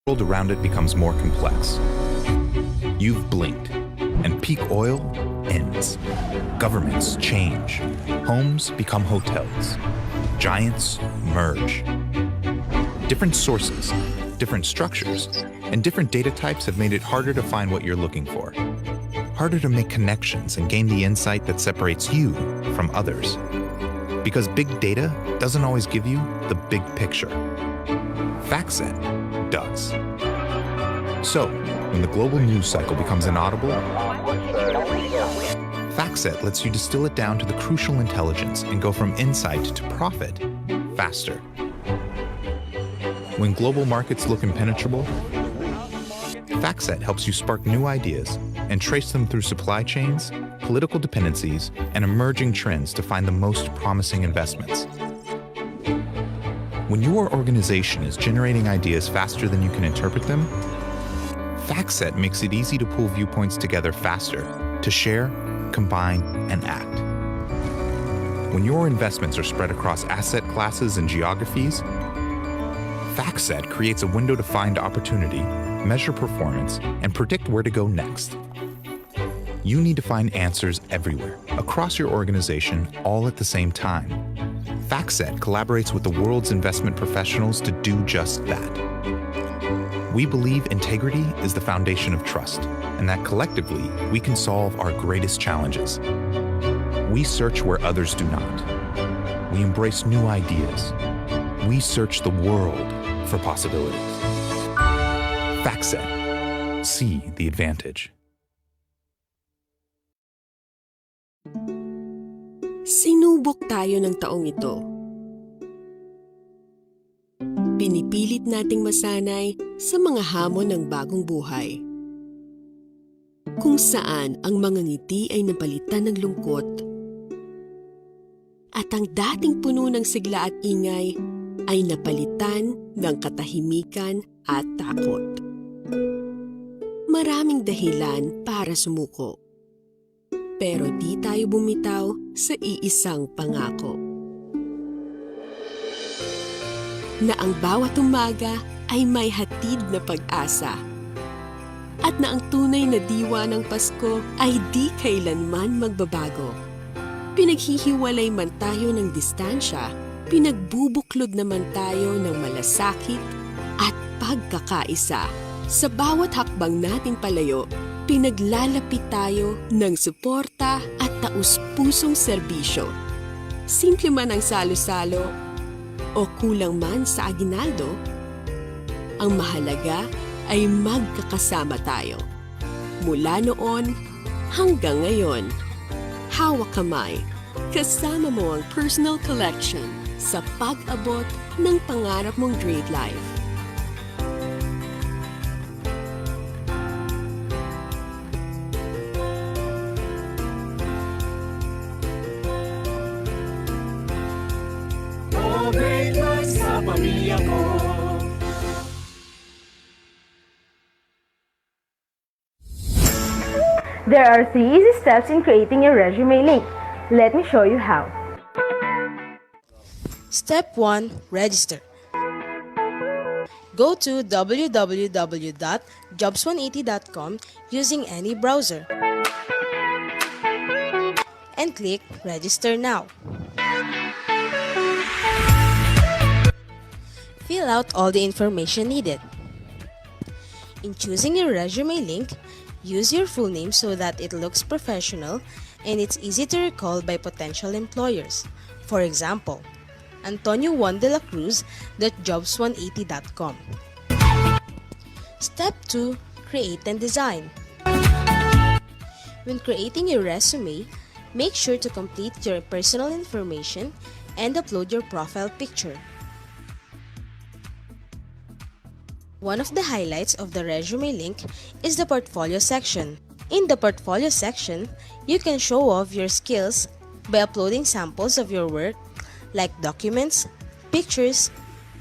world around it becomes more complex. You've blinked, and peak oil ends. Governments change. Homes become hotels. Giants merge. Different sources, different structures, and different data types have made it harder to find what you're looking for. Harder to make connections and gain the insight that separates you from others. Because big data doesn't always give you the big picture. FactSet does. So, when the global news cycle becomes inaudible, FactSet lets you distill it down to the crucial intelligence and go from insight to profit faster. When global markets look impenetrable, FactSet helps you spark new ideas and trace them through supply chains, political dependencies, and emerging trends to find the most promising investments. When your organization is generating ideas faster than you can interpret them, FactSet makes it easy to pull viewpoints together faster, to share, combine, and act. When your investments are spread across asset classes and geographies, FactSet creates a window to find opportunity, measure performance, and predict where to go next. You need to find answers everywhere, across your organization, all at the same time. FactSet collaborates with the world's investment professionals to do just that. We believe integrity is the foundation of trust, and that collectively we can solve our greatest challenges. We search where others do not. We embrace new ideas. We search the world for possibilities. FactSet. See the advantage. Sinubok tayo ng taong ito. Pinipilit nating masanay sa mga hamon ng bagong buhay. Kung saan ang mga ngiti ay napalitan ng lungkot at ang dating puno ng sigla at ingay ay napalitan ng katahimikan at takot. Maraming dahilan para sumuko. Pero di tayo bumitaw sa iisang pangako. Na ang bawat umaga ay may hatid na pag-asa. At na ang tunay na diwa ng Pasko ay di kailanman magbabago. Pinaghihiwalay man tayo ng distansya, pinagbubuklod naman tayo ng malasakit at pagkakaisa. Sa bawat hakbang nating palayo, pinaglalapit tayo ng suporta at taus-pusong serbisyo. Simple man ang salo-salo o kulang man sa aginaldo, ang mahalaga ay magkakasama tayo. Mula noon hanggang ngayon, hawak kamay, kasama mo ang personal collection sa pag-abot ng pangarap mong great life. There are 3 easy steps in creating a resume link. Let me show you how. Step 1. Register. Go to www.jobs180.com using any browser and click Register Now. Fill out all the information needed. In choosing your resume link, use your full name so that it looks professional and it's easy to recall by potential employers. For example, Antonio Juan de la Cruz .jobs180.com. Step 2. Create and design. When creating your resume, make sure to complete your personal information and upload your profile picture. One of the highlights of the resume link is the portfolio section. In the portfolio section, you can show off your skills by uploading samples of your work like documents, pictures,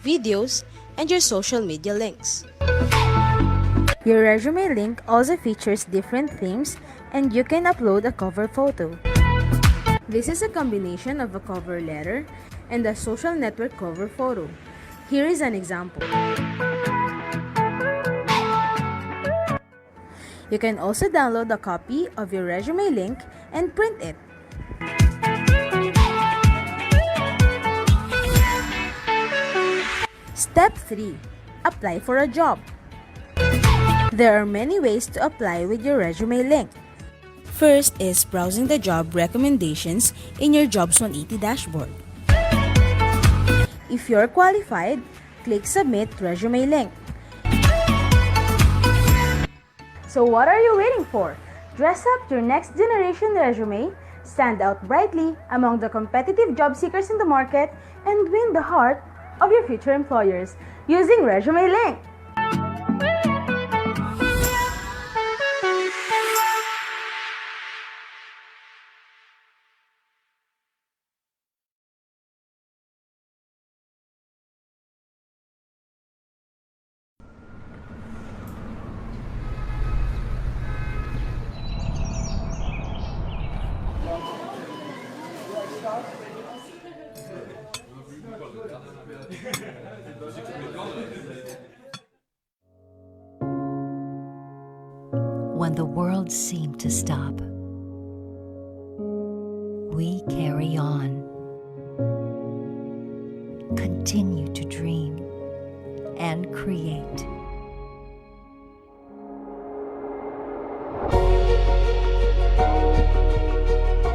videos, and your social media links. Your resume link also features different themes and you can upload a cover photo. This is a combination of a cover letter and a social network cover photo. Here is an example. You can also download a copy of your resume link and print it. Step 3. Apply for a job. There are many ways to apply with your resume link. First is browsing the job recommendations in your Jobs 180 dashboard. If you're qualified, click Submit Resume Link. So what are you waiting for? Dress up your next generation resume, stand out brightly among the competitive job seekers in the market, and win the heart of your future employers using Resume Link. When the world seemed to stop, we carry on, continue to dream and create.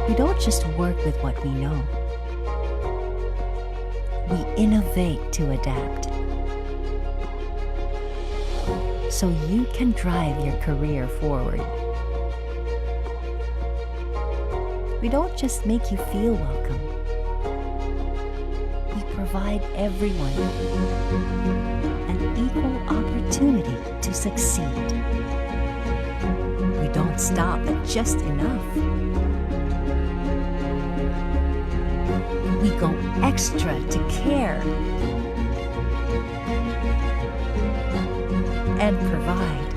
We don't just work with what we know. We innovate to adapt, so you can drive your career forward. We don't just make you feel welcome. We provide everyone an equal opportunity to succeed. We don't stop at just enough. We go extra to care and provide,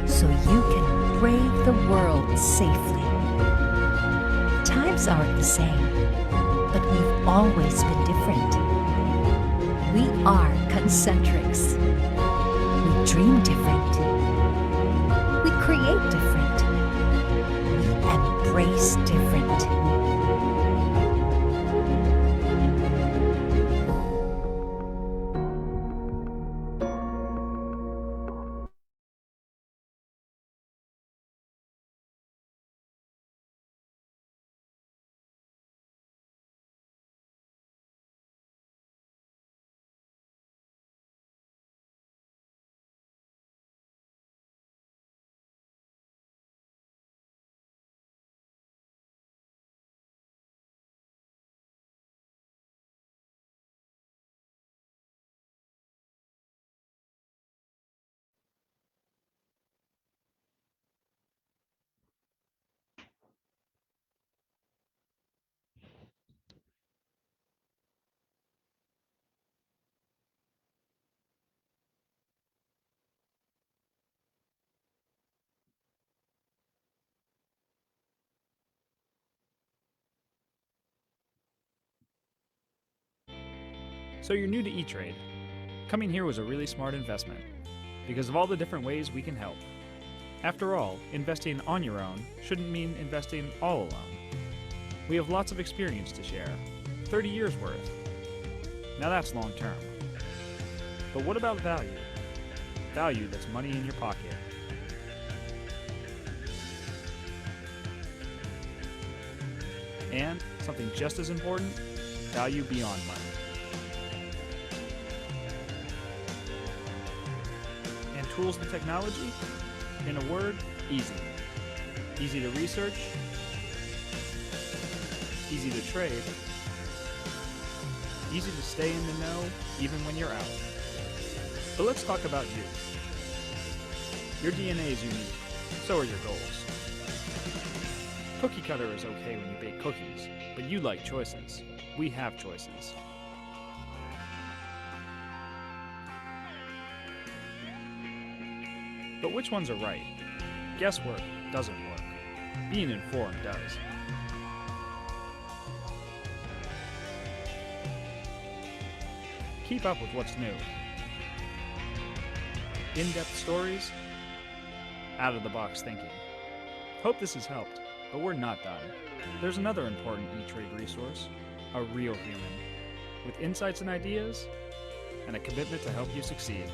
so you can brave the world safely. Times aren't the same, but we've always been different. We are concentrics. We dream different. We create different. We embrace different. So you're new to E-Trade. Coming here was a really smart investment because of all the different ways we can help. After all, investing on your own shouldn't mean investing all alone. We have lots of experience to share, 30 years worth. Now that's long term. But what about value? Value that's money in your pocket. And, something just as important, value beyond money. And tools and technology? In a word, easy. Easy to research, easy to trade, easy to stay in the know even when you're out. But let's talk about you. Your DNA is unique, so are your goals. Cookie cutter is okay when you bake cookies, but you like choices. We have choices. But which ones are right? Guesswork doesn't work. Being informed does. Keep up with what's new. in-depth stories, out-of-the-box thinking. Hope this has helped, but we're not done. There's another important E-Trade resource, A Real Human, with insights and ideas, and a commitment to help you succeed.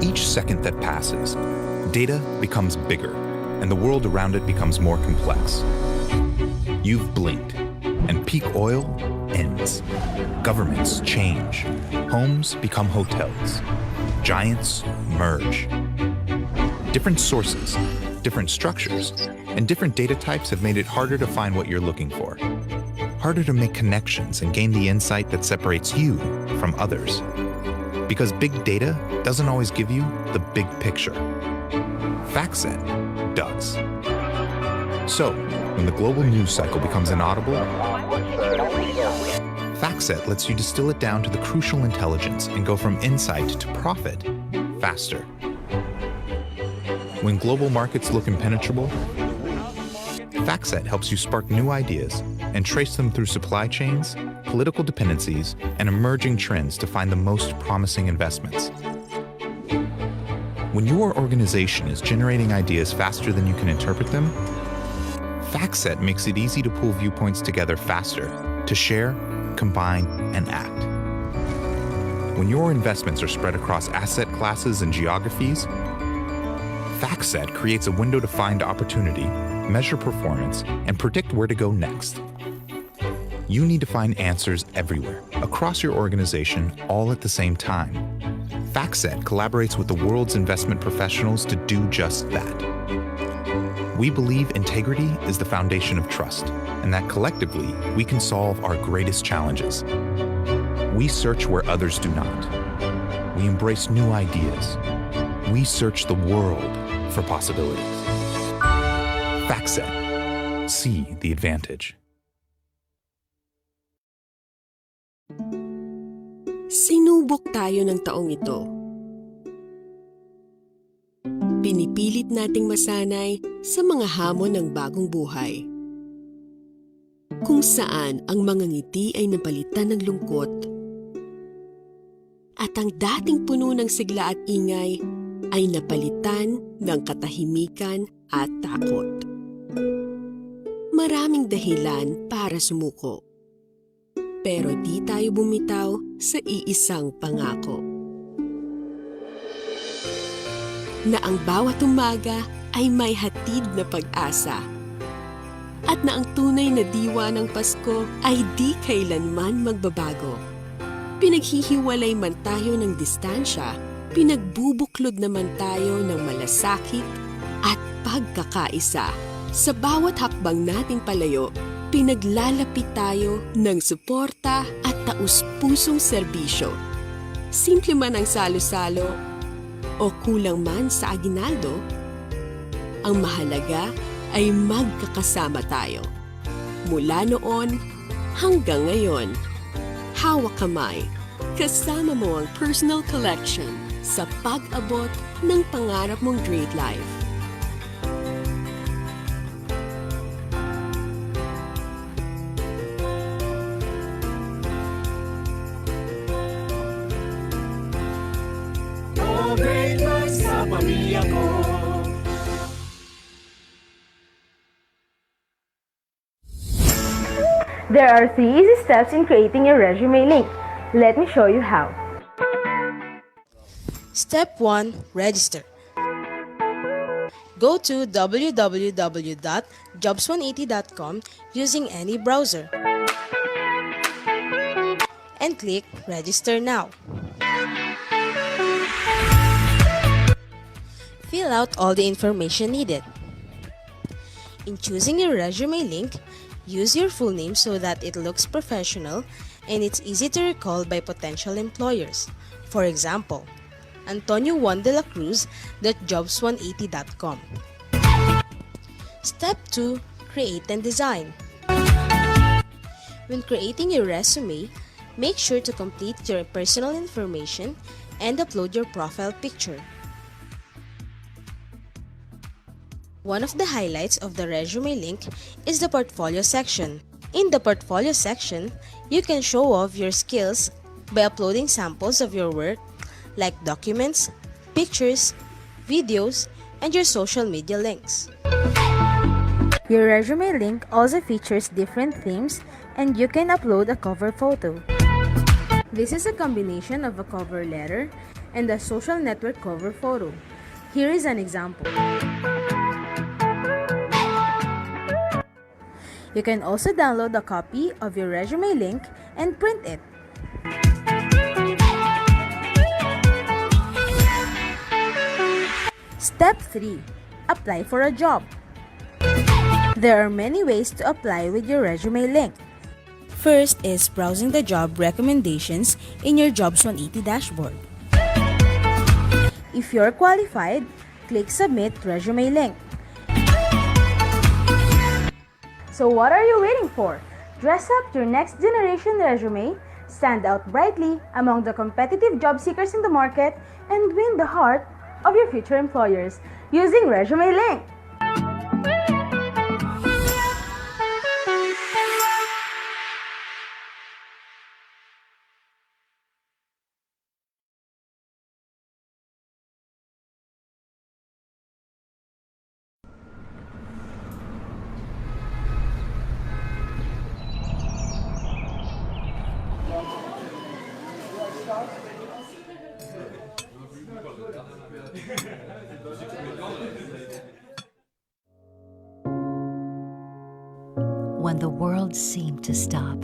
Each second that passes, data becomes bigger, and the world around it becomes more complex. You've blinked, and peak oil ends. Governments change. Homes become hotels. Giants merge. Different sources, different structures, and different data types have made it harder to find what you're looking for. Harder to make connections and gain the insight that separates you from others. Because big data doesn't always give you the big picture. FactSet does. So, when the global news cycle becomes inaudible, FactSet lets you distill it down to the crucial intelligence and go from insight to profit faster. When global markets look impenetrable, FactSet helps you spark new ideas and trace them through supply chains, political dependencies, and emerging trends to find the most promising investments. When your organization is generating ideas faster than you can interpret them, FactSet makes it easy to pull viewpoints together faster, to share, combine, and act. When your investments are spread across asset classes and geographies, FactSet creates a window to find opportunity, measure performance, and predict where to go next. You need to find answers everywhere, across your organization, all at the same time. FactSet collaborates with the world's investment professionals to do just that. We believe integrity is the foundation of trust, and that collectively, we can solve our greatest challenges. We search where others do not. We embrace new ideas. We search the world for possibilities. FactSet. See the advantage. Sinubok tayo ng taong ito. Pinipilit nating masanay sa mga hamon ng bagong buhay. Kung saan ang mga ngiti ay napalitan ng lungkot at ang dating puno ng sigla at ingay ay napalitan ng katahimikan at takot. Maraming dahilan para sumuko. Pero di tayo bumitaw sa iisang pangako. Na ang bawat umaga ay may hatid na pag-asa. At na ang tunay na diwa ng Pasko ay di kailanman magbabago. Pinaghihiwalay man tayo ng distansya, pinagbubuklod naman tayo ng malasakit at pagkakaisa. Sa bawat hakbang nating palayo, pinaglalapit tayo ng suporta at taus-pusong serbisyo. Simple man ang salo-salo o kulang man sa aginaldo, ang mahalaga ay magkakasama tayo. Mula noon hanggang ngayon, hawak kamay, kasama mo ang personal collection sa pag-abot ng pangarap mong great life. There are 3 easy steps in creating your resume link. Let me show you how. Step 1. Register. Go to www.jobs180.com using any browser and click Register Now. Fill out all the information needed. In choosing your resume link, use your full name so that it looks professional and it's easy to recall by potential employers. For example, Antonio Juan de la Cruz .jobs180.com. Step 2. Create and design. When creating your resume, make sure to complete your personal information and upload your profile picture. One of the highlights of the resume link is the portfolio section. In the portfolio section, you can show off your skills by uploading samples of your work like documents, pictures, videos, and your social media links. Your resume link also features different themes and you can upload a cover photo. This is a combination of a cover letter and a social network cover photo. Here is an example. You can also download a copy of your resume link and print it. Step 3. Apply for a job. There are many ways to apply with your resume link. First is browsing the job recommendations in your Jobs 180 dashboard. If you're qualified, click Submit Resume Link. So what are you waiting for? Dress up your next generation resume, stand out brightly among the competitive job seekers in the market, and win the heart of your future employers using Resume Link. When the world seemed to stop,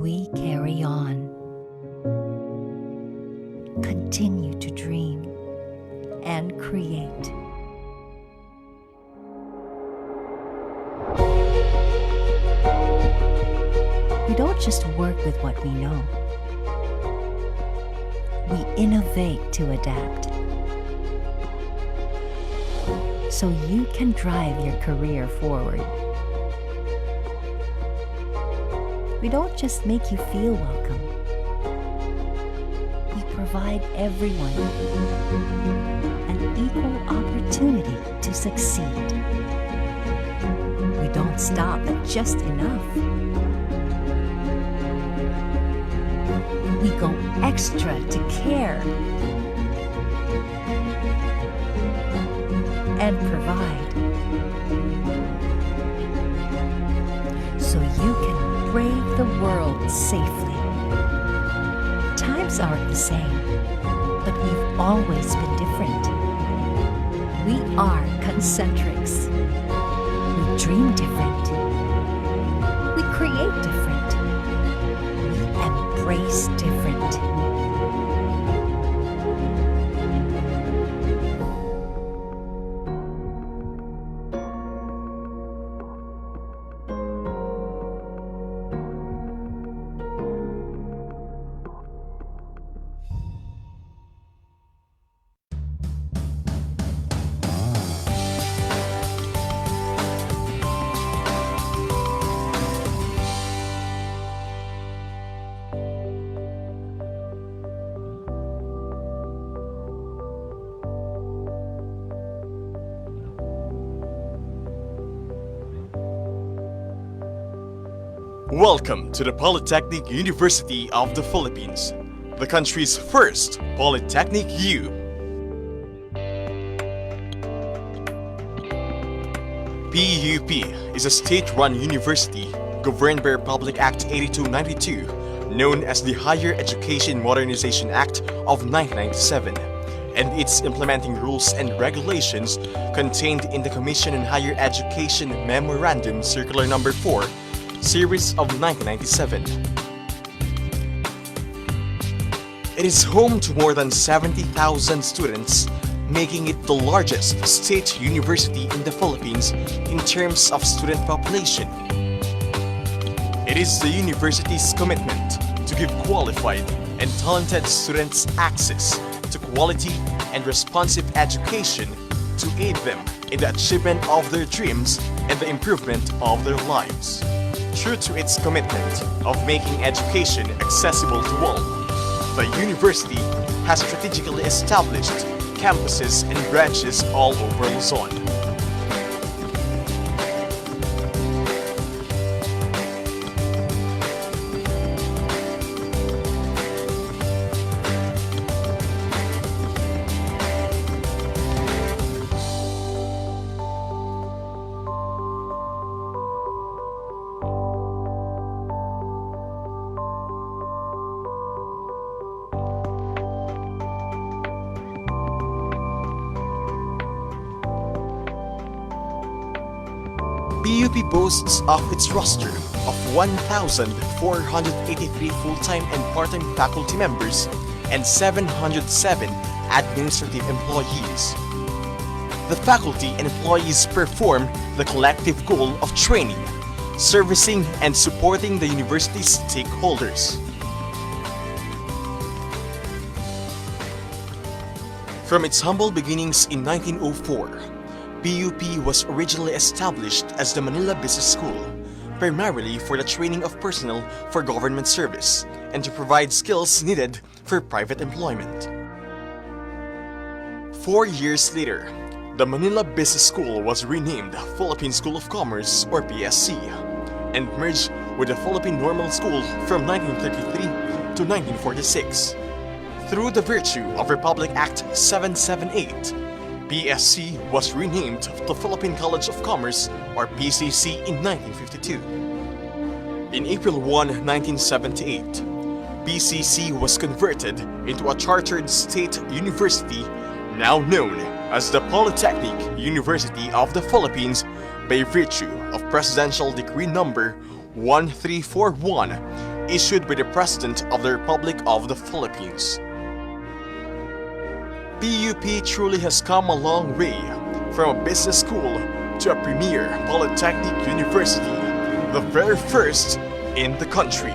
we carry on. Continue to dream and create. We don't just work with what we know. We innovate to adapt. So you can drive your career forward. We don't just make you feel welcome. We provide everyone an equal opportunity to succeed. We don't stop at just enough. We go extra to care and provide, so you can brave the world safely. Times aren't the same, but we've always been different. We are concentrics. We dream different. We create different. We embrace different. Welcome to the Polytechnic University of the Philippines, the country's first Polytechnic U. PUP is a state-run university governed by Republic Act 8292, known as the Higher Education Modernization Act of 1997, and its implementing rules and regulations contained in the Commission on Higher Education Memorandum Circular No. 4, Series of 1997. It is home to more than 70,000 students, making it the largest state university in the Philippines in terms of student population. It is the university's commitment to give qualified and talented students access to quality and responsive education to aid them in the achievement of their dreams and the improvement of their lives. True to its commitment of making education accessible to all, the university has strategically established campuses and branches all over Luzon. PUP boasts of its roster of 1,483 full-time and part-time faculty members and 707 administrative employees. The faculty and employees perform the collective goal of training, servicing, and supporting the university's stakeholders. From its humble beginnings in 1904, PUP was originally established as the Manila Business School, primarily for the training of personnel for government service and to provide skills needed for private employment. 4 years later, the Manila Business School was renamed Philippine School of Commerce, or PSC, and merged with the Philippine Normal School from 1933 to 1946. Through the virtue of Republic Act 778, PSC was renamed the Philippine College of Commerce, or PCC, in 1952. In April 1, 1978, PCC was converted into a chartered state university now known as the Polytechnic University of the Philippines by virtue of Presidential Decree Number 1341 issued by the President of the Republic of the Philippines. PUP truly has come a long way from a business school to a premier polytechnic university, the very first in the country.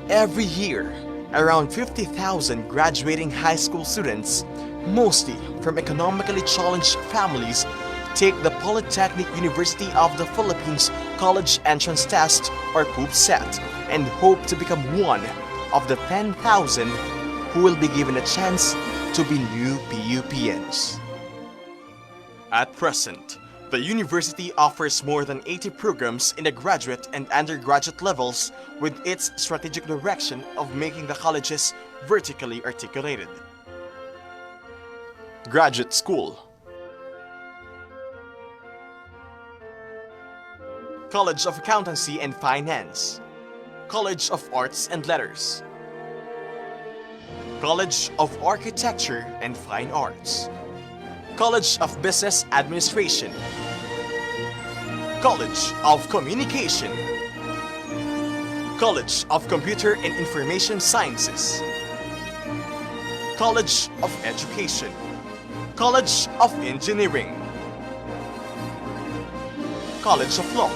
Every year, around 50,000 graduating high school students, mostly from economically challenged families, take the Polytechnic University of the Philippines College Entrance Test or PUP set and hope to become one of the 10,000 who will be given a chance to be new PUPians. At present, the university offers more than 80 programs in the graduate and undergraduate levels with its strategic direction of making the colleges vertically articulated. Graduate School, College of Accountancy and Finance, College of Arts and Letters, College of Architecture and Fine Arts, College of Business Administration, College of Communication, College of Computer and Information Sciences, College of Education, College of Engineering, College of Law,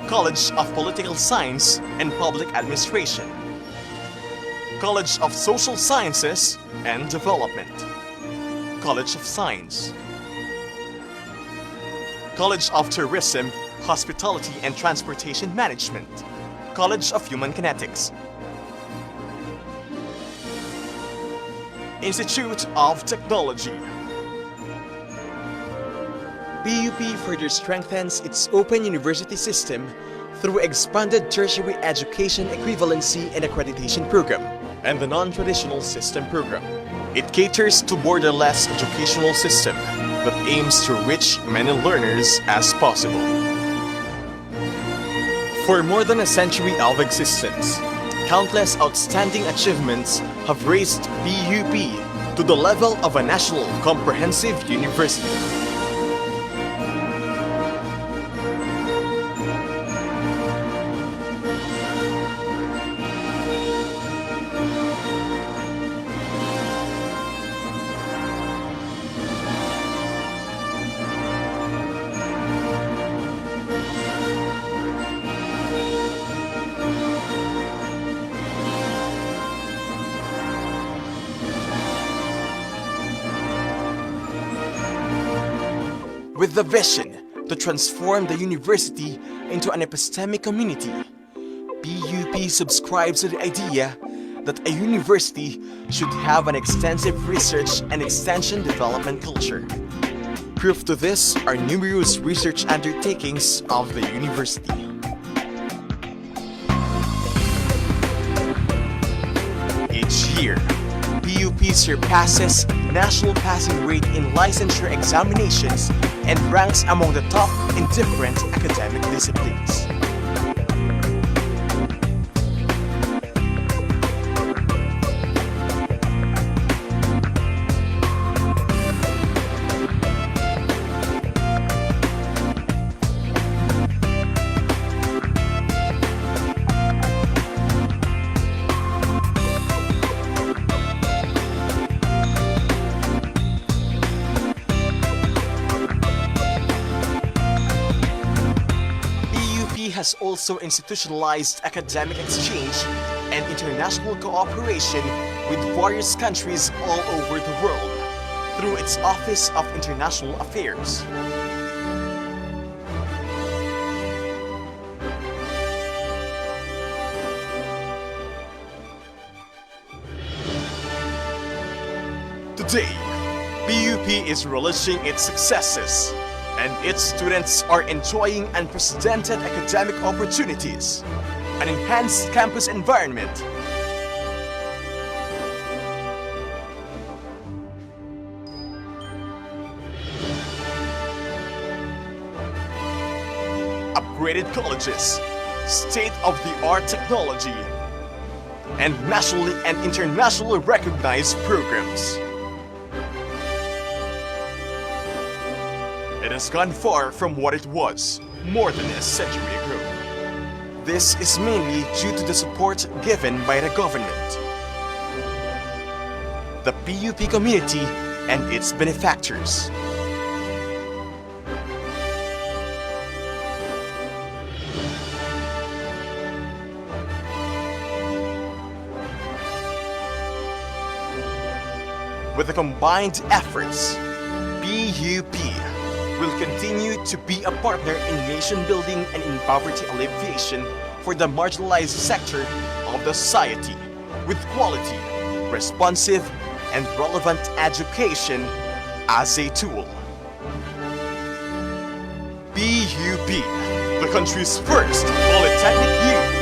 College of Political Science and Public Administration, College of Social Sciences and Development, College of Science, College of Tourism, Hospitality and Transportation Management, College of Human Kinetics, Institute of Technology. PUP further strengthens its open university system through expanded tertiary education equivalency and accreditation program and the non-traditional system program. It caters to borderless educational system that aims to reach many learners as possible. For more than a century of existence, countless outstanding achievements have raised PUP to the level of a national comprehensive university. With the vision to transform the university into an epistemic community, PUP subscribes to the idea that a university should have an extensive research and extension development culture. Proof to this are numerous research undertakings of the university. Each year, PUP surpasses national passing rate in licensure examinations and ranks among the top in different academic disciplines. Has also institutionalized academic exchange and international cooperation with various countries all over the world through its Office of International Affairs. Today, PUP is relishing its successes, and its students are enjoying unprecedented academic opportunities, an enhanced campus environment, upgraded colleges, state-of-the-art technology, and nationally and internationally recognized programs. It has gone far from what it was more than a century ago. This is mainly due to the support given by the government, the PUP community, and its benefactors. With the combined efforts, PUP will continue to be a partner in nation building and in poverty alleviation for the marginalized sector of the society with quality, responsive, and relevant education as a tool. PUP, the country's first polytechnic youth.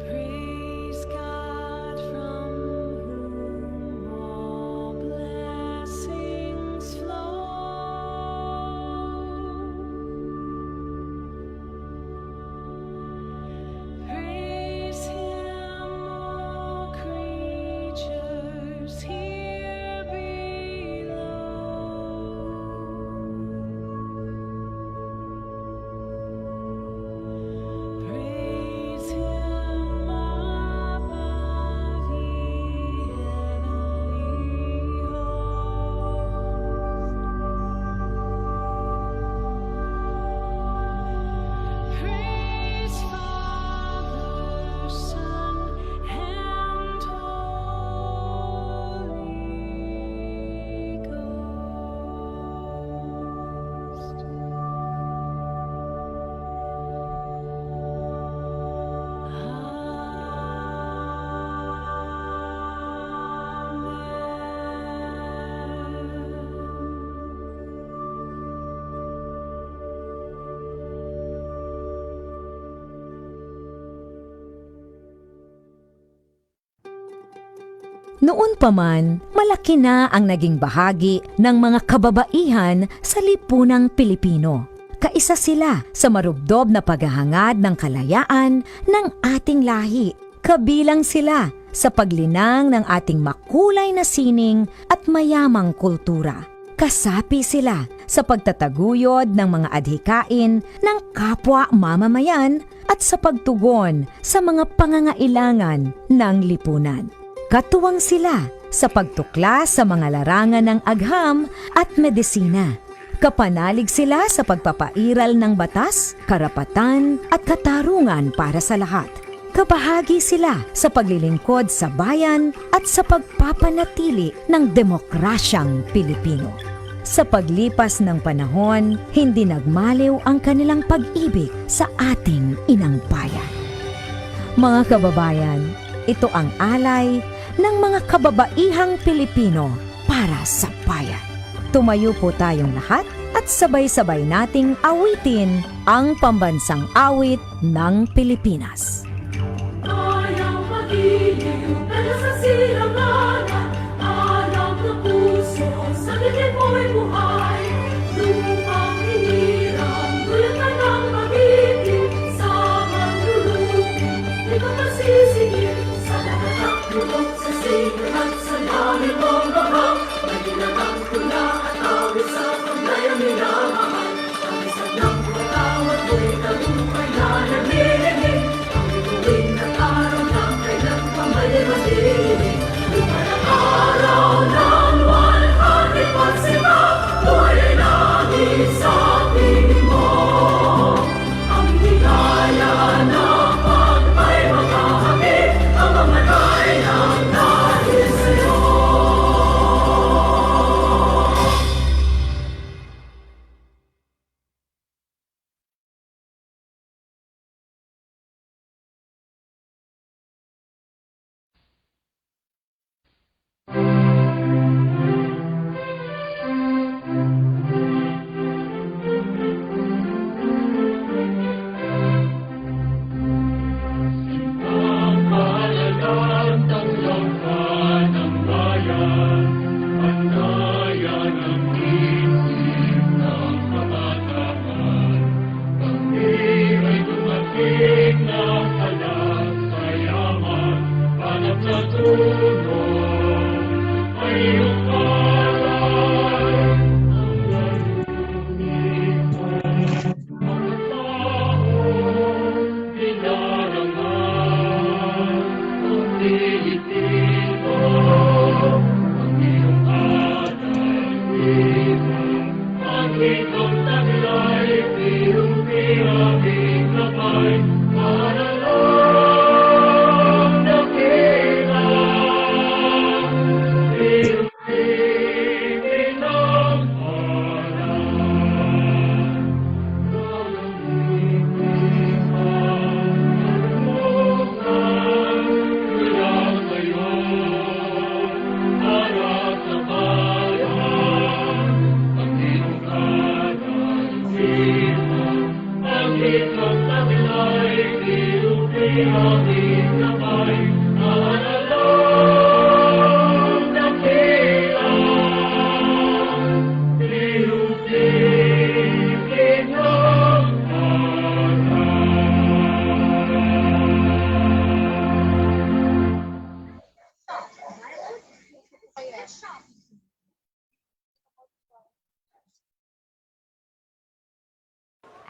Praise God from whom all blessings flow. Praise Him, all creatures here below. Praise Him above, ye heavenly hosts. Praise Father, Son, and Holy Ghost. Noon pa man, malaki na ang naging bahagi ng mga kababaihan sa lipunang Pilipino. Kaisa sila sa marubdob na paghahangad ng kalayaan ng ating lahi. Kabilang sila sa paglinang ng ating makulay na sining at mayamang kultura. Kasapi sila sa pagtataguyod ng mga adhikain ng kapwa mamamayan at sa pagtugon sa mga pangangailangan ng lipunan. Katuwang sila sa pagtuklas sa mga larangan ng agham at medisina. Kapanalig sila sa pagpapairal ng batas, karapatan at katarungan para sa lahat. Kabahagi sila sa paglilingkod sa bayan at sa pagpapanatili ng demokrasyang Pilipino. Sa paglipas ng panahon, hindi nagmaliw ang kanilang pag-ibig sa ating inang bayan. Mga kababayan, ito ang alay ng mga kababaihang Pilipino para sa bayan. Tumayo po tayong lahat at sabay-sabay nating awitin ang pambansang awit ng Pilipinas. Ayang mag-iliw, pero sa silanganan, alam ng puso, sa bibig mo'y buhay. Lupang hiniram, dulot ka ng pag-ibig, sa manlulupi, di ka masisingil, sa lahat ng tulog, sa singer at sa langit mong bahang, may ginatang tula at awit sa paglayang minamahal. Ang isang ng patawad mo'y talumpay na naglilingin, ang bituin at araw ng kailan pa may madilim. Lumay ang araw ng 100% buhay langit sa piling mo. Ang higaya ng pagpay makahamit, ang mamatay ng dahil sa'yo.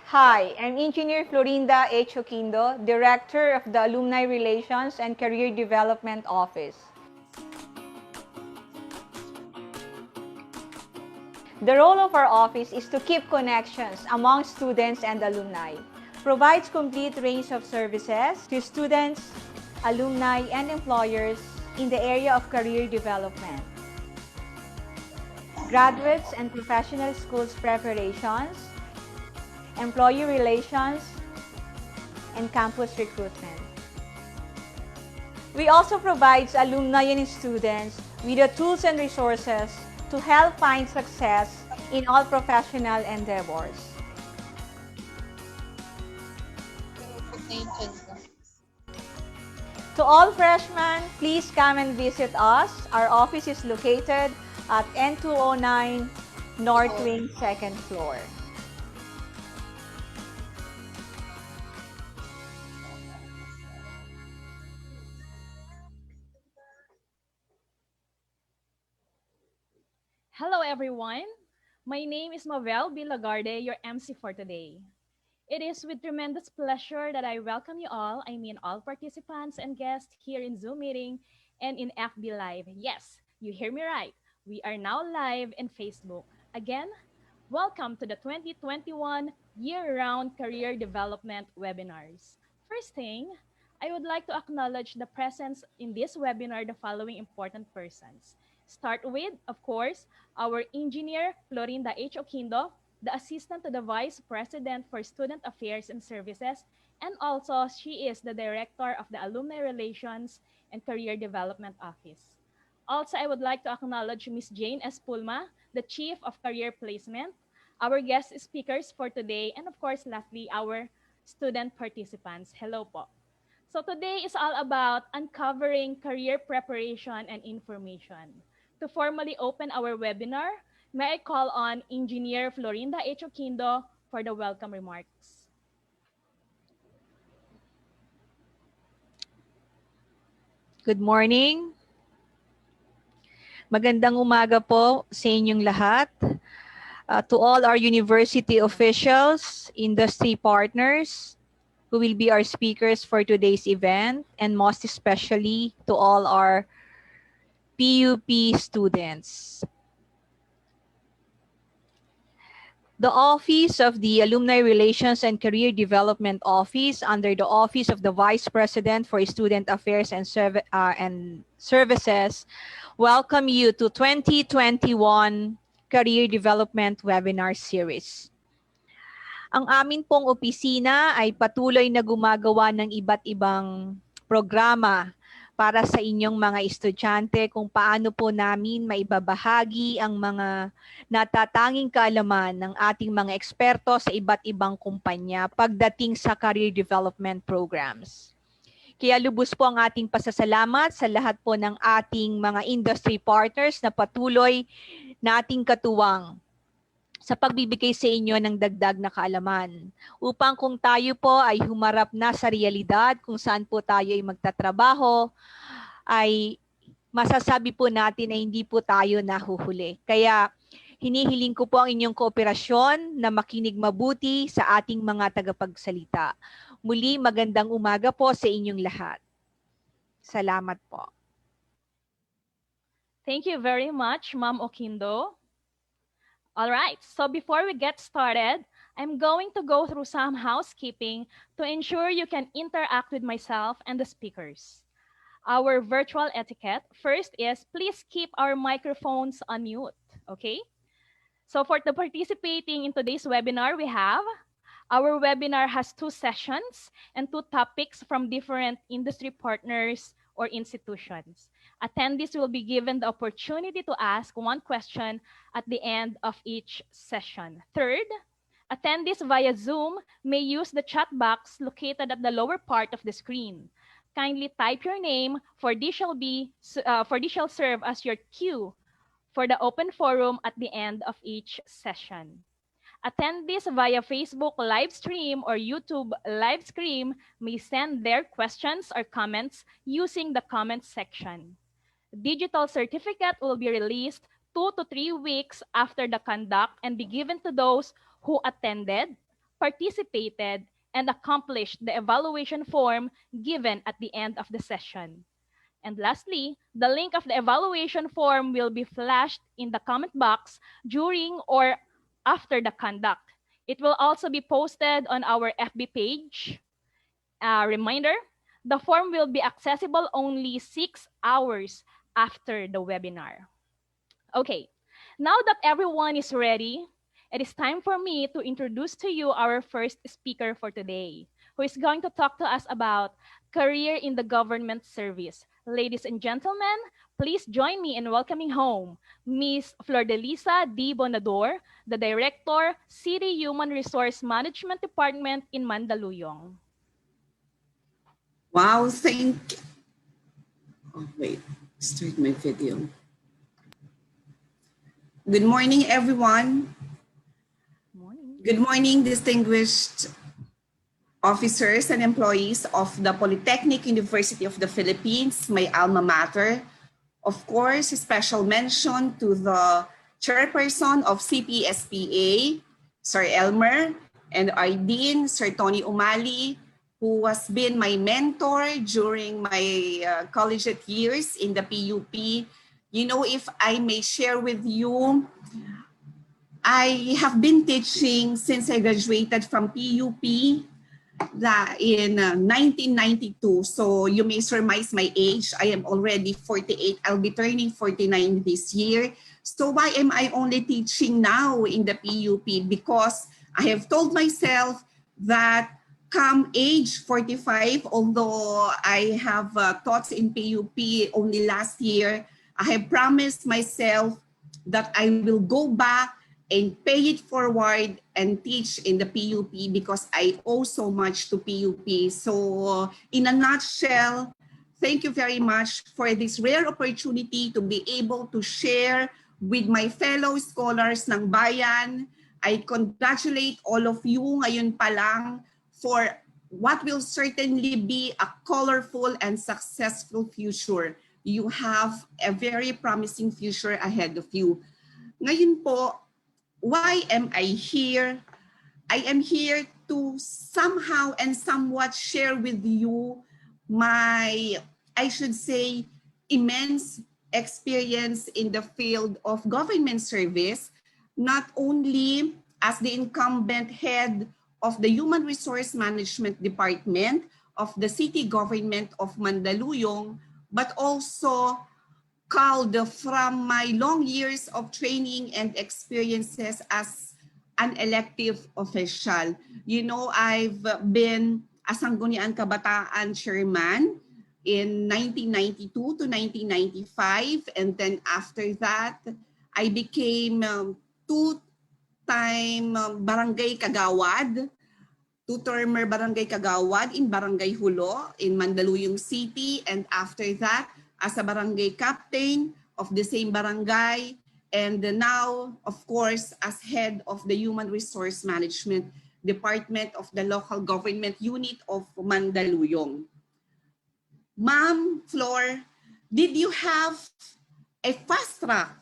Hi, I'm Engineer Florinda H. Oquindo, Director of the Alumni Relations and Career Development Office. The role of our office is to keep connections among students and alumni, provides complete range of services to students, alumni, and employers in the area of career development, graduates and professional schools preparations, employee relations, and campus recruitment. We also provide alumni and students with the tools and resources to help find success in all professional endeavors. To all freshmen, please come and visit us. Our office is located at N209 North Wing, 2nd floor. Hello everyone, my name is Mavel B. Lagarde, your MC for today. It is with tremendous pleasure that I welcome you all, all participants and guests here in Zoom meeting and in FB Live. Yes, you hear me right. We are now live in Facebook. Again, welcome to the 2021 Year-Round Career Development Webinars. First thing, I would like to acknowledge the presence in this webinar the following important persons. Start with, of course, our engineer, Florinda H. Oquindo, the assistant to the Vice President for Student Affairs and Services, and also she is the Director of the Alumni Relations and Career Development Office. Also, I would like to acknowledge Ms. Jane S. Pulma, the Chief of Career Placement, our guest speakers for today, and of course, lastly, our student participants. Hello po. So today is all about uncovering career preparation and information. To formally open our webinar, may I call on Engineer Florinda H. Oquindo for the welcome remarks. Good morning. Magandang umaga po sa inyong lahat. To all our university officials, industry partners, who will be our speakers for today's event, and most especially to all our PUP students. The Office of the Alumni Relations and Career Development Office, under the Office of the Vice President for Student Affairs and Services, welcome you to 2021 Career Development Webinar Series. Ang amin pong opisina ay patuloy na gumagawa ng iba't ibang programa para sa inyong mga estudyante kung paano po namin maibabahagi ang mga natatanging kaalaman ng ating mga eksperto sa iba't ibang kumpanya pagdating sa career development programs. Kaya lubos po ang ating pasasalamat sa lahat po ng ating mga industry partners na patuloy nating katuwang sa pagbibigay sa inyo ng dagdag na kaalaman upang kung tayo po ay humarap na sa realidad kung saan po tayo ay magtatrabaho, ay masasabi po natin na hindi po tayo nahuhuli. Kaya hinihiling ko po ang inyong kooperasyon na makinig mabuti sa ating mga tagapagsalita. Muli, magandang umaga po sa inyong lahat. Salamat po. Thank you very much, Ma'am Oquindo. All right, so before we get started, I'm going to go through some housekeeping to ensure you can interact with myself and the speakers. Our virtual etiquette, first is please keep our microphones on mute, okay? So for the participating in today's webinar, we have our webinar has 2 sessions and 2 topics from different industry partners or institutions. Attendees will be given the opportunity to ask 1 question at the end of each session. Third, Attendees via Zoom may use the chat box located at the lower part of the screen. Kindly type your name, for this shall serve as your cue for the open forum at the end of each session. Attendees via Facebook live stream or YouTube live stream may send their questions or comments using the comment section. Digital certificate will be released 2 to 3 weeks after the conduct and be given to those who attended, participated, and accomplished the evaluation form given at the end of the session. And lastly, the link of the evaluation form will be flashed in the comment box during or after the conduct. It will also be posted on our FB page. Reminder, the form will be accessible only 6 hours after the webinar. Okay, now that everyone is ready, it is time for me to introduce to you our first speaker for today, who is going to talk to us about career in the government service. Ladies and gentlemen, please join me in welcoming home Ms. Flordelisa D. Bonador, the Director, City Human Resource Management Department in Mandaluyong. Wow, oh wait, start my video. Good morning, everyone. Morning. Good morning, distinguished officers and employees of the Polytechnic University of the Philippines, my alma mater. Of course, a special mention to the chairperson of CPSPA, Sir Elmer, and our dean, Sir Tony Umali, who has been my mentor during my collegiate years in the PUP. You know, if I may share with you, I have been teaching since I graduated from PUP in 1992. So you may surmise my age. I am already 48. I'll be turning 49 this year. So why am I only teaching now in the PUP? Because I have told myself that come age 45, although I have taught in PUP only last year, I have promised myself that I will go back and pay it forward and teach in the PUP because I owe so much to PUP. So in a nutshell, thank you very much for this rare opportunity to be able to share with my fellow scholars ng bayan. I congratulate all of you ngayon pa lang for what will certainly be a colorful and successful future. You have a very promising future ahead of you. Ngayon po, why am I here? I am here to somehow and somewhat share with you my, I should say, immense experience in the field of government service, not only as the incumbent head of the Human Resource Management Department of the City Government of Mandaluyong, but also called from my long years of training and experiences as an elective official. You know, I've been a Sangguniang Kabataan chairman in 1992 to 1995. And then after that, I became two-time barangay kagawad, two-termer barangay kagawad in Barangay Hulo in Mandaluyong City. And after that, as a barangay captain of the same barangay, and now, of course, as head of the Human Resource Management Department of the Local Government Unit of Mandaluyong. Ma'am Flor, did you have a fast-track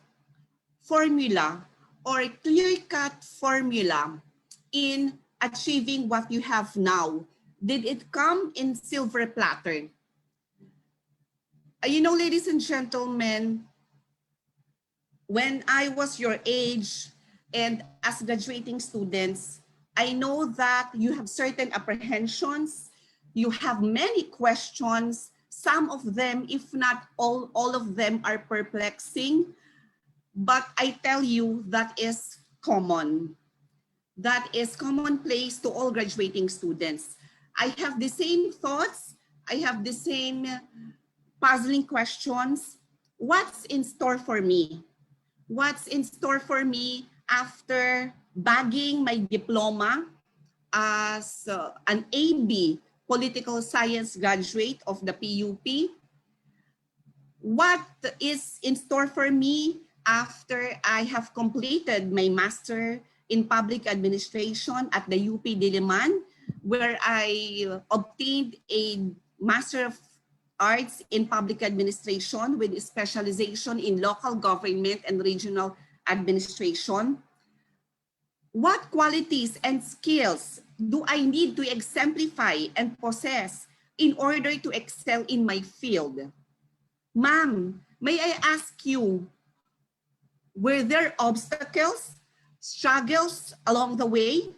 formula or a clear-cut formula in achieving what you have now? Did it come in silver platter? You know, ladies and gentlemen, when I was your age and as graduating students, I know that you have certain apprehensions, you have many questions, some of them, if not all of them are perplexing, but I tell you that is common. That is commonplace to all graduating students. I have the same thoughts, I have the same puzzling questions. What's in store for me? What's in store for me after bagging my diploma as an AB political science graduate of the PUP. What is in store for me after I have completed my master in public administration at the UP Diliman, where I obtained a Master of Arts in Public Administration with specialization in local government and regional administration. What qualities and skills do I need to exemplify and possess in order to excel in my field? Ma'am, may I ask you, were there obstacles, struggles along the way?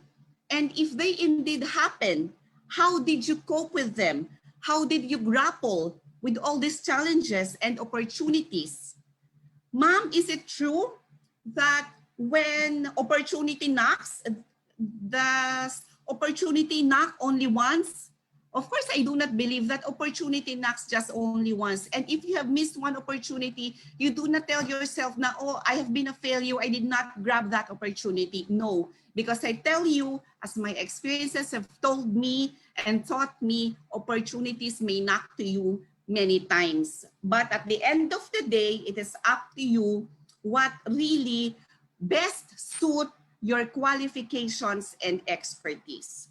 And if they indeed happen, how did you cope with them? How did you grapple with all these challenges and opportunities? Ma'am, is it true that when opportunity knocks, does opportunity knock only once? Of course, I do not believe that opportunity knocks just only once. And if you have missed one opportunity, you do not tell yourself na, oh, I have been a failure, I did not grab that opportunity. No, because I tell you, as my experiences have told me and taught me, opportunities may knock to you many times. But at the end of the day, it is up to you what really best suit your qualifications and expertise.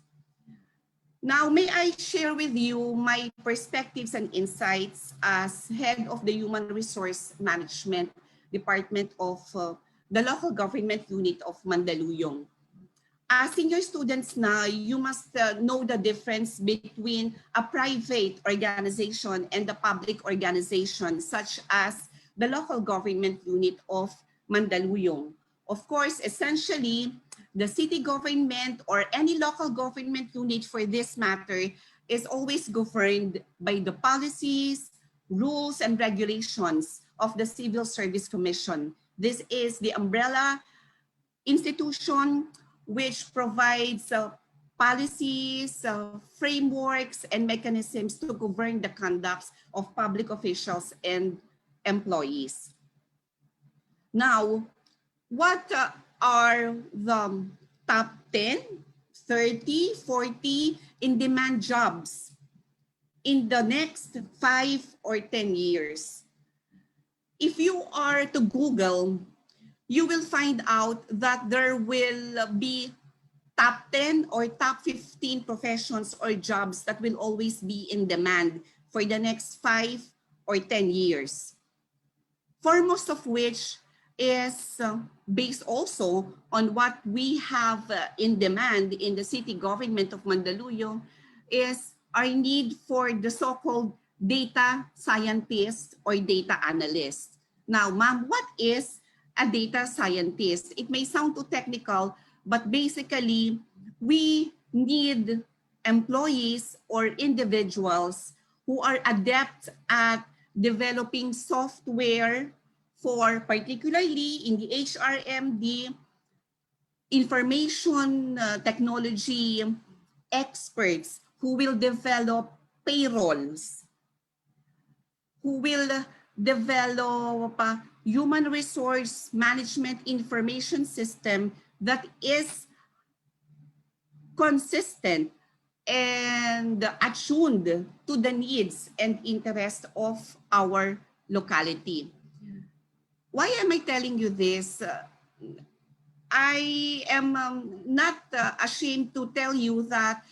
Now, may I share with you my perspectives and insights as head of the Human Resource Management Department of the local government unit of Mandaluyong. As senior students now, you must know the difference between a private organization and a public organization, such as the local government unit of Mandaluyong. Of course, essentially, the city government or any local government unit for this matter is always governed by the policies, rules, and regulations of the Civil Service Commission. This is the umbrella institution which provides policies, frameworks, and mechanisms to govern the conduct of public officials and employees. Now, what are the top 10, 30, 40 in-demand jobs in the next 5 or 10 years? If you are to Google, you will find out that there will be top 10 or top 15 professions or jobs that will always be in demand for the next 5 or 10 years. Foremost of which is based also on what we have in demand in the city government of Mandaluyong is our need for the so-called data scientist or data analyst. Now, ma'am, what is a data scientist? It may sound too technical, but basically we need employees or individuals who are adept at developing software for particularly in the HRMD, information technology experts who will develop payrolls, who will develop a human resource management information system that is consistent and attuned to the needs and interests of our locality. Why am I telling you this? I am not ashamed to tell you that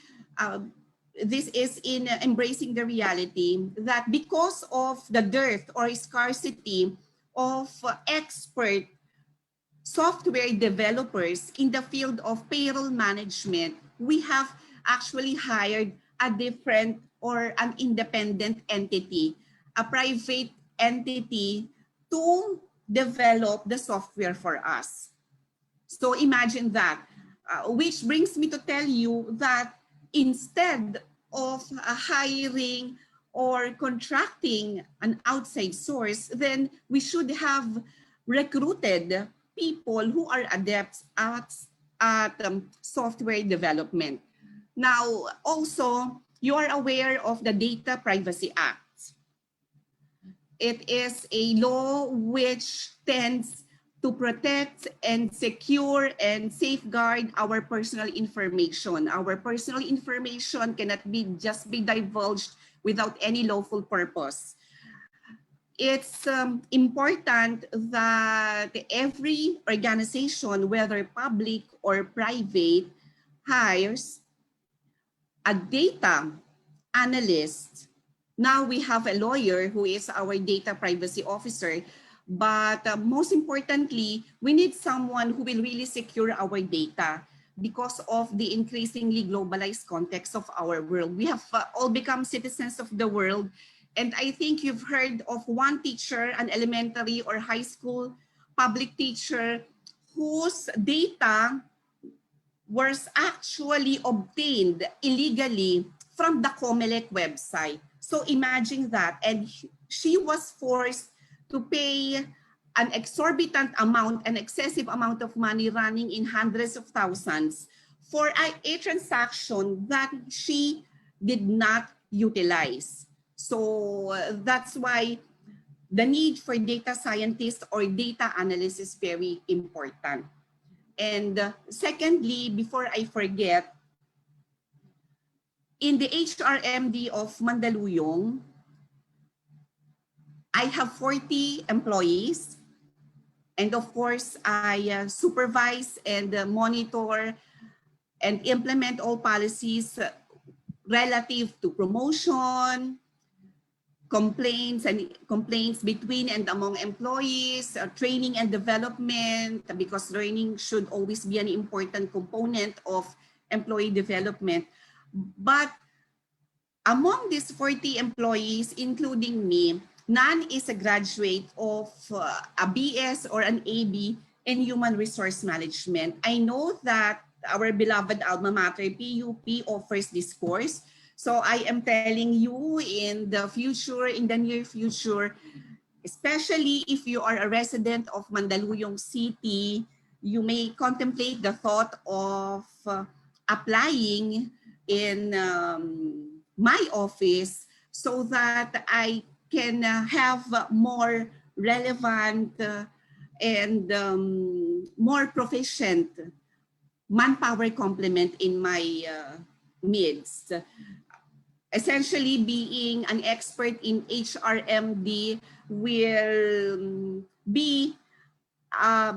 this is in embracing the reality that because of the dearth or scarcity of expert software developers in the field of payroll management, we have actually hired a different or an independent entity, a private entity to develop the software for us. So imagine that, which brings me to tell you that instead of hiring or contracting an outside source, then we should have recruited people who are adept at software development. Now, also, you are aware of the Data Privacy Act. It is a law which tends to protect and secure and safeguard our personal information. Our personal information cannot be just be divulged without any lawful purpose. It's important that every organization, whether public or private, hires a data analyst. Now we have a lawyer who is our data privacy officer, but most importantly, we need someone who will really secure our data because of the increasingly globalized context of our world. We have all become citizens of the world. And I think you've heard of one teacher, an elementary or high school public teacher, whose data was actually obtained illegally from the COMELEC website. So imagine that. And she was forced to pay an exorbitant amount, an excessive amount of money running in hundreds of thousands for a transaction that she did not utilize. So that's why the need for data scientists or data analysts is very important. And secondly, before I forget, in the HRMD of Mandaluyong, I have 40 employees. And of course, I supervise and monitor and implement all policies relative to promotion, complaints between and among employees, training and development, because learning should always be an important component of employee development. But among these 40 employees, including me, none is a graduate of a BS or an AB in human resource management. I know that our beloved alma mater, PUP, offers this course. So I am telling you in the future, in the near future, especially if you are a resident of Mandaluyong City, you may contemplate the thought of applying in my office so that I can have more relevant and more proficient manpower complement in my midst. Essentially, being an expert in HRMD will be a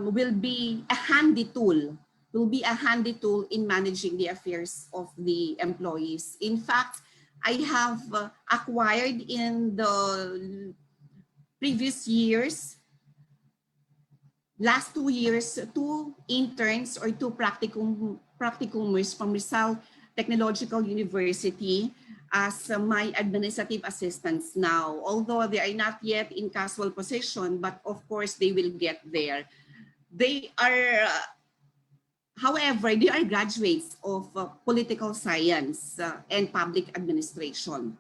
handy tool. Will be a handy tool in managing the affairs of the employees. In fact, I have acquired in the previous years, last 2 years, 2 interns or 2 practicumers from Rizal Technological University as my administrative assistants now, although they are not yet in casual position, but of course they will get there. They are, however, they are graduates of political science and public administration.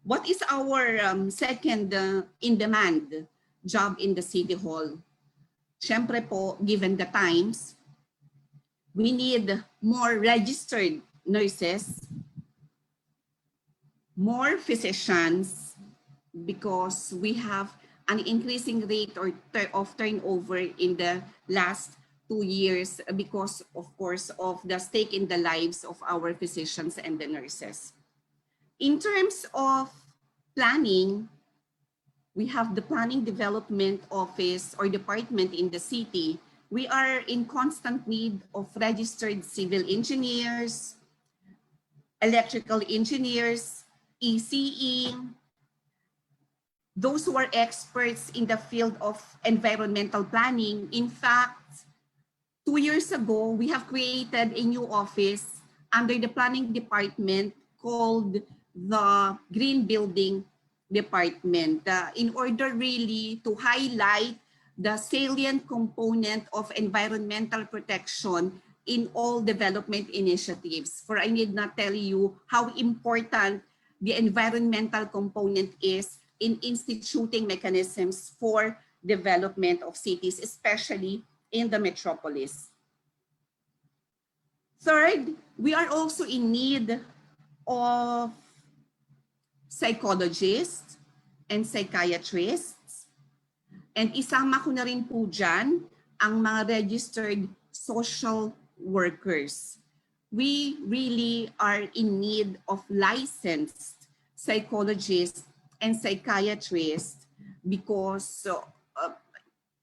What is our second in-demand job in the City Hall? Siyempre po, given the times, we need more registered nurses, more physicians, because we have an increasing rate of turnover in the last 2 years because, of course, of the stake in the lives of our physicians and the nurses. In terms of planning, we have the Planning Development Office or department in the city. We are in constant need of registered civil engineers, electrical engineers, ECE, those who are experts in the field of environmental planning. In fact, 2 years ago, we have created a new office under the planning department called the Green Building Department in order really to highlight the salient component of environmental protection in all development initiatives. For I need not tell you how important the environmental component is in instituting mechanisms for development of cities, especially in the metropolis. Third, we are also in need of psychologists and psychiatrists. And isama ko na rin po dyan ang mga registered social workers. We really are in need of licensed psychologists and psychiatrists because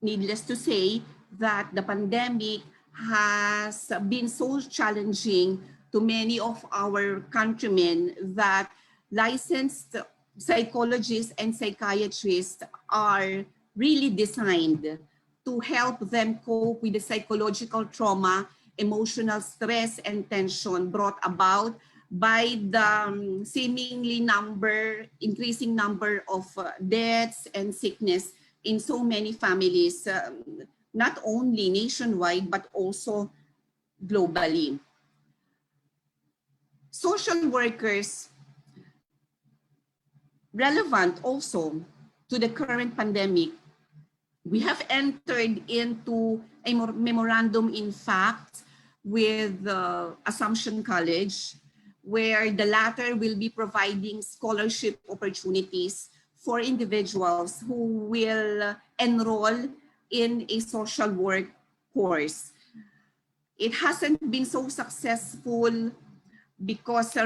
needless to say that the pandemic has been so challenging to many of our countrymen that licensed psychologists and psychiatrists are really designed to help them cope with the psychological trauma, emotional stress and tension brought about by the seemingly increasing number of deaths and sickness in so many families, not only nationwide, but also globally. Social workers, relevant also to the current pandemic, we have entered into a memorandum in fact with Assumption College, where the latter will be providing scholarship opportunities for individuals who will enroll in a social work course. It hasn't been so successful because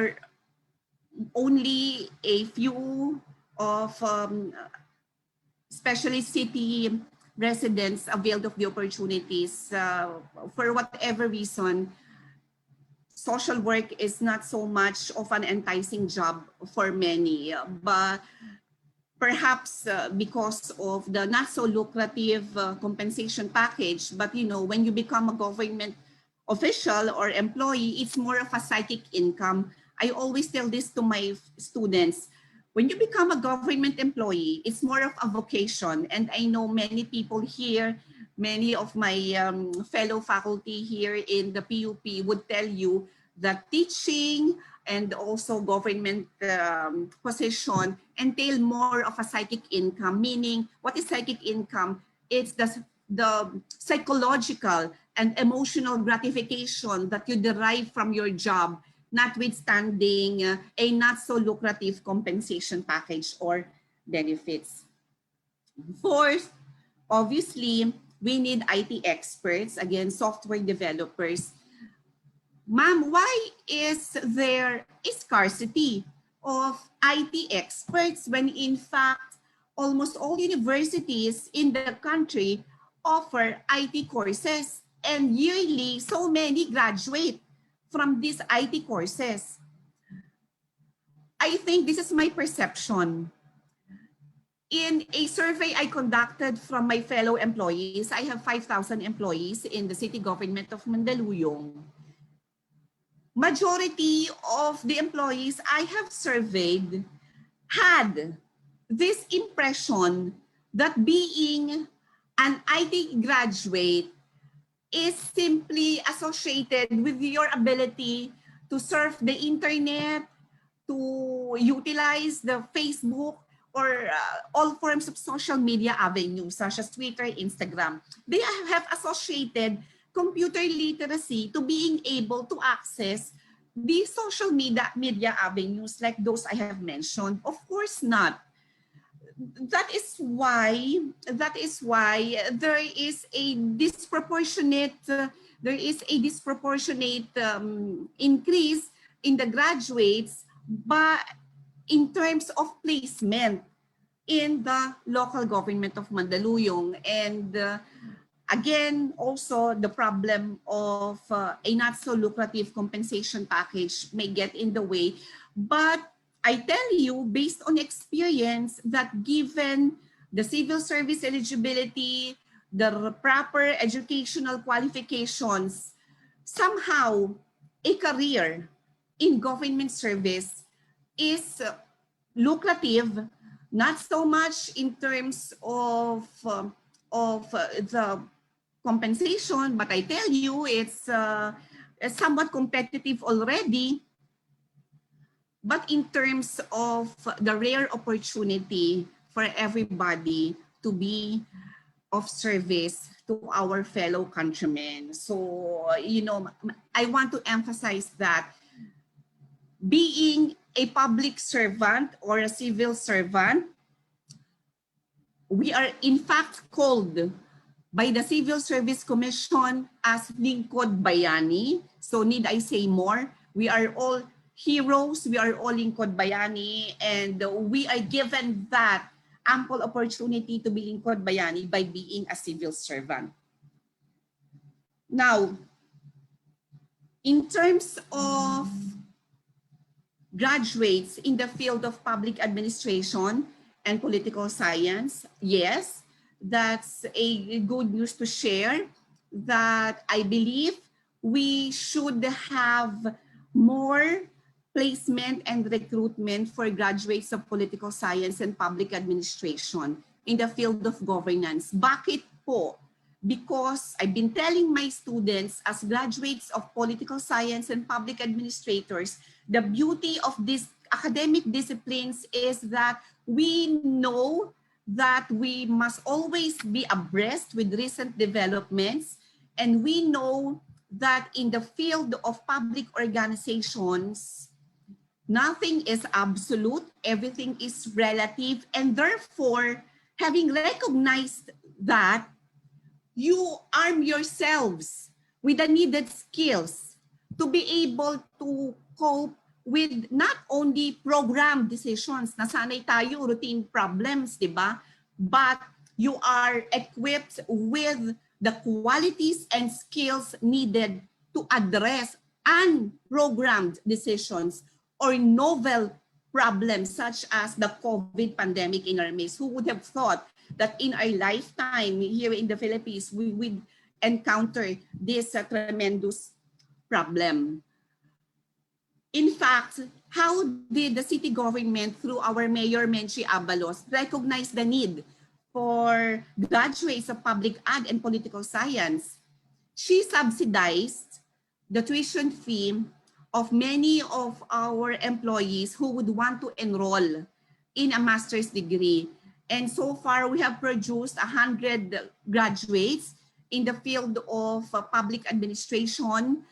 only a few of especially city residents availed of the opportunities. For whatever reason, social work is not so much of an enticing job for many, but perhaps because of the not so lucrative compensation package. But you know, when you become a government official or employee, it's more of a psychic income. I always tell this to my students. When you become a government employee, it's more of a vocation. And I know many people here, many of my fellow faculty here in the PUP would tell you that teaching and also government position entail more of a psychic income, meaning what is psychic income? It's the psychological and emotional gratification that you derive from your job, notwithstanding a not so lucrative compensation package or benefits. Fourth, obviously, we need IT experts, again, software developers. Ma'am, why is there a scarcity of IT experts when in fact almost all universities in the country offer IT courses and yearly so many graduate from these IT courses? I think this is my perception. In a survey I conducted from my fellow employees, I have 5,000 employees in the city government of Mandaluyong. Majority of the employees I have surveyed had this impression that being an IT graduate is simply associated with your ability to surf the internet, to utilize the Facebook or all forms of social media avenues such as Twitter, Instagram. They have associated computer literacy to being able to access the social media avenues like those I have mentioned. Of course not. That is why there is a disproportionate increase in the graduates, but in terms of placement in the local government of Mandaluyong. And again, also the problem of a not so lucrative compensation package may get in the way. But I tell you, based on experience, that given the civil service eligibility, the proper educational qualifications, somehow a career in government service is lucrative, not so much in terms of the compensation, but I tell you it's somewhat competitive already. But in terms of the rare opportunity for everybody to be of service to our fellow countrymen. So, you know, I want to emphasize that being a public servant or a civil servant We are in fact called by the Civil Service Commission as Lingkod Bayani. So need I say more? We are all heroes, we are all Lingkod Bayani, and we are given that ample opportunity to be Lingkod Bayani by being a civil servant. Now, in terms of graduates in the field of public administration and political science, yes, that's a good news to share, that I believe we should have more placement and recruitment for graduates of political science and public administration in the field of governance. Bakit po? Because I've been telling my students as graduates of political science and public administrators, the beauty of these academic disciplines is that we know that we must always be abreast with recent developments, and we know that in the field of public organizations, nothing is absolute, everything is relative, and therefore, having recognized that, you arm yourselves with the needed skills to be able to cope with not only program decisions, nasanay tayo, routine problems, di ba? But you are equipped with the qualities and skills needed to address unprogrammed decisions or novel problems such as the COVID pandemic in our midst. Who would have thought that in our lifetime here in the Philippines, we would encounter this tremendous problem? In fact, how did the city government, through our Mayor Menchi Abalos, recognize the need for graduates of public ad and political science? She subsidized the tuition fee of many of our employees who would want to enroll in a master's degree. And so far, we have produced 100 graduates in the field of public administration,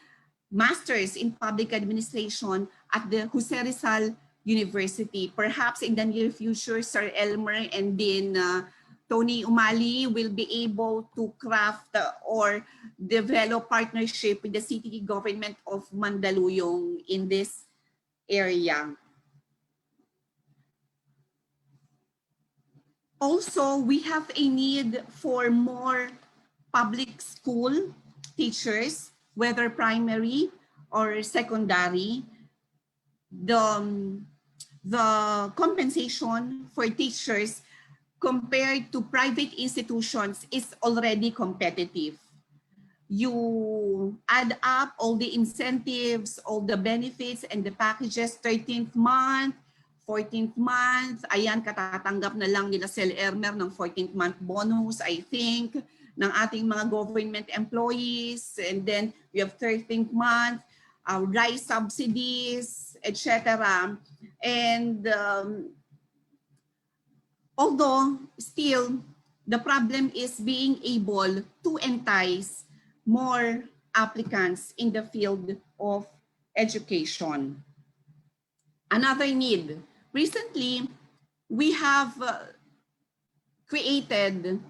masters in public administration at the Jose Rizal University. Perhaps in the near future, Sir Elmer and then Tony Umali will be able to craft or develop partnership with the city government of Mandaluyong in this area. Also, we have a need for more public school teachers, whether primary or secondary. The compensation for teachers compared to private institutions is already competitive. You add up all the incentives, all the benefits and the packages, 13th month, 14th month, ayan, katatanggap na lang nila Sel Ermer ng 14th month bonus, I think, ng ating mga government employees. And then we have 13th month, rice subsidies, etc. And although still, the problem is being able to entice more applicants in the field of education. Another need. Recently, we have created,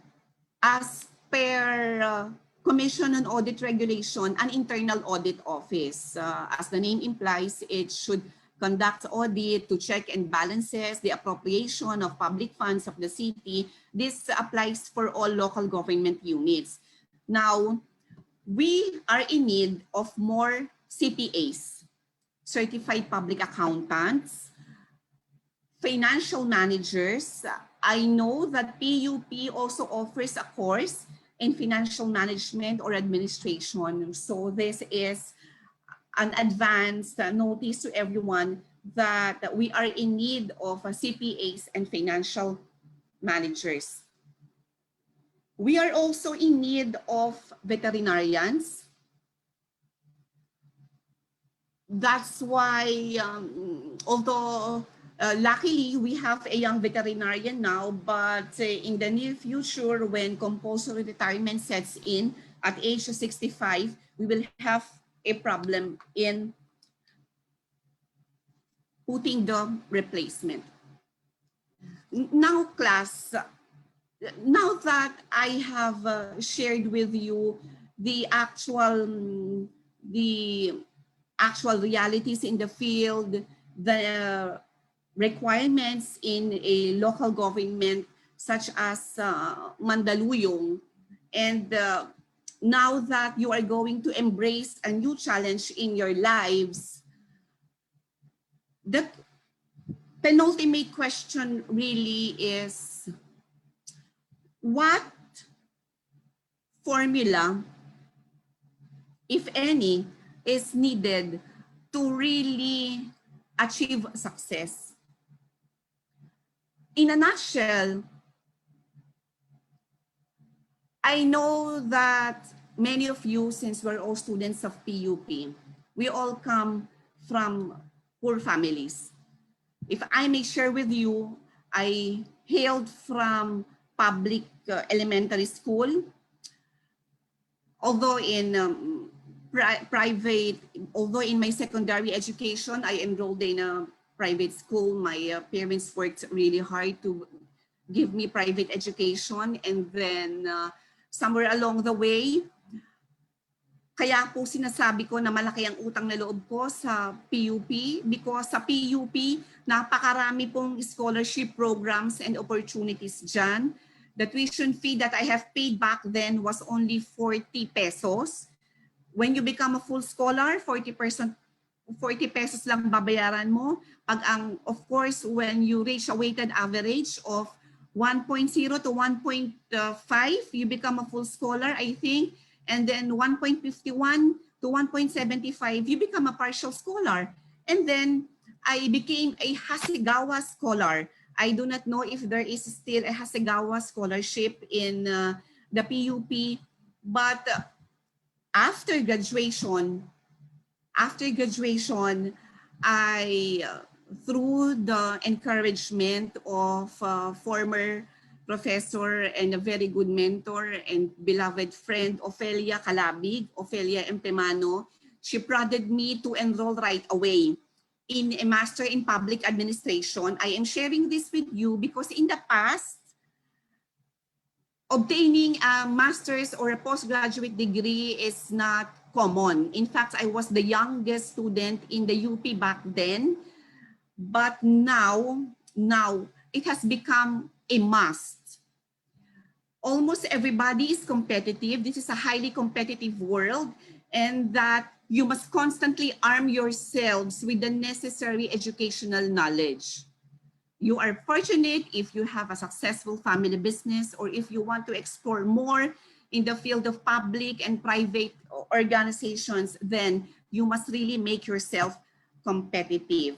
as per Commission on Audit Regulation, an internal audit office. As the name implies, it should conduct audit to check and balances the appropriation of public funds of the city. This applies for all local government units. Now, we are in need of more CPAs, certified public accountants, financial managers. I know that PUP also offers a course in financial management or administration. So this is an advance notice to everyone that we are in need of CPAs and financial managers. We are also in need of veterinarians. That's why, although luckily we have a young veterinarian now, but in the near future, when compulsory retirement sets in at age 65, we will have a problem in putting the replacement. Now, class, now that I have shared with you the actual realities in the field, the requirements in a local government such as Mandaluyong, and now that you are going to embrace a new challenge in your lives, the penultimate question really is, what formula, if any, is needed to really achieve success? In a nutshell, I know that many of you, since we're all students of PUP, we all come from poor families. If I may share with you, I hailed from public elementary school, although in although in my secondary education, I enrolled in a private school. My parents worked really hard to give me private education, and then somewhere along the way, kaya po sinasabi ko na malaki ang utang na loob ko sa PUP, because sa PUP, napakarami pong scholarship programs and opportunities dyan. The tuition fee that I have paid back then was only 40 pesos. When you become a full scholar, 40 pesos lang babayaran mo. Of course, when you reach a weighted average of 1.0 to 1.5, you become a full scholar, I think. And then 1.51 to 1.75, you become a partial scholar. And then I became a Hasegawa scholar. I do not know if there is still a Hasegawa scholarship in the PUP, but after graduation, I, through the encouragement of former professor and a very good mentor and beloved friend, Ofelia Calabig, Ofelia Empemano, she prodded me to enroll right away in a Master in Public Administration. I am sharing this with you because in the past, obtaining a master's or a postgraduate degree is not common. In fact, I was the youngest student in the UP back then, but now it has become a must. Almost everybody is competitive. This is a highly competitive world, and that you must constantly arm yourselves with the necessary educational knowledge. You are fortunate if you have a successful family business, or if you want to explore more in the field of public and private organizations, then you must really make yourself competitive.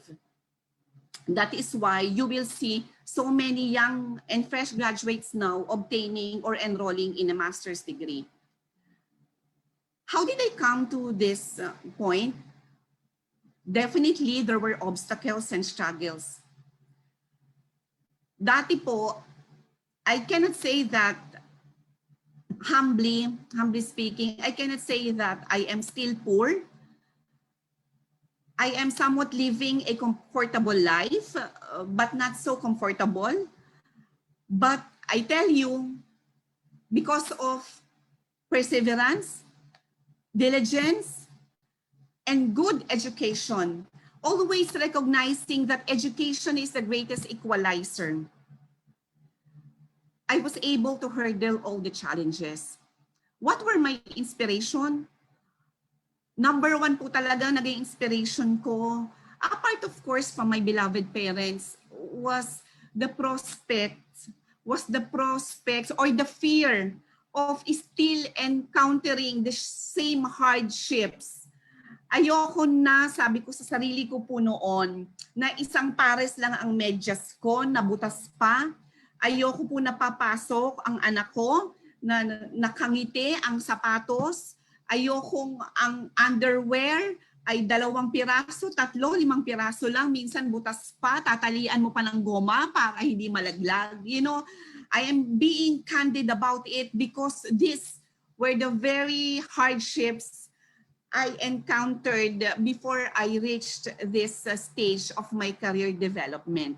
That is why you will see so many young and fresh graduates now obtaining or enrolling in a master's degree. How did I come to this point? Definitely, there were obstacles and struggles. Dati po, I cannot say that, humbly speaking, I cannot say that I am still poor. I am somewhat living a comfortable life, but not so comfortable. But I tell you, because of perseverance, diligence, and good education, always recognizing that education is the greatest equalizer, I was able to hurdle all the challenges. What were my inspiration? Number one po talaga naging inspiration ko, apart of course from my beloved parents, was the prospects or the fear of still encountering the same hardships. Ayoko na, sabi ko sa sarili ko po noon, na isang pares lang ang medyas ko, nabutas pa. Ayoko po napapasok ang anak ko na nakangiti ang sapatos. Ayokong ang underwear ay 2 piraso, 3, 5 piraso lang. Minsan butas pa, tatalian mo pa ng goma para hindi malaglag. You know, I am being candid about it because these were the very hardships I encountered before I reached this stage of my career development.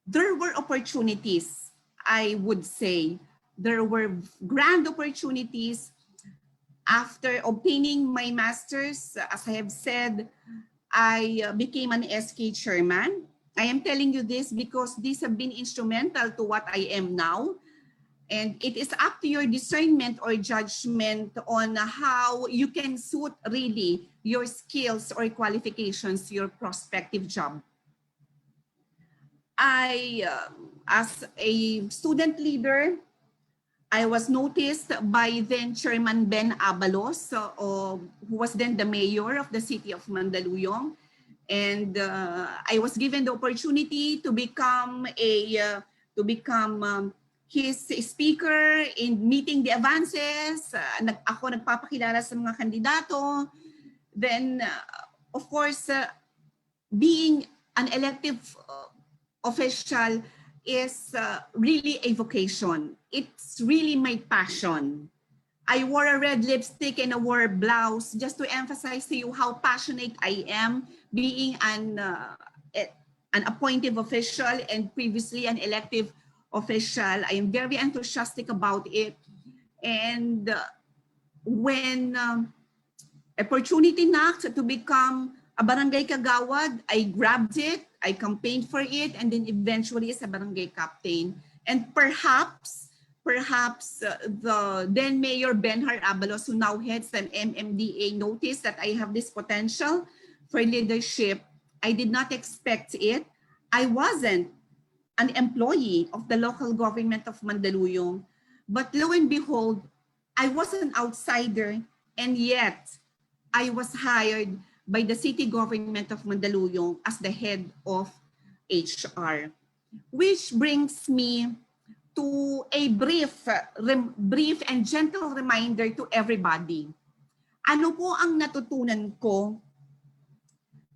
There were opportunities. I would say there were grand opportunities after obtaining my master's. As I have said, I became an SK chairman. I am telling you this because these have been instrumental to what I am now. And it is up to your discernment or judgment on how you can suit really your skills or qualifications to your prospective job. As a student leader, I was noticed by then Chairman Ben Abalos, who was then the mayor of the city of Mandaluyong. And I was given the opportunity to become his speaker in meeting the advances. Ako nagpapakilala sa mga kandidato. Then, of course, being an elective official is really a vocation. It's really my passion. I wore a red lipstick and I wore a blouse just to emphasize to you how passionate I am being an appointive official and previously an elective official. I am very enthusiastic about it. And when opportunity knocked to become a barangay kagawad, I grabbed it, I campaigned for it, and then eventually as a barangay captain. And perhaps the then Mayor Benhar Abalos, who now heads an MMDA, noticed that I have this potential for leadership. I did not expect it. I wasn't an employee of the local government of Mandaluyong, but lo and behold, I was an outsider, and yet I was hired by the city government of Mandaluyong as the head of HR, which brings me to a brief and gentle reminder to everybody. Ano po ang natutunan ko?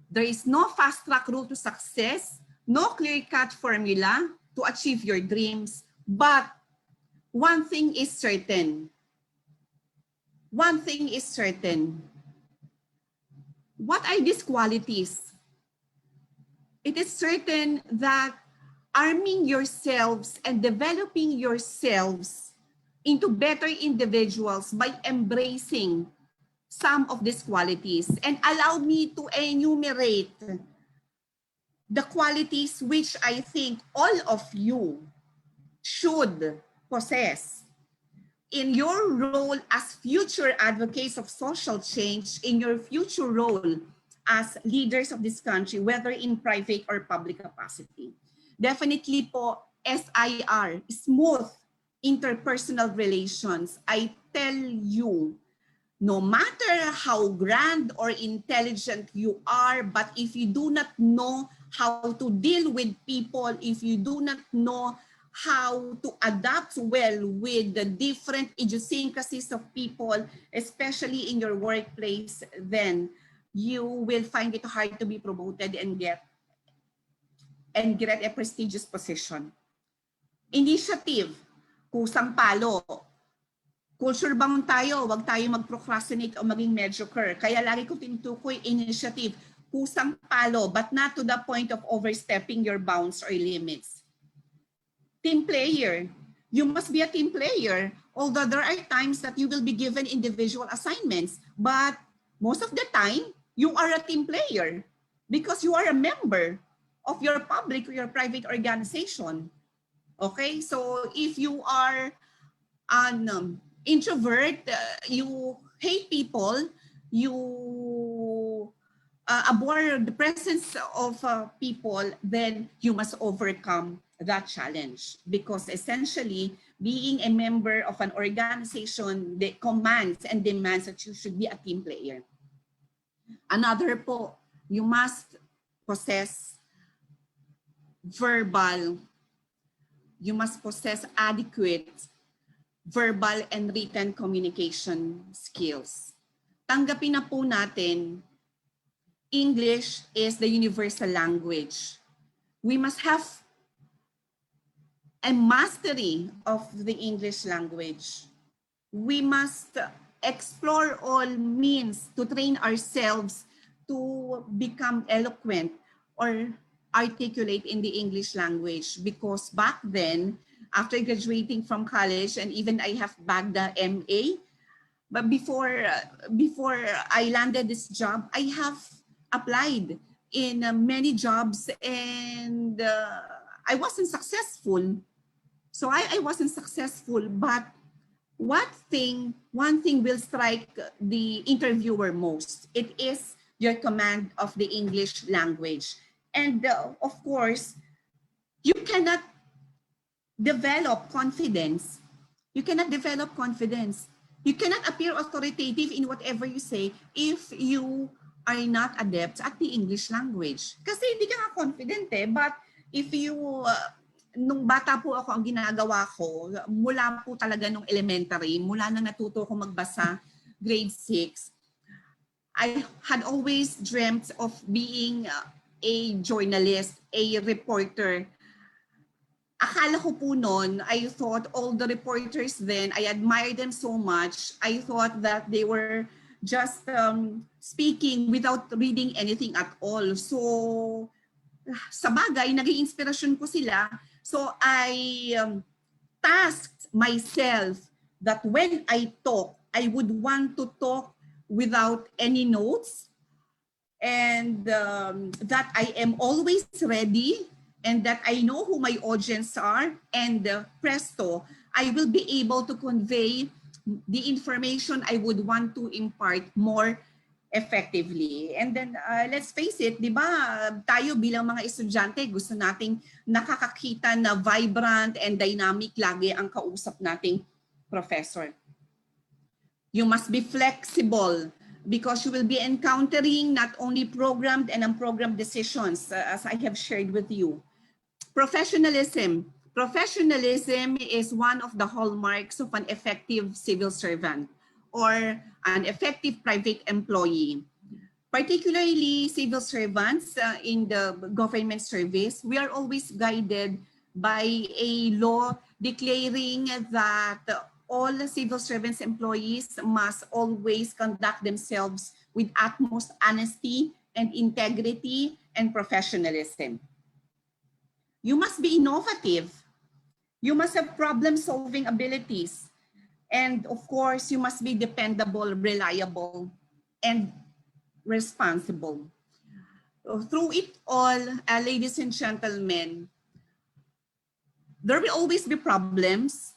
There is no fast-track rule to success, no clear-cut formula to achieve your dreams, but one thing is certain. One thing is certain. What are these qualities? It is certain that arming yourselves and developing yourselves into better individuals by embracing some of these qualities. And allow me to enumerate the qualities which I think all of you should possess in your role as future advocates of social change, in your future role as leaders of this country, whether in private or public capacity. Definitely po, SIR, smooth interpersonal relations. I tell you, no matter how grand or intelligent you are, but if you do not know how to deal with people, if you do not know how to adapt well with the different idiosyncrasies of people, especially in your workplace, then you will find it hard to be promoted and get a prestigious position. Initiative, kusang palo. Culture bound tayo, wag tayo mag-procrastinate o maging mediocre. Kaya lagi ko tinutukoy initiative, kusang palo, but not to the point of overstepping your bounds or limits. Team player, you must be a team player. Although there are times that you will be given individual assignments, but most of the time, you are a team player because you are a member of your public or your private organization. Okay, so if you are an introvert, you hate people, you abhor the presence of people, then you must overcome that challenge, because essentially being a member of an organization that commands and demands that you should be a team player. Another po, you must possess adequate verbal and written communication skills. Tanggapin na po natin, English is the universal language. We must have a mastery of the English language. We must explore all means to train ourselves to become eloquent or articulate in the English language, because back then, after graduating from college, and even I have bagged the MA. But before I landed this job, I have applied in many jobs, and I wasn't successful. So I wasn't successful, but one thing will strike the interviewer most. It is your command of the English language. And of course, you cannot develop confidence. You cannot develop confidence. You cannot appear authoritative in whatever you say if you are not adept at the English language. Kasi hindi ka nga confident eh. But if you, nung bata po ako, ang ginagawa ko, mula po talaga nung elementary, mula na natuto ko magbasa, grade 6, I had always dreamt of being a journalist, a reporter. Akala ko po noon, I thought all the reporters then, I admired them so much. I thought that they were just speaking without reading anything at all. So, sa bagay, naging inspirasyon ko sila. So, I tasked myself that when I talk, I would want to talk without any notes, and that I am always ready, and that I know who my audience are, and presto, I will be able to convey the information I would want to impart more effectively. And then let's face it, di ba, tayo bilang mga estudyante, gusto nating nakakakita na vibrant and dynamic lagi ang kausap nating professor. You must be flexible because you will be encountering not only programmed and unprogrammed decisions, as I have shared with you. Professionalism. Professionalism is one of the hallmarks of an effective civil servant or an effective private employee. Particularly civil servants in the government service, we are always guided by a law declaring that all civil servants employees must always conduct themselves with utmost honesty and integrity and professionalism. You must be innovative. You must have problem-solving abilities. And of course, you must be dependable, reliable, and responsible. Through it all, ladies and gentlemen, there will always be problems.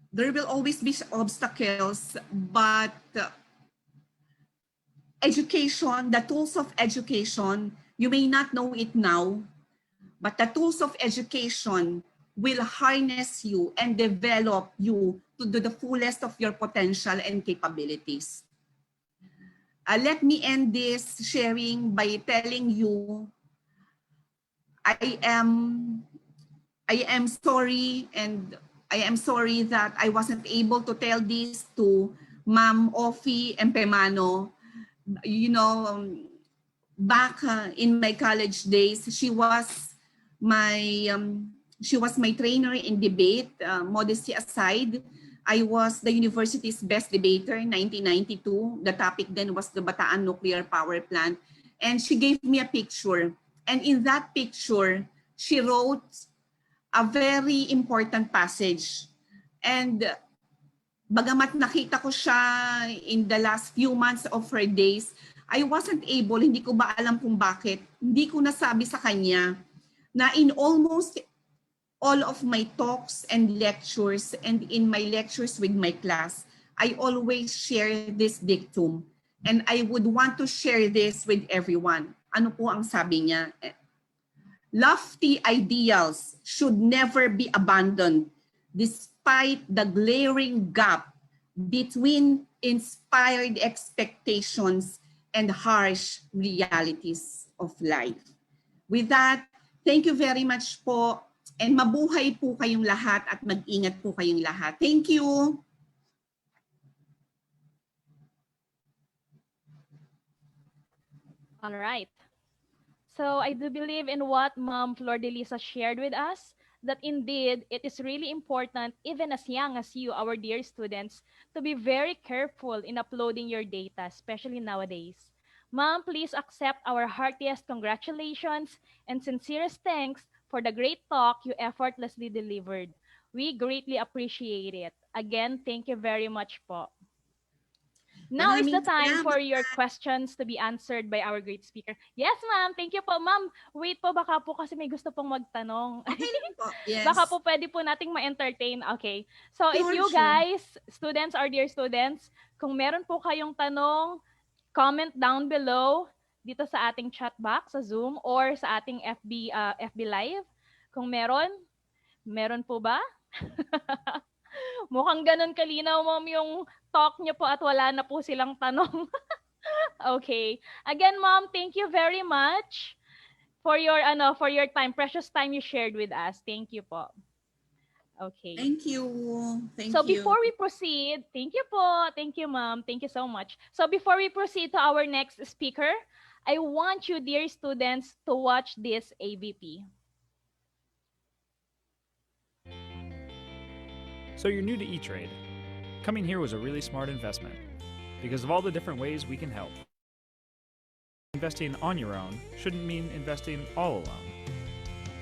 There will always be obstacles, but education, the tools of education, you may not know it now, but the tools of education will harness you and develop you to the fullest of your potential and capabilities. Let me end this sharing by telling you I am sorry, and I am sorry that I wasn't able to tell this to Ma'am Ofi Empemano. You know, back in my college days, she was my trainer in debate. Modesty aside, I was the university's best debater in 1992. The topic then was the Bataan Nuclear Power Plant. And she gave me a picture. And in that picture, she wrote a very important passage. And bagamat nakita ko siya in the last few months of her days, I wasn't able, hindi ko ba alam kung bakit, hindi ko nasabi sa kanya na in almost all of my talks and lectures and in my lectures with my class, I always share this dictum. And I would want to share this with everyone. Ano po ang sabi niya? Lofty ideals should never be abandoned despite the glaring gap between inspired expectations and harsh realities of life. With that, thank you very much po, and mabuhay po kayong lahat at mag-ingat po kayong lahat. Thank you. All right. So I do believe in what Ma'am Flor de Lisa shared with us, that indeed it is really important, even as young as you, our dear students, to be very careful in uploading your data, especially nowadays. Ma'am, please accept our heartiest congratulations and sincerest thanks for the great talk you effortlessly delivered. We greatly appreciate it. Again, thank you very much po. Now is the Maraming time for salamat. your questions to be answered by our great speaker. Yes, ma'am. Thank you po. Ma'am, wait po. Baka po kasi may gusto pong magtanong. Okay lang po. Baka Yes. po pwede po nating ma-entertain. Okay. So if Sure, you sure. guys, students or dear students, kung meron po kayong tanong, comment down below dito sa ating chat box sa Zoom or sa ating FB Live. Kung meron po ba? Mukhang ganun kalinaw, ma'am, yung talk niyo po at wala na po silang tanong. Okay. Again, ma'am, thank you very much for your time, precious time you shared with us. Thank you po. Okay. Thank you. Thank So you. before we proceed, thank you po. Thank you, ma'am. Thank you so much. So before we proceed to our next speaker, I want you, dear students, to watch this AVP. So you're new to E-Trade. Coming here was a really smart investment because of all the different ways we can help. Investing on your own shouldn't mean investing all alone.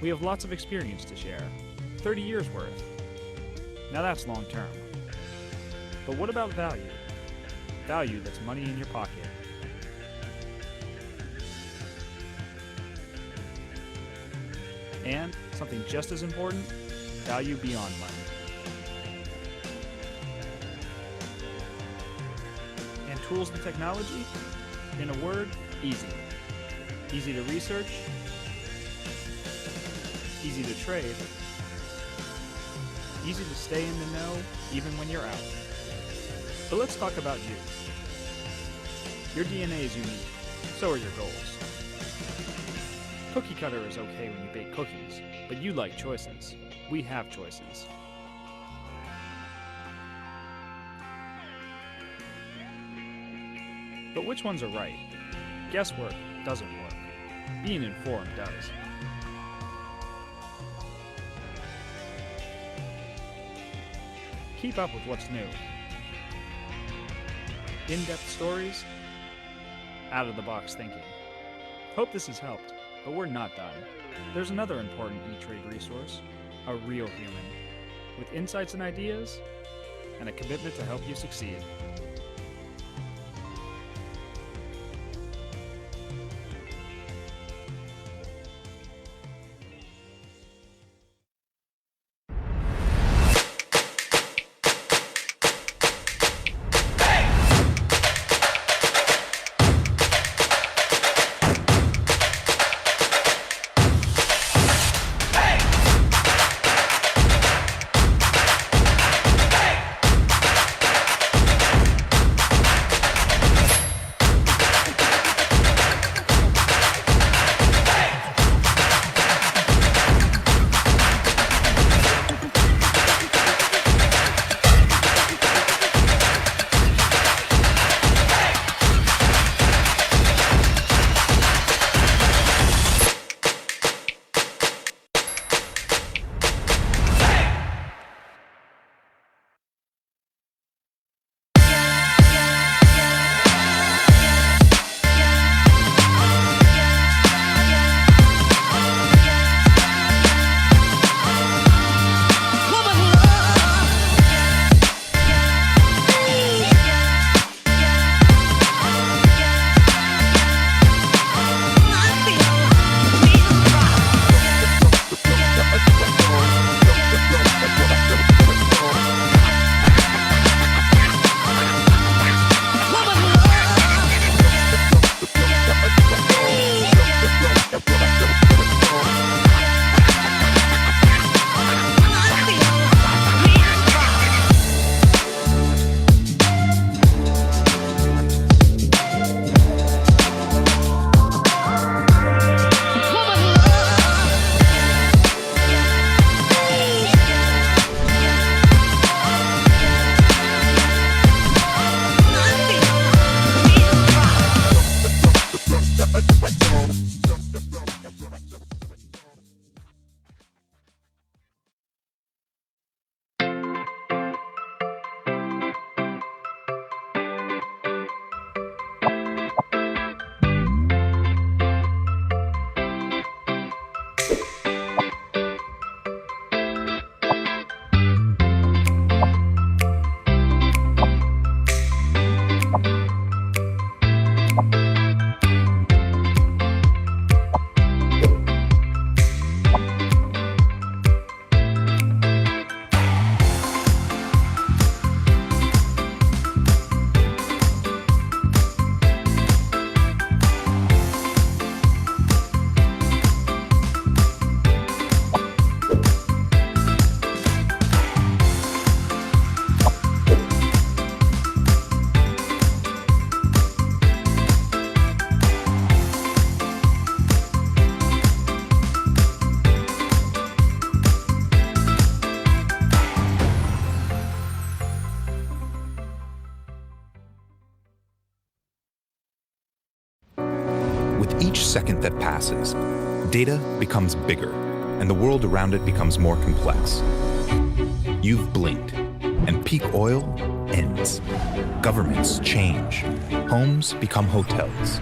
We have lots of experience to share, 30 years worth. Now that's long term. But what about value? Value that's money in your pocket. And something just as important, value beyond money. And tools and technology? In a word, easy. Easy to research, easy to trade, easy to stay in the know even when you're out. But let's talk about you. Your DNA is unique, so are your goals. Cookie cutter is okay when you bake cookies, but you like choices. We have choices. But which ones are right? Guesswork doesn't work. Being informed does. Keep up with what's new. In-depth stories, out-of-the-box thinking. Hope this has helped, but we're not done. There's another important E-Trade resource, a real human, with insights and ideas, and a commitment to help you succeed. passes, data becomes bigger, and the world around it becomes more complex. You've blinked, and peak oil ends. Governments change. Homes become hotels.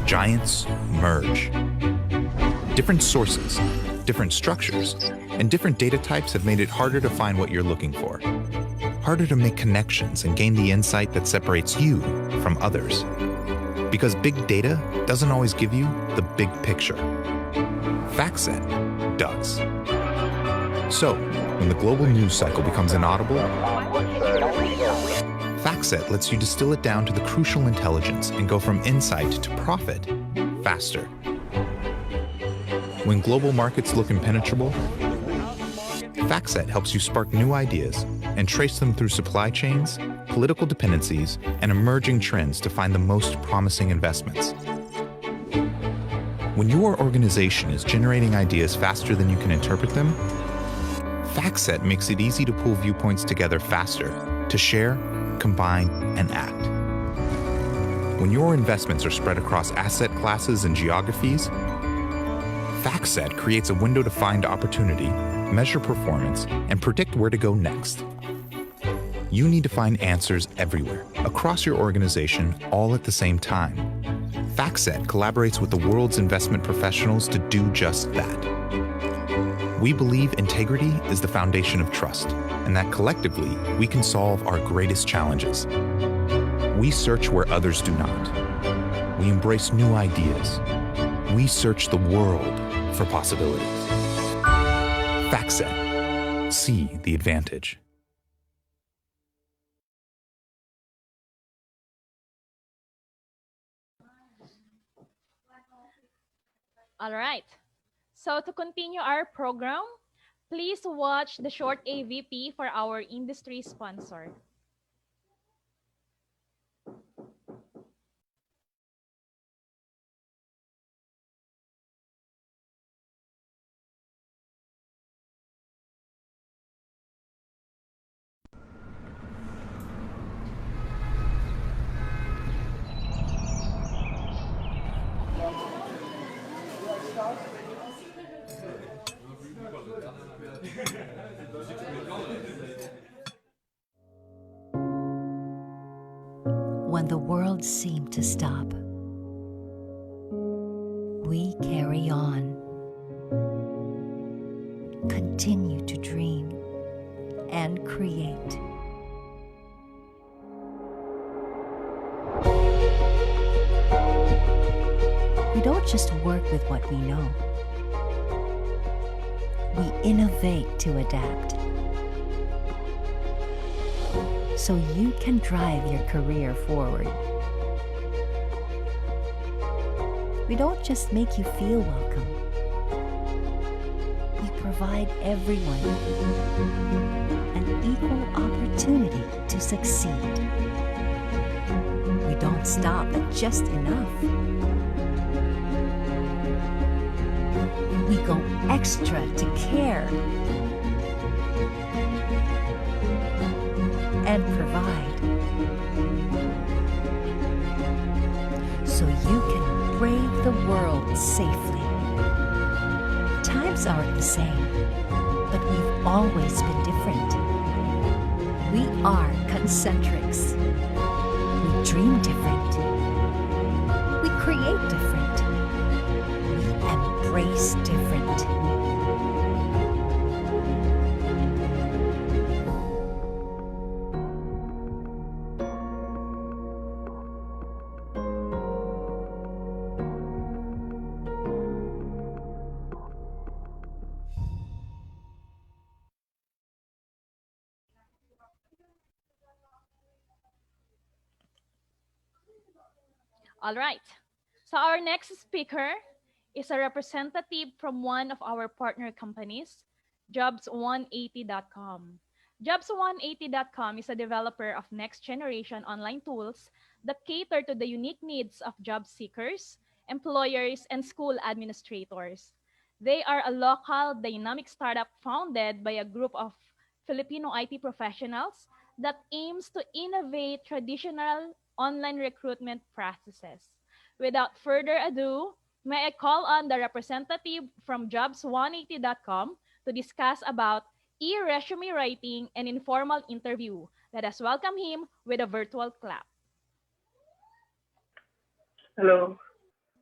Giants merge. Different sources, different structures, and different data types have made it harder to find what you're looking for. Harder to make connections and gain the insight that separates you from others. Because big data doesn't always give you the big picture. FactSet does. So, when the global news cycle becomes inaudible, FactSet lets you distill it down to the crucial intelligence and go from insight to profit faster. When global markets look impenetrable, FactSet helps you spark new ideas and trace them through supply chains, political dependencies, and emerging trends to find the most promising investments. When your organization is generating ideas faster than you can interpret them, FactSet makes it easy to pull viewpoints together faster, to share, combine, and act. When your investments are spread across asset classes and geographies, FactSet creates a window to find opportunity, measure performance, and predict where to go next. You need to find answers everywhere, across your organization, all at the same time. FactSet collaborates with the world's investment professionals to do just that. We believe integrity is the foundation of trust, and that collectively, we can solve our greatest challenges. We search where others do not. We embrace new ideas. We search the world for possibilities. FactSet. See the advantage. All right. So to continue our program, please watch the short AVP for our industry sponsor. When the world seemed to stop, we carry on. Continue to dream and create. We don't just work with what we know. We innovate to adapt. So you can drive your career forward. We don't just make you feel welcome. We provide everyone an equal opportunity to succeed. We don't stop at just enough. We go extra to care and provide, so you can brave the world safely. Times aren't the same, but we've always been different. We are concentrics. We dream different. We create different. We embrace different. All right. So our next speaker is a representative from one of our partner companies, Jobs180.com. Jobs180.com is a developer of next generation online tools that cater to the unique needs of job seekers, employers, and school administrators. They are a local dynamic startup founded by a group of Filipino IT professionals that aims to innovate traditional online recruitment processes. Without further ado, May I call on the representative from jobs180.com to discuss about e-resume writing and informal interview. Let us welcome him with a virtual clap. Hello,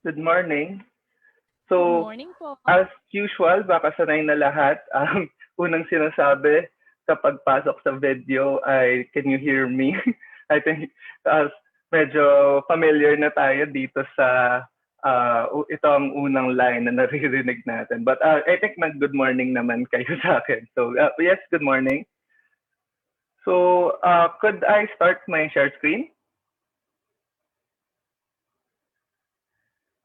good morning. Good So, morning po. as usual, baka sanay na lahat, ang unang sinasabi kapag pasok sa video ay, can you hear me? I think medyo familiar na tayo dito sa ito ang unang line na naririnig natin. But I think good morning naman kayo sa akin. So, yes, good morning. So, could I start my share screen?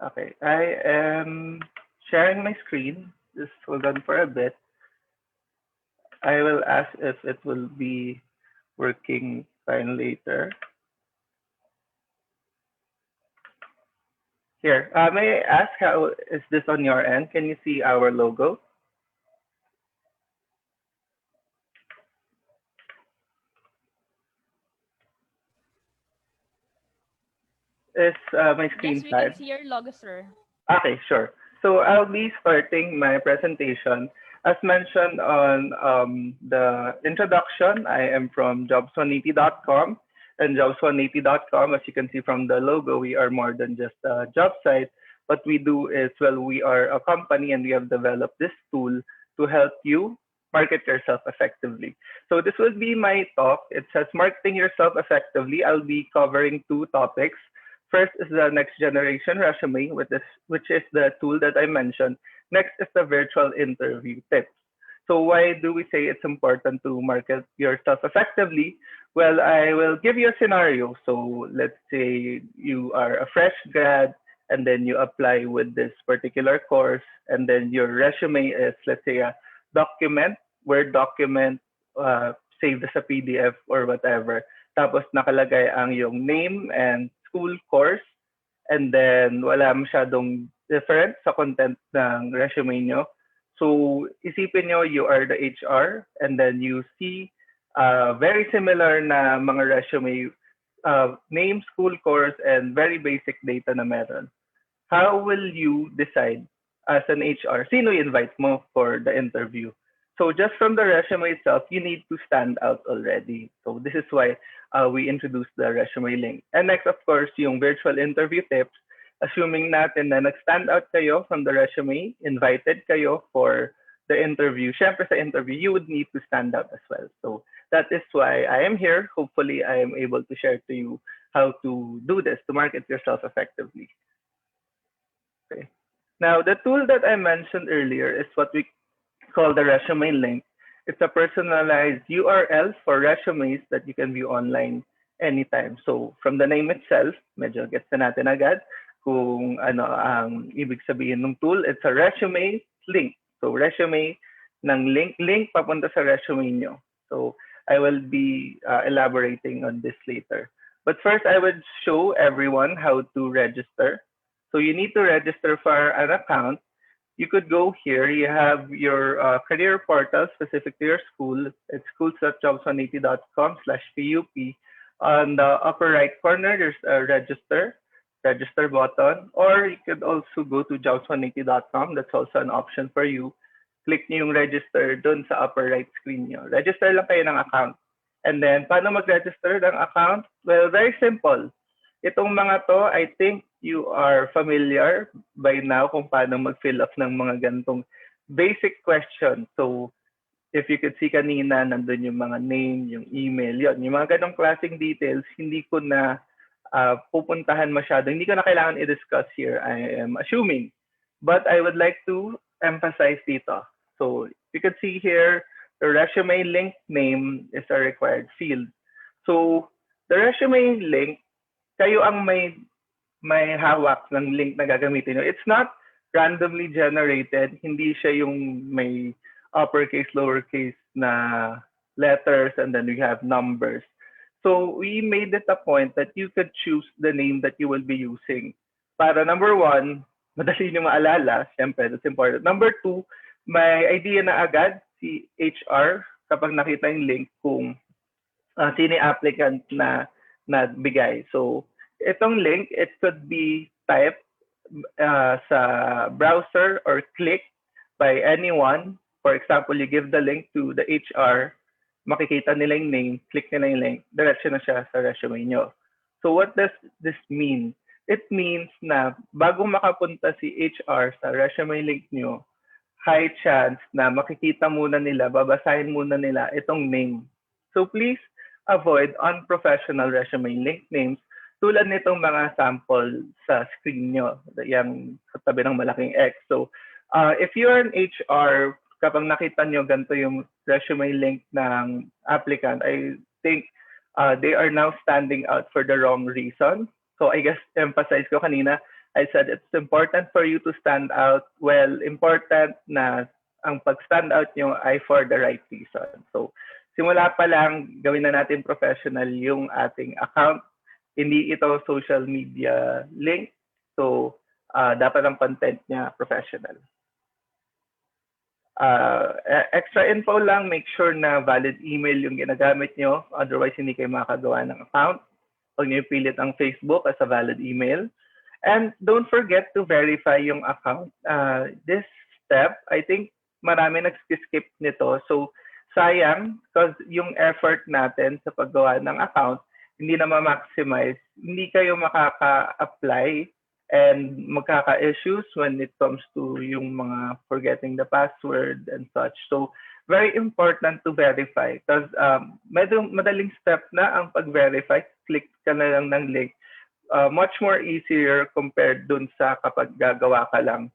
Okay, I am sharing my screen. Just hold on for a bit. I will ask if it will be working fine later. Here, may I ask how is this on your end? Can you see our logo? Is my screen Yes, we live? can see your logo, sir. Okay, sure. So I'll be starting my presentation. As mentioned on the introduction, I am from jobs180.com. And jobs180.com, as you can see from the logo, we are more than just a job site. What we do is, well, we are a company and we have developed this tool to help you market yourself effectively. So this will be my talk. It says marketing yourself effectively. I'll be covering two topics. First is the next generation resume, which is the tool that I mentioned. Next is the virtual interview tips. So why do we say it's important to market yourself effectively? Well, I will give you a scenario. So let's say you are a fresh grad and then you apply with this particular course, and then your resume is, let's say, a document, Word document, saved as a PDF or whatever. Tapos nakalagay ang yung name and school course, and then wala masyadong difference sa content ng resume nyo. So isipin nyo you are the HR and then you see very similar na mga resume, name, school course, and very basic data na meron. How will you decide as an HR? Sino invite mo for the interview? So just from the resume itself, you need to stand out already. So this is why we introduced the resume link. And next, of course, yung virtual interview tips. Assuming natin na nag-stand out kayo from the resume, invited kayo for the interview. Syempre sa interview, you would need to stand out as well. So that is why I am here. Hopefully, I am able to share to you how to do this, to market yourself effectively. Okay. Now, the tool that I mentioned earlier is what we call the resume link. It's a personalized URL for resumes that you can view online anytime. So from the name itself, medyo gets na natin agad kung ano ang ibig sabihin ng tool. It's a resume link. So resume ng link papunta sa resume nyo. So I will be elaborating on this later. But first, I would show everyone how to register. So you need to register for an account. You could go here. You have your career portal specific to your school. It's schools.jobs180.com/PUP. On the upper right corner, there's a register button. Or you could also go to jobs180.com. That's also an option for you. Click niyo yung register dun sa upper right screen niyo. Register lang kayo ng account. And then, paano mag-register ng account? Well, very simple. Itong mga to, I think you are familiar by now kung paano mag-fill up ng mga ganitong basic questions. So, if you could see kanina, nandun yung mga name, yung email, yun. Yung mga ganong klaseng details, hindi ko na pupuntahan masyado. Hindi ko na kailangan i-discuss here, I am assuming. But I would like to emphasize dito. So, you could see here, the resume link name is a required field. So, the resume link, kayo ang may hawak ng link na gagamitin nyo. It's not randomly generated. Hindi siya yung may uppercase, lowercase na letters, and then we have numbers. So we made it a point that you could choose the name that you will be using. Para number one, madali nyo maalala. Siyempre, that's important. Number two, may idea na agad si HR kapag nakita yung link kung sino yung applicant na bigay. So itong link, it could be typed sa browser or click by anyone. For example, you give the link to the HR, makikita nila yung name, click nila yung link, diretso na siya sa resume nyo. So what does this mean? It means na bago makapunta si HR sa resume link nyo, high chance na makikita muna nila, babasahin muna nila itong name. So please avoid unprofessional resume link names tulad nitong mga sample sa screen nyo, yung sa tabi ng malaking X. So if you're an HR, kapag nakita nyo ganito yung resume link ng applicant, I think they are now standing out for the wrong reason. So I guess emphasize ko kanina, I said it's important for you to stand out. Well, important na ang pag-stand out nyo ay for the right reason. So simula pa lang, gawin na natin professional yung ating account. Hindi ito social media link. So dapat ang content niya professional. Extra info lang, make sure na valid email yung ginagamit nyo. Otherwise, hindi kayo makagawa ng account. Huwag nyo pilit ang Facebook as a valid email. And don't forget to verify yung account. This step, I think marami nag-skip nito. So, sayang because yung effort natin sa paggawa ng account, hindi na ma-maximize. Hindi kayo makaka-apply and magkaka-issues when it comes to yung mga forgetting the password and such. So, very important to verify because madaling step na ang pag-verify. Click ka na lang ng link. Much more easier compared dun sa kapag gagawa ka lang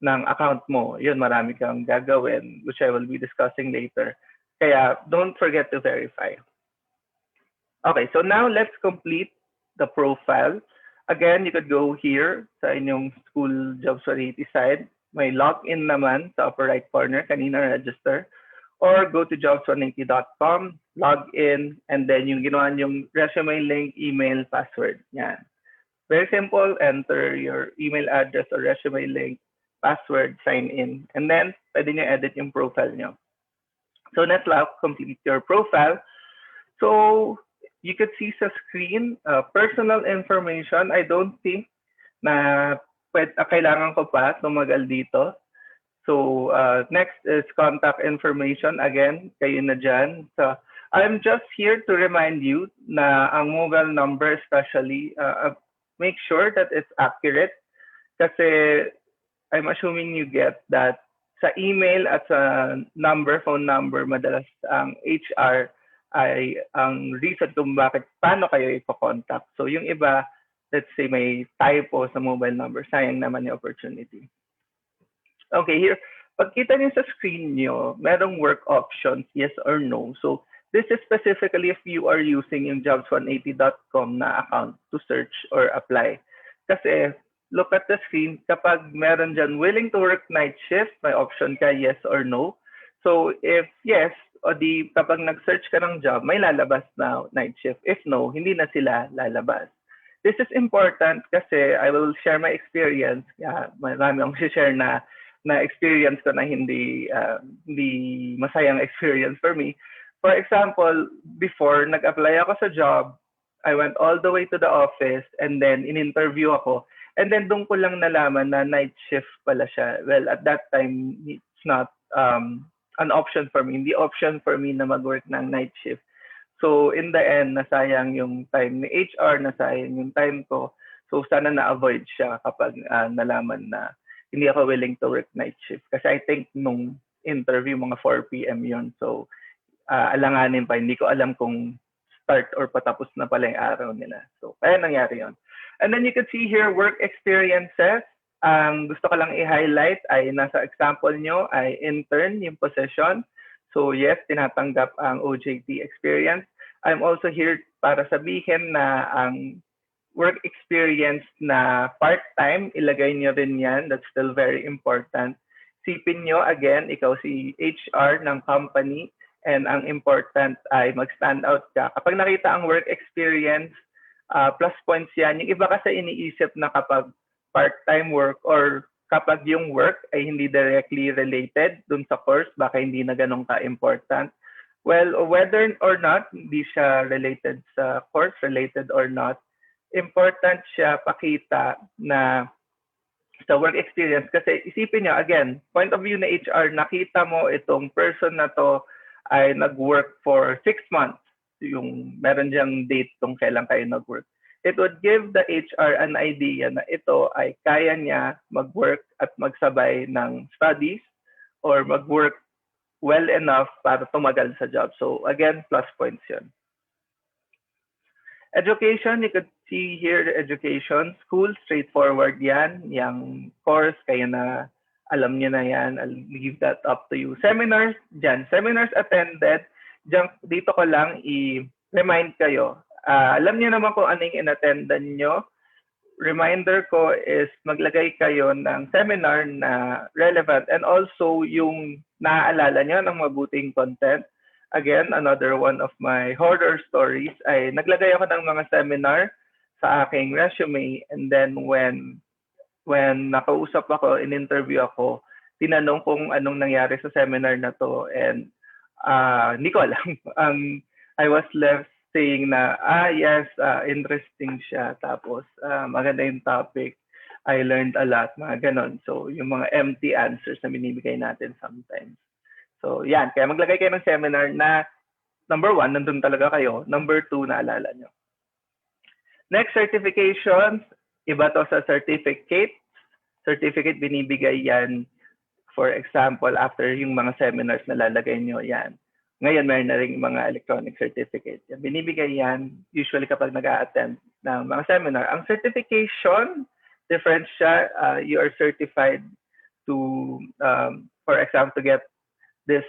ng account mo. Yun, marami kang gagawin, which I will be discussing later. Kaya, don't forget to verify. Okay, so now let's complete the profile. Again, you could go here sa inyong school jobs variety side. May login naman sa upper right corner, kanina register. Or go to jobs180.com, log in, and then yung ginawa yung resume link, email, password. Yan. Very simple, enter your email address or resume link, password, sign in. And then, pwede nyo edit yung profile nyo. So, let's now complete your profile. So, you could see sa screen, personal information. I don't think na kailangan ko pa tumagal dito. So next is contact information. Again, kayo na dyan. So I'm just here to remind you na ang mobile number especially, make sure that it's accurate. Kasi I'm assuming you get that sa email at sa phone number, madalas ang HR ay ang reason kung paano kayo ipo-contact. So yung iba, let's say may typo sa mobile number, sayang naman yung opportunity. Okay, here, pagkita niyo sa screen niyo, merong work options, yes or no. So this is specifically if you are using yung jobs180.com na account to search or apply. Kasi look at the screen, kapag meron dyan willing to work night shift, may option ka yes or no. So if yes, o di kapag nag-search ka ng job, may lalabas na night shift. If no, hindi na sila lalabas. This is important kasi I will share my experience. Marami akong share na experience ko na hindi masayang experience for me. For example, before nag-apply ako sa job, I went all the way to the office and then in-interview ako. And then doon ko lang nalaman na night shift pala siya. Well, at that time, it's not an option for me. Hindi option for me na mag-work ng night shift. So in the end, nasayang yung time ni HR, nasayang yung time ko. So sana na-avoid siya kapag nalaman na hindi ako willing to work night shift. Kasi I think nung interview, mga 4 p.m. yun. So alanganin pa, hindi ko alam kung start or patapos na pala yung araw nila. So kaya nangyari yun. And then you can see here, work experiences. Ang gusto ko lang i-highlight ay nasa example nyo ay intern, yung position. So yes, tinatanggap ang OJT experience. I'm also here para sabihin na ang work experience na part-time, ilagay nyo rin yan. That's still very important. Sipin nyo, again, ikaw si HR ng company and ang important ay mag-stand out ka. Kapag nakita ang work experience, plus points yan. Yung iba kasi iniisip na kapag part-time work or kapag yung work ay hindi directly related dun sa course, baka hindi na ganun ka-important. Well, whether or not hindi siya related sa course, related or not, important siya pakita na sa work experience. Kasi isipin nyo, again, point of view na HR, nakita mo itong person na to ay nag-work for 6 months. Yung meron diyang date kung kailan kayo nag-work. It would give the HR an idea na ito ay kaya niya mag-work at magsabay ng studies or mag-work well enough para tumagal sa job. So again, plus points yun. Education, you could see here the education. School, straightforward yan. Yung course, kaya na alam niyo na yan. I'll leave that up to you. Seminars, dyan. Seminars attended. Dyan, dito ko lang i-remind kayo. Alam niyo naman kung ano yung in-attendan nyo. Reminder ko is maglagay kayo ng seminar na relevant and also yung naaalala nyo ng mabuting content. Again, another one of my horror stories ay naglagay ako ng mga seminar sa aking resume, and then when nakausap ako, in-interview ako, tinanong kung anong nangyari sa seminar na to, and hindi ko alam. I was left saying na, yes, interesting siya, tapos maganda yung topic, I learned a lot, mga ganon. So, yung mga empty answers na binibigay natin sometimes. So, yan. Kaya maglagay kayo ng seminar na number 1, nandun talaga kayo. Number 2, naalala nyo. Next, certifications. Iba to sa certificate. Certificate, binibigay yan, for example, after yung mga seminars na lalagay nyo, yan. Ngayon, meron na rin mga electronic certificate. Yan. Binibigay yan, usually kapag nag-a-attend ng mga seminar. Ang certification, different siya. You are certified to, for example, to get this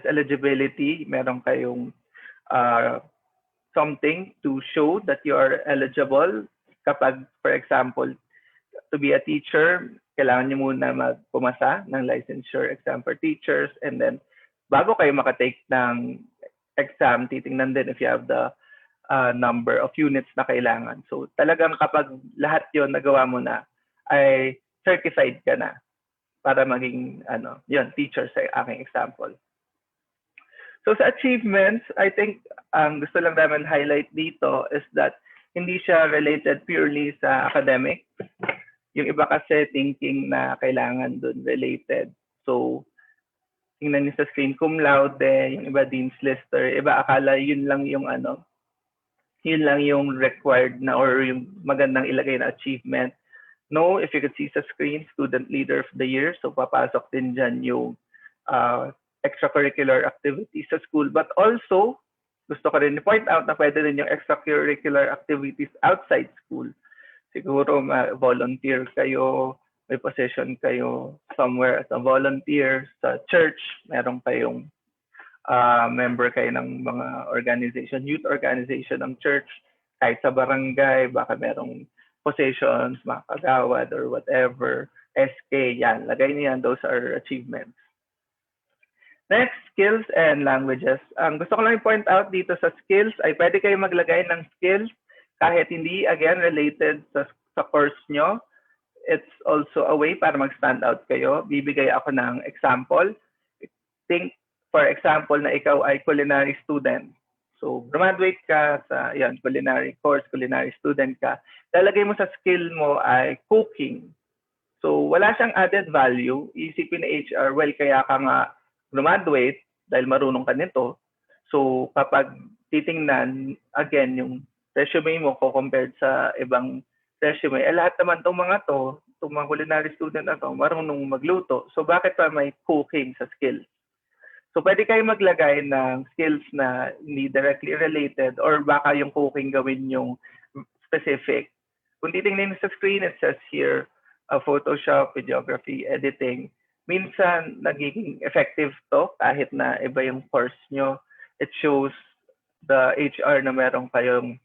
eligibility, meron kayong something to show that you are eligible. Kapag, for example, to be a teacher, kailangan nyo muna magpumasa ng licensure exam for teachers, and then bago kayo makatake ng exam, titingnan din if you have the number of units na kailangan. So talagang kapag lahat yon nagawa mo na, ay certified ka na para maging teacher sa aking example. So sa achievements, I think gusto lang namin highlight dito is that hindi siya related purely sa academic. Yung iba kasi thinking na kailangan dun related. So tingnan niyo sa screen, cum laude, yung iba dean's lister, iba akala yun lang yung yun lang yung required na or yung magandang ilagay na achievement. No, if you could see sa screen, Student Leader of the Year. So papasok din dyan yung extracurricular activities sa school. But also, gusto ko rin i-point out na pwede rin yung extracurricular activities outside school. Siguro volunteer kayo, may position kayo somewhere as a volunteer sa church, meron kayong member kayo ng mga organization, youth organization ng church, kahit sa barangay, baka merong positions, mga kagawad or whatever, SK, yan. Lagay niyo yan, those are achievements. Next, skills and languages. Gusto ko lang i-point out dito sa skills, ay pwede kayo maglagay ng skills kahit hindi, again, related sa course nyo. It's also a way para mag-stand out kayo. Bibigay ako ng example. Think, for example, na ikaw ay culinary student. So, graduate ka sa culinary course, culinary student ka. Lalagay mo sa skill mo ay cooking. So, wala siyang added value. Isipin na HR, well, kaya ka nga graduate dahil marunong ka nito. So, kapag titingnan, again, yung resume mo ko compared sa ibang resume, lahat naman itong mga culinary student na to, marunong magluto. So, bakit pa may cooking sa skills? So, pwede kayo maglagay ng skills na hindi directly related or baka yung cooking gawin yung specific. Kung titingnan sa screen, it says here, Photoshop, videography, editing. Minsan, nagiging effective to kahit na iba yung course nyo. It shows the HR na meron kayong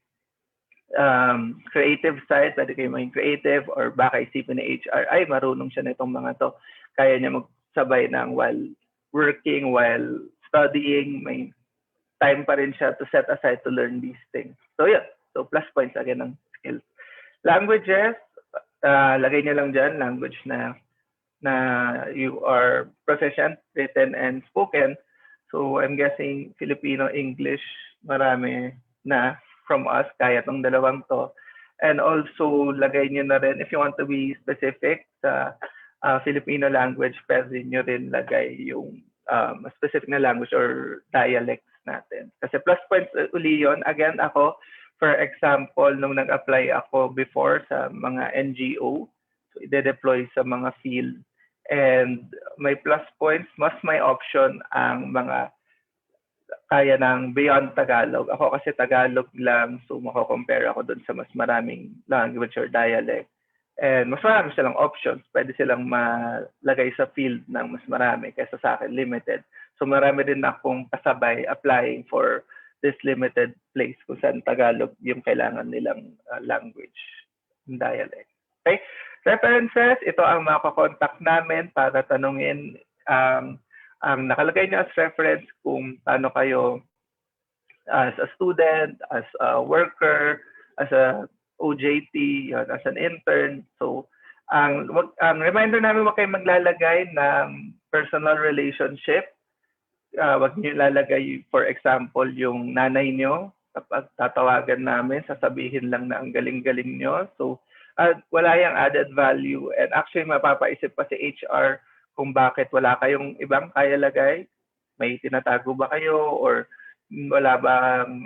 creative side, pwede kayo maging creative or baka isipin na HR, ay marunong siya na itong mga to. Kaya niya magsabay ng while working, while studying, may time pa rin siya to set aside to learn these things. So yeah, so plus points again ng skills. Languages, lagay niyo lang dyan, language na you are proficient, written and spoken. So I'm guessing Filipino, English, marami na from us, kaya tong dalawang to. And also, lagay nyo na rin, if you want to be specific sa Filipino language, pwede nyo rin lagay yung specific na language or dialects natin. Kasi plus points uli yun. Again, ako, for example, nung nag-apply ako before sa mga NGO, so i-deploy sa mga field, and may plus points, mas may option ang mga kaya ng beyond Tagalog. Ako kasi Tagalog lang, so mako-compare ako dun sa mas maraming language or dialect. And mas marami silang options. Pwede silang malagay sa field ng mas marami kaysa sa akin, limited. So marami rin akong kasabay applying for this limited place kung saan Tagalog yung kailangan nilang language, dialect. Okay? References, ito ang mga contact namin para tanungin ang nakalagay niyo as reference kung paano kayo as a student, as a worker, as a OJT, yun, as an intern. So, ang reminder namin, huwag kayong maglalagay ng personal relationship. Huwag niyo ilalagay, for example, yung nanay niyo. Kapag tatawagan namin, sasabihin lang na ang galing-galing niyo. So, wala yung added value. And actually, mapapaisip pa si HR kung bakit wala kayong ibang kaya lagay. May tinatago ba kayo or wala bang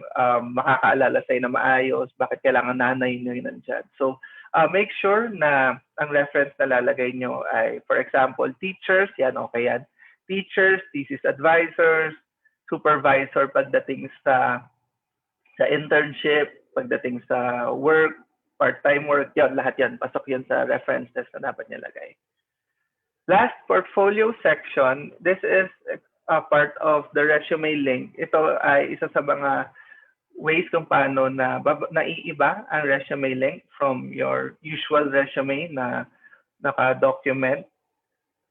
makakaalala sa'yo na maayos? Bakit kailangan nanay nyo yun nandyan? So, make sure na ang reference na lalagay nyo ay, for example, teachers. Yan, okay yan. Teachers, thesis advisors, supervisor pagdating sa internship, pagdating sa work, part-time work, yan, lahat yan. Pasok yan sa references na dapat nilagay. Last, portfolio section. This is a part of the resume link. Ito ay isa sa mga ways kung paano na naiiba ang resume link from your usual resume na naka-document.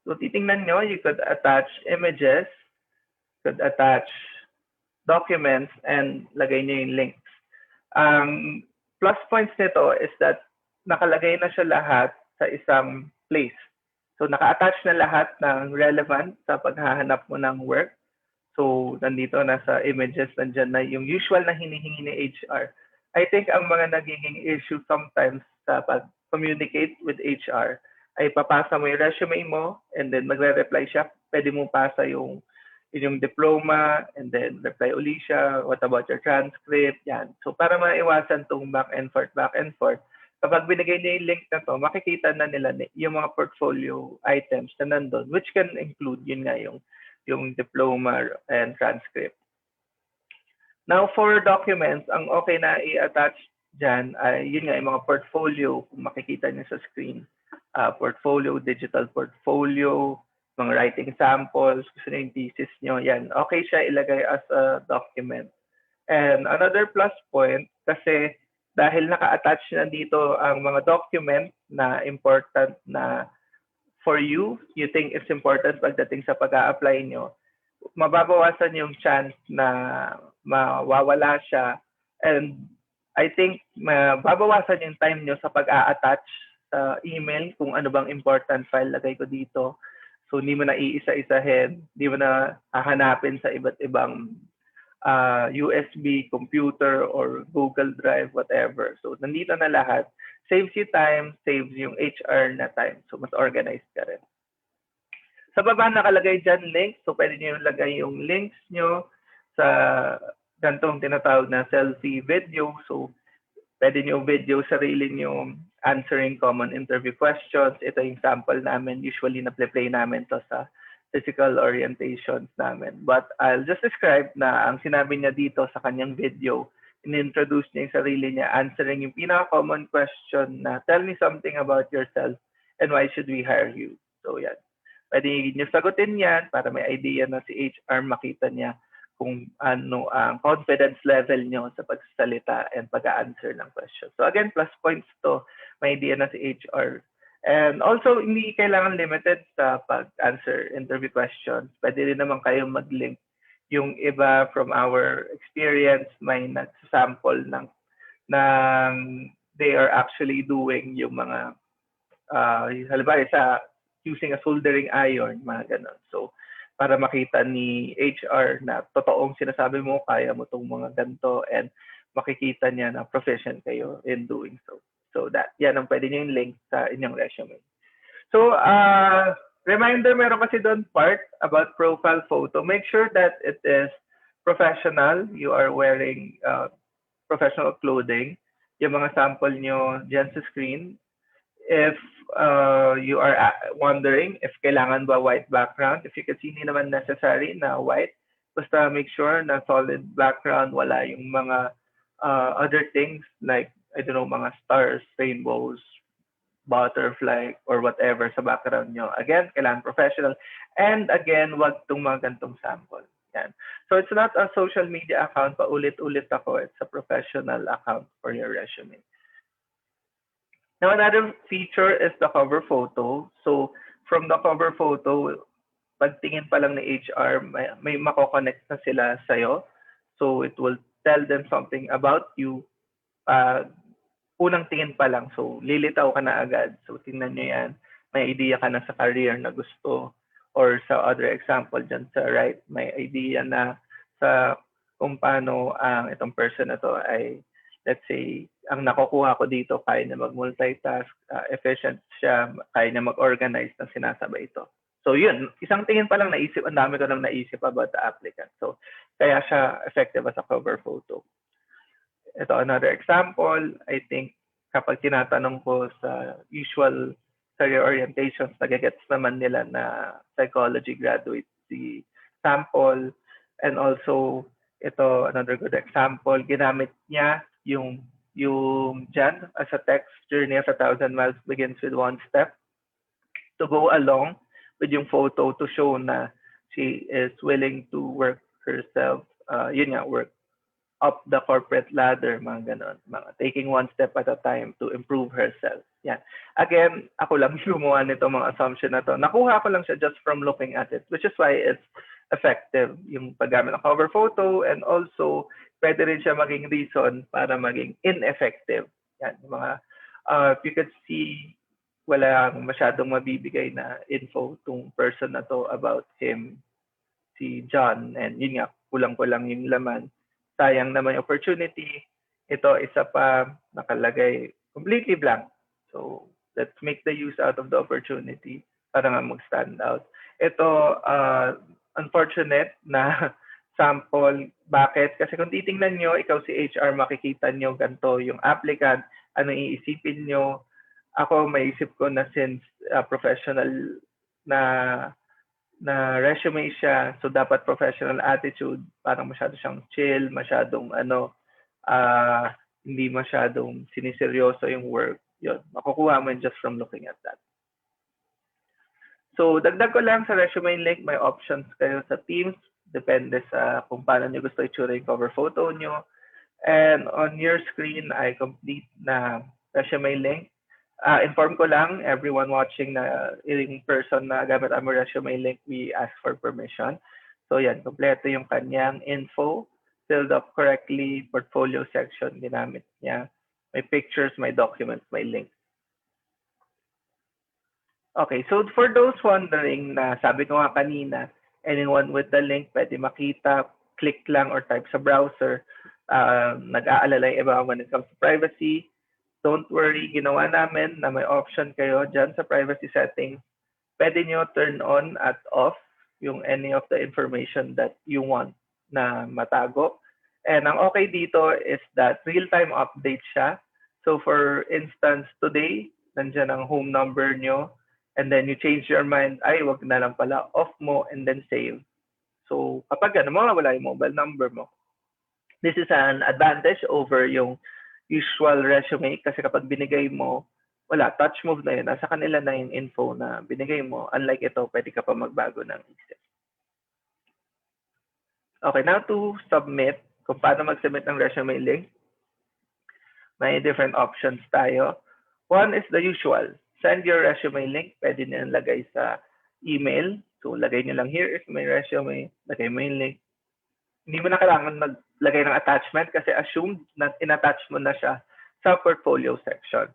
So titingnan nyo, you could attach images, could attach documents, and lagay nyo yung links. Plus points nito is that nakalagay na siya lahat sa isang place. So naka-attach na lahat ng relevant sa paghahanap mo ng work. So nandito na sa images, nandyan na yung usual na hinihingi ni HR. I think ang mga nagiging issue sometimes sa pag-communicate with HR ay papasa mo yung resume mo and then magre-reply siya. Pwede mo pasa yung diploma and then reply uli siya. What about your transcript? Yan. So para maiwasan tong back and forth, kapag binigay niya yung link na to, makikita na nila yung mga portfolio items na nandun, which can include yun nga yung diploma and transcript. Now, for documents, ang okay na i-attach dyan ay yun nga yung mga portfolio, kung makikita niyo sa screen. Portfolio, digital portfolio, mga writing samples, gusto niyo yung thesis niyo, yan. Okay siya ilagay as a document. And another plus point, kasi dahil naka-attach na dito ang mga document na important na for you, you think it's important pagdating sa pag-a-apply nyo, mababawasan yung chance na mawawala siya. And I think mababawasan yung time nyo sa pag-a-attach sa email kung ano bang important file lagay ko dito. So hindi mo na iisa-isahin, hindi mo na hahanapin sa iba't ibang USB, computer, or Google Drive, whatever. So, nandito na lahat. Saves you time, saves yung HR na time. So, mas organized ka rin. Sa baba, nakalagay dyan links. So, pwede nyo lagay yung links nyo sa gantong tinatawag na selfie video. So, pwede nyo video sarili nyo answering common interview questions. Ito yung sample namin. Usually, na-play namin to sa physical orientations namin. But I'll just describe na ang sinabi niya dito sa kanyang video, in-introduce niya yung sarili niya, answering yung pinaka-common question na, tell me something about yourself and why should we hire you? So yan. Pwede niyo sagutin yan para may idea na si HR makita niya kung ano ang confidence level niyo sa pagsasalita and pag-answer ng question. So again, plus points to, may idea na si HR. And also, hindi kailangan limited sa pag-answer interview questions. Pwede rin naman kayo mag-link. Yung iba from our experience, may nag-sample ng they are actually doing yung mga, halimbawa sa using a soldering iron, mga ganun. So, para makita ni HR na totoong sinasabi mo, kaya mo itong mga ganito. And makikita niya na proficient kayo in doing so. So yan ang pwede niyo yung link sa inyong resume. So, reminder, meron kasi doon part about profile photo. Make sure that it is professional. You are wearing professional clothing. Yung mga sample nyo dyan sa screen. If you are wondering if kailangan ba white background, if you can see, hindi naman necessary na white. Basta make sure na solid background, wala yung mga other things like, I don't know, mga stars, rainbows, butterfly, or whatever sa background nyo. Again, kailangan professional. And again, wag itong mga gantong sample. Yan. So it's not a social media account, paulit-ulit ako. It's a professional account for your resume. Now, another feature is the cover photo. So from the cover photo, pagtingin pa lang ni HR, may mako-connect na sila sa'yo. So it will tell them something about you. Unang tingin pa lang. So lilitaw ka na agad. So tingnan nyo yan. May idea ka na sa career na gusto. Or sa other example dyan sa right, may idea na sa kung paano ang itong person na to ay, let's say, ang nakukuha ko dito, kaya niya mag-multitask, efficient siya, kaya niya mag-organize ng sinasabay ito. So yun, isang tingin pa lang naisip, ang dami ko nang naisip about the applicant. So kaya siya effective as a cover photo. Ito, another example, I think kapag tinatanong ko sa usual career orientations, nagigets naman nila na psychology graduate si sample. And also, ito, another good example, ginamit niya yung dyan as a text, journey of 1,000 miles begins with one step, to go along with yung photo to show na she is willing to work herself, work up the corporate ladder, mga ganon. Taking one step at a time to improve herself. Yan. Again, ako lang gumawa nito mga assumption na to. Nakuha ko lang siya just from looking at it, which is why it's effective yung paggamit ng cover photo, and also pwede rin siya maging reason para maging ineffective. Yan. Mga, if you could see, wala masyadong mabibigay na info tong person na to about him, si John, and yun nga, kulang-kulang yung laman. Sayang naman yung opportunity. Ito, isa pa, nakalagay completely blank. So, let's make the use out of the opportunity para nga mag-stand out. Ito, unfortunate na sample. Bakit? Kasi kung titingnan nyo, ikaw si HR, makikita nyo ganito yung applicant, ano iisipin nyo. Ako, maisip ko na since professional na resume siya, so dapat professional attitude, parang masyado siyang chill, masyadong hindi masyadong siniseryoso yung work. Yun, makukuha mo just from looking at that. So dagdag ko lang sa resume link, may options kayo sa Teams, depende sa kung paano nyo gusto itsura yung cover photo nyo. And on your screen, I complete na resume link. Inform ko lang everyone watching na in person na gamit ang resume link, we ask for permission. So yan, kompleto yung kanyang info, filled up correctly, portfolio section ginamit niya. May pictures, may documents, may links. Okay, so for those wondering na sabi ko nga kanina, anyone with the link pwede makita, click lang or type sa browser. Nag-aalala yung iba when it comes to privacy. Don't worry, ginawa namin na may option kayo dyan sa privacy settings. Pwede nyo turn on at off yung any of the information that you want na matago. And ang okay dito is that real-time update siya. So for instance, today, nandyan ang home number nyo, and then you change your mind, ay, wag na lang pala, off mo, and then save. So kapag mawawala yung mobile number mo. This is an advantage over yung usual resume kasi kapag binigay mo, wala, touch move na yun. Nasa kanila na yung info na binigay mo. Unlike ito, pwede ka pa magbago ng isip. Okay, now to submit. Kung paano mag-submit ng resume link. May different options tayo. One is the usual. Send your resume link. Pwede nyo lagay sa email. So, lagay nyo lang, here is my resume. Lagay mo yung link. Hindi mo na kailangan maglagay ng attachment kasi assumed na in-attach mo na siya sa portfolio section.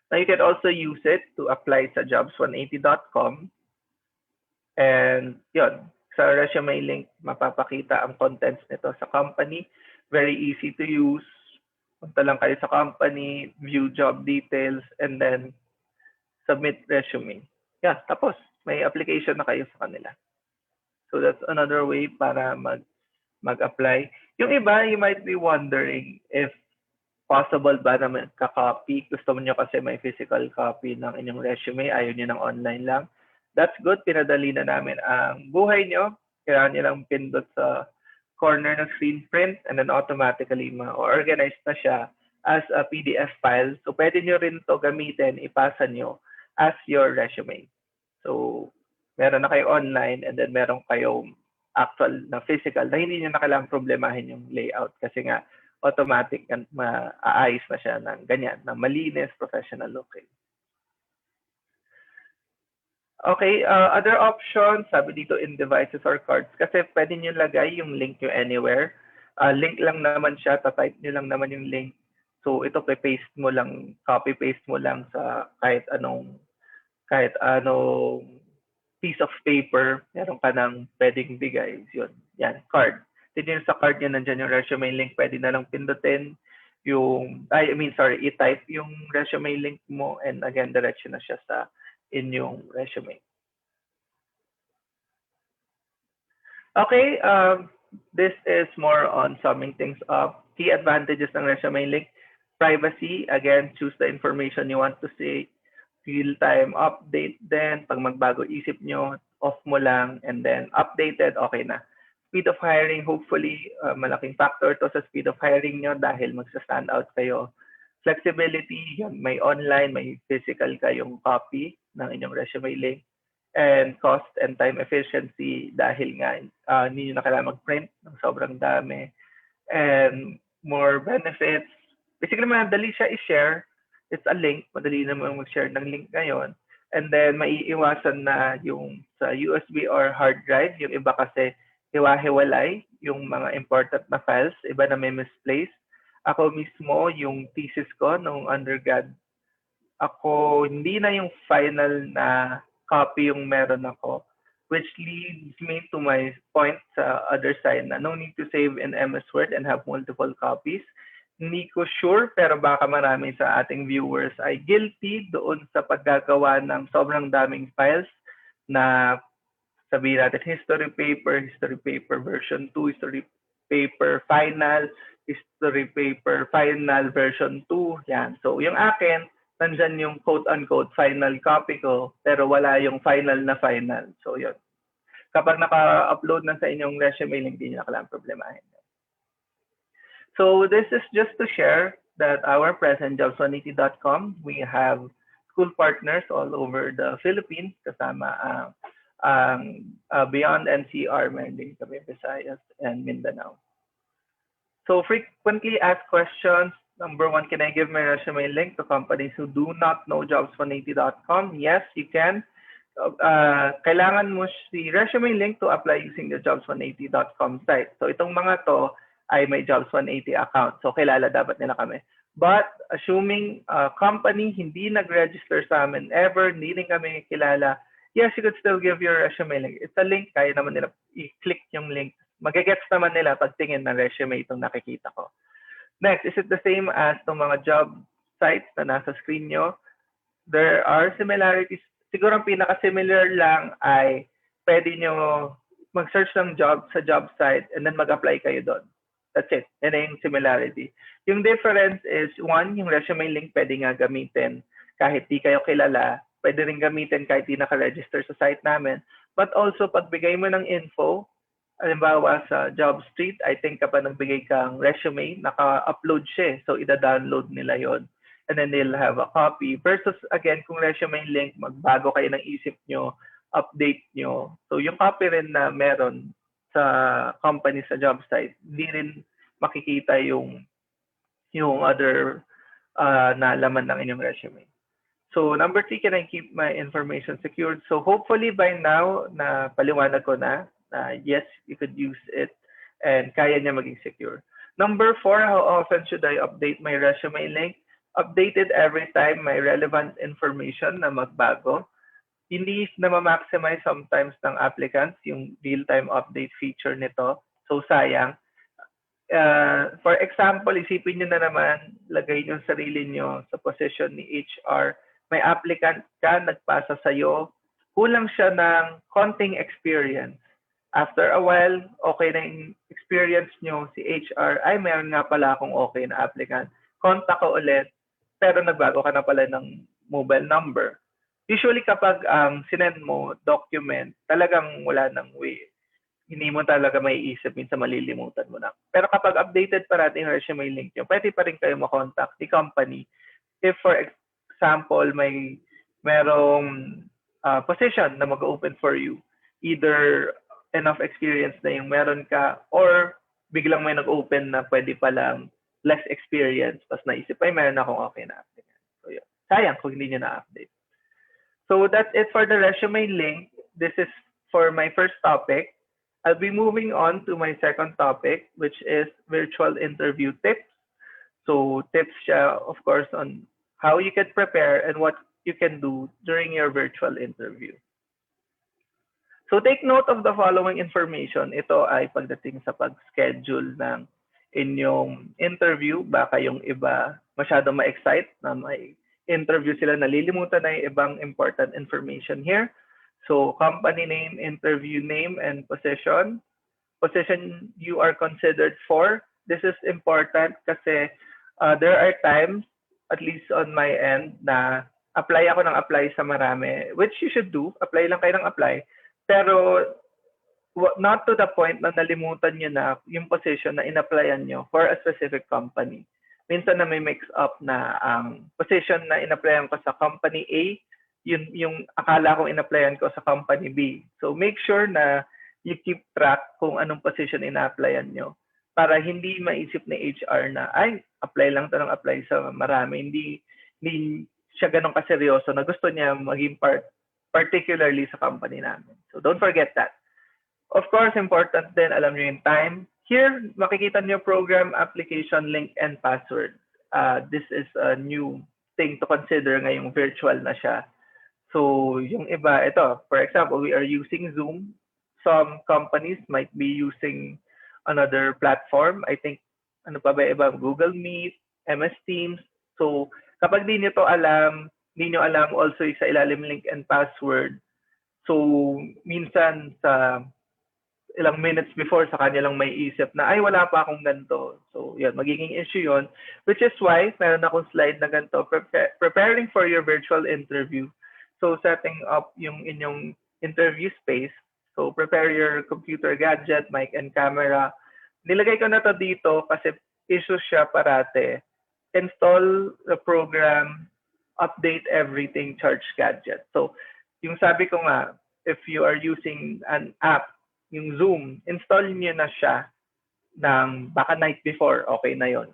Now, you can also use it to apply sa jobs180.com. And yun, sa resume link, mapapakita ang contents nito sa company. Very easy to use. Punta lang kayo sa company, view job details, and then submit resume. Yeah, tapos may application na kayo sa kanila. So that's another way para mag-apply. Yung iba, you might be wondering if possible ba na magka-copy. Gusto mo nyo kasi may physical copy ng inyong resume, ayaw nyo ng online lang. That's good, pinadali na namin ang buhay nyo. Kailangan nyo lang pindot sa corner ng screen print and then automatically ma-organize na siya as a PDF file. So pwede nyo rin to gamitin, ipasa nyo as your resume. So meron na kayo online and then meron kayong actual na physical na hindi nyo na kailangang problemahin yung layout kasi nga automatic and maaayos na siya ng ganyan, na malinis, professional looking. Okay, other options, sabi dito in devices or cards, kasi pwede nyo lagay yung link nyo anywhere. Link lang naman siya, type nyo lang naman yung link. So ito paste mo lang, copy-paste mo lang sa kahit anong piece of paper, meron ka ng pwedeng bigay. Yun, yan, card. Then sa card nyo, nandiyan yung resume link, pwede na lang pindutin yung, i-type yung resume link mo and again, diretso na siya sa inyong resume. Okay, this is more on summing things up. Key advantages ng resume link. Privacy, again, choose the information you want to see. Real-time update din. Pag magbago isip nyo, off mo lang and then updated, okay na. Speed of hiring, hopefully, malaking factor to sa speed of hiring nyo dahil magsa-stand out kayo. Flexibility, may online, may physical kayong copy ng inyong resume link. And cost and time efficiency dahil nga hindi nyo na kailangan mag-print ng sobrang dami. And more benefits. Basically, madali siya i-share. It's a link. Madali naman mag-share ng link ngayon. And then, maiiwasan na yung sa USB or hard drive. Yung iba kasi hiwa-hiwalay yung mga important na files. Iba na may misplace. Ako mismo, yung thesis ko nung undergrad, ako, hindi na yung final na copy yung meron ako. Which leads me to my point sa other side na no need to save in MS Word and have multiple copies. Hindi ko sure, pero baka marami sa ating viewers ay guilty doon sa paggagawa ng sobrang daming files na sabihin natin history paper version 2, history paper final version 2. Yan. So yung akin, nandyan yung quote-unquote final copy ko, pero wala yung final na final. So yun. Kapag naka-upload na sa inyong resume, hindi nyo na kailangang problemahin. So this is just to share that our present jobs180.com, we have school partners all over the Philippines, kasama beyond NCR, meron din kami Visayas and Mindanao. So frequently asked questions. Number one, can I give my resume link to companies who do not know jobs180.com? Yes, you can. Kailangan mo si resume link to apply using the jobs180.com site. So itong mga to ay may Jobs180 account. So kilala dapat nila kami. But assuming company hindi nag-register sa amin ever, hindi rin kami kilala, yes, you could still give your resume link. It's a link, kaya naman nila i-click yung link. Magagets naman nila pag tingin ng resume itong nakikita ko. Next, is it the same as itong mga job sites na nasa screen nyo? There are similarities. Siguro ang pinaka-similar lang ay pwede nyo mag-search ng job sa job site and then mag-apply kayo doon. That's it. Yan na yung similarity. Yung difference is, one, yung resume link pwede nga gamitin kahit di kayo kilala. Pwede rin gamitin kahit di naka-register sa site namin. But also, pagbigay mo ng info, halimbawa sa Job Street, I think kapag nagbigay kang resume, naka-upload siya. So, ida-download nila yon and then they'll have a copy. Versus, again, kung resume link, magbago kayo ng isip nyo, update nyo. So, yung copy rin na meron sa company sa job site, hindi rin makikita yung other na laman ng inyong resume. So number 3, can I keep my information secured? So hopefully by now, na paliwanag ko na yes, you could use it and kaya niya maging secure. Number 4, how often should I update my resume link? Update it every time may relevant information na magbago. Hindi na ma-maximize sometimes ng applicants yung real-time update feature nito. So sayang. For example, isipin nyo na naman, lagay nyo ang sarili nyo sa position ni HR. May applicant ka, nagpasa sa'yo, kulang siya ng konting experience. After a while, okay na yung experience nyo, si HR, ay mayroon nga pala akong okay na applicant. Contact ko ulit, pero nagbago ka na pala ng mobile number. Usually kapag sinend mo document, talagang wala nang way. Hindi mo talaga maiisip, minsan malilimutan mo na. Pero kapag updated pa natin yung resume link nyo, pwede pa rin kayo makontakt the company. If for example, merong position na mag-open for you, either enough experience na yung meron ka, or biglang may nag-open na pwede palang less experience, pas naisip, ay meron akong okay na applicant. So yun. Sayang kung hindi nyo na-update. So that's it for the resume link. This is for my first topic. I'll be moving on to my second topic, which is virtual interview tips. So tips siya, of course, on how you can prepare and what you can do during your virtual interview. So take note of the following information. Ito ay pagdating sa pag-schedule ng inyong interview. Baka yung iba masyado ma-excite na may interview sila, nalilimutan na yung ibang important information here. So company name, interview name, and position. Position you are considered for. This is important kasi there are times, at least on my end, na apply ako ng apply sa marami, which you should do. Apply lang kayo ng apply. Pero not to the point na nalimutan nyo na yung position na in-applyan nyo for a specific company. Minsan na may mix up na ang position na in-applyan ko sa company A, yun yung akala kong in-applyan ko sa company B. So make sure na you keep track kung anong position in-applyan nyo para hindi maisip ni HR na, ay, apply lang to ng apply sa marami. Hindi siya ganun kaseryoso na gusto niya maging part, particularly sa company namin. So don't forget that. Of course, important din, alam nyo yung time. Here, makikita nyo program, application, link, and password. This is a new thing to consider ngayong virtual na siya. So yung iba, ito, for example, we are using Zoom. Some companies might be using another platform. I think, ano pa ba iba? Google Meet, MS Teams. So kapag di nyo to alam, di nyo alam also sa ilalim link and password. So minsan sa ilang minutes before sa kanya lang may isip na, ay wala pa akong ganito. So yan, magiging issue yon. Which is why, meron akong slide na ganito, preparing for your virtual interview. So setting up yung inyong interview space. So prepare your computer gadget, mic and camera. Nilagay ko na to dito kasi issue siya parate. Install the program, update everything, charge gadget. So yung sabi ko nga, if you are using an app, yung Zoom, install niyo na siya ng baka night before, okay na yon.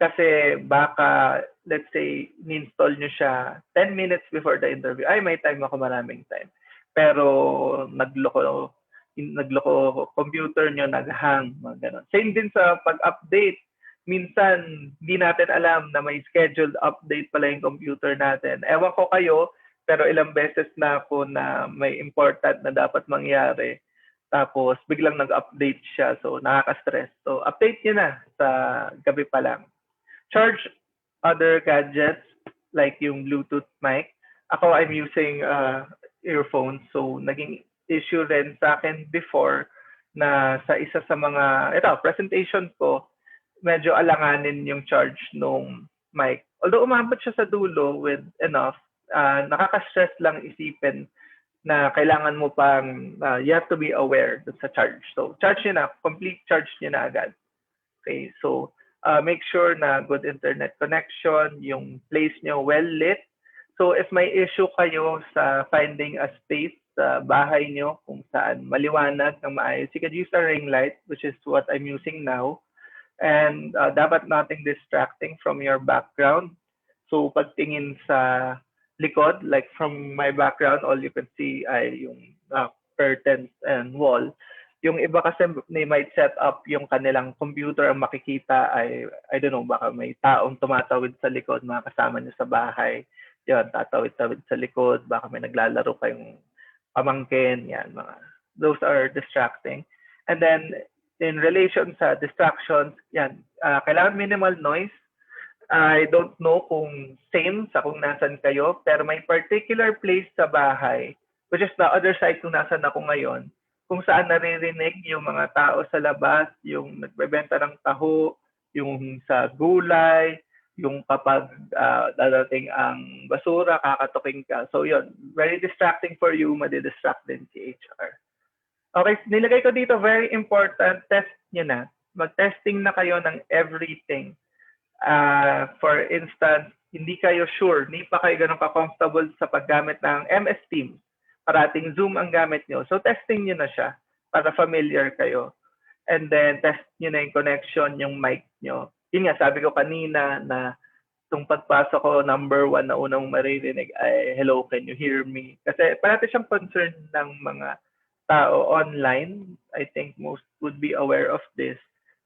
Kasi baka, let's say, ni-install nyo siya 10 minutes before the interview. Ay, may time ako, maraming time. Pero nagloko computer nyo, nag-hang, mga ganun. Same din sa pag-update. Minsan, hindi natin alam na may scheduled update pala yung computer natin. Ewan ko kayo, pero ilang beses na ako na may important na dapat mangyari. Tapos, biglang nag-update siya. So, nakaka-stress. So, update nyo na sa gabi pa lang. Charge other gadgets like yung Bluetooth mic. Ako, I'm using earphones. So, naging issue rin sa akin before na sa isa sa mga, presentation ko, medyo alanganin yung charge nung mic. Although umabot siya sa dulo with enough, nakaka-stress lang isipin na kailangan mo pang, you have to be aware sa charge. So, charge nyo na, complete charge nyo na agad. Okay, so, make sure na good internet connection, yung place nyo well lit. So if may issue kayo sa finding a space sa bahay nyo kung saan maliwanag ng maayos, you can use a ring light, which is what I'm using now. And dapat nothing distracting from your background. So pagtingin sa likod, like from my background, all you can see ay yung curtains and wall. Yung iba kasi they might set up yung kanilang computer, ang makikita ay, I don't know, baka may taong tumatawid sa likod, mga kasama niyo sa bahay. Yan, tatawid-tawid sa likod, baka may naglalaro kayong pamangkin, yan, those are distracting. And then, in relation sa distractions, yan, kailangan minimal noise. I don't know kung same sa kung nasan kayo, pero may particular place sa bahay, which is the other side kung nasan ako ngayon, kung saan naririnig yung mga tao sa labas, yung nagbebenta ng taho, yung sa gulay, yung kapag dadating ang basura, kakatuking ka. So yun, very distracting for you, madidistract din si HR. Okay, nilagay ko dito, very important, test nyo na. Mag-testing na kayo ng everything. For instance, hindi kayo sure, hindi pa kayo ganun ka-comfortable sa paggamit ng MS Teams. Parating Zoom ang gamit nyo. So testing nyo na siya para familiar kayo. And then test nyo na yung connection, yung mic nyo. Yun nga, sabi ko kanina na itong pagpasok ko, number 1 na unang maririnig ay, hello, can you hear me? Kasi parati siyang concern ng mga tao online. I think most would be aware of this.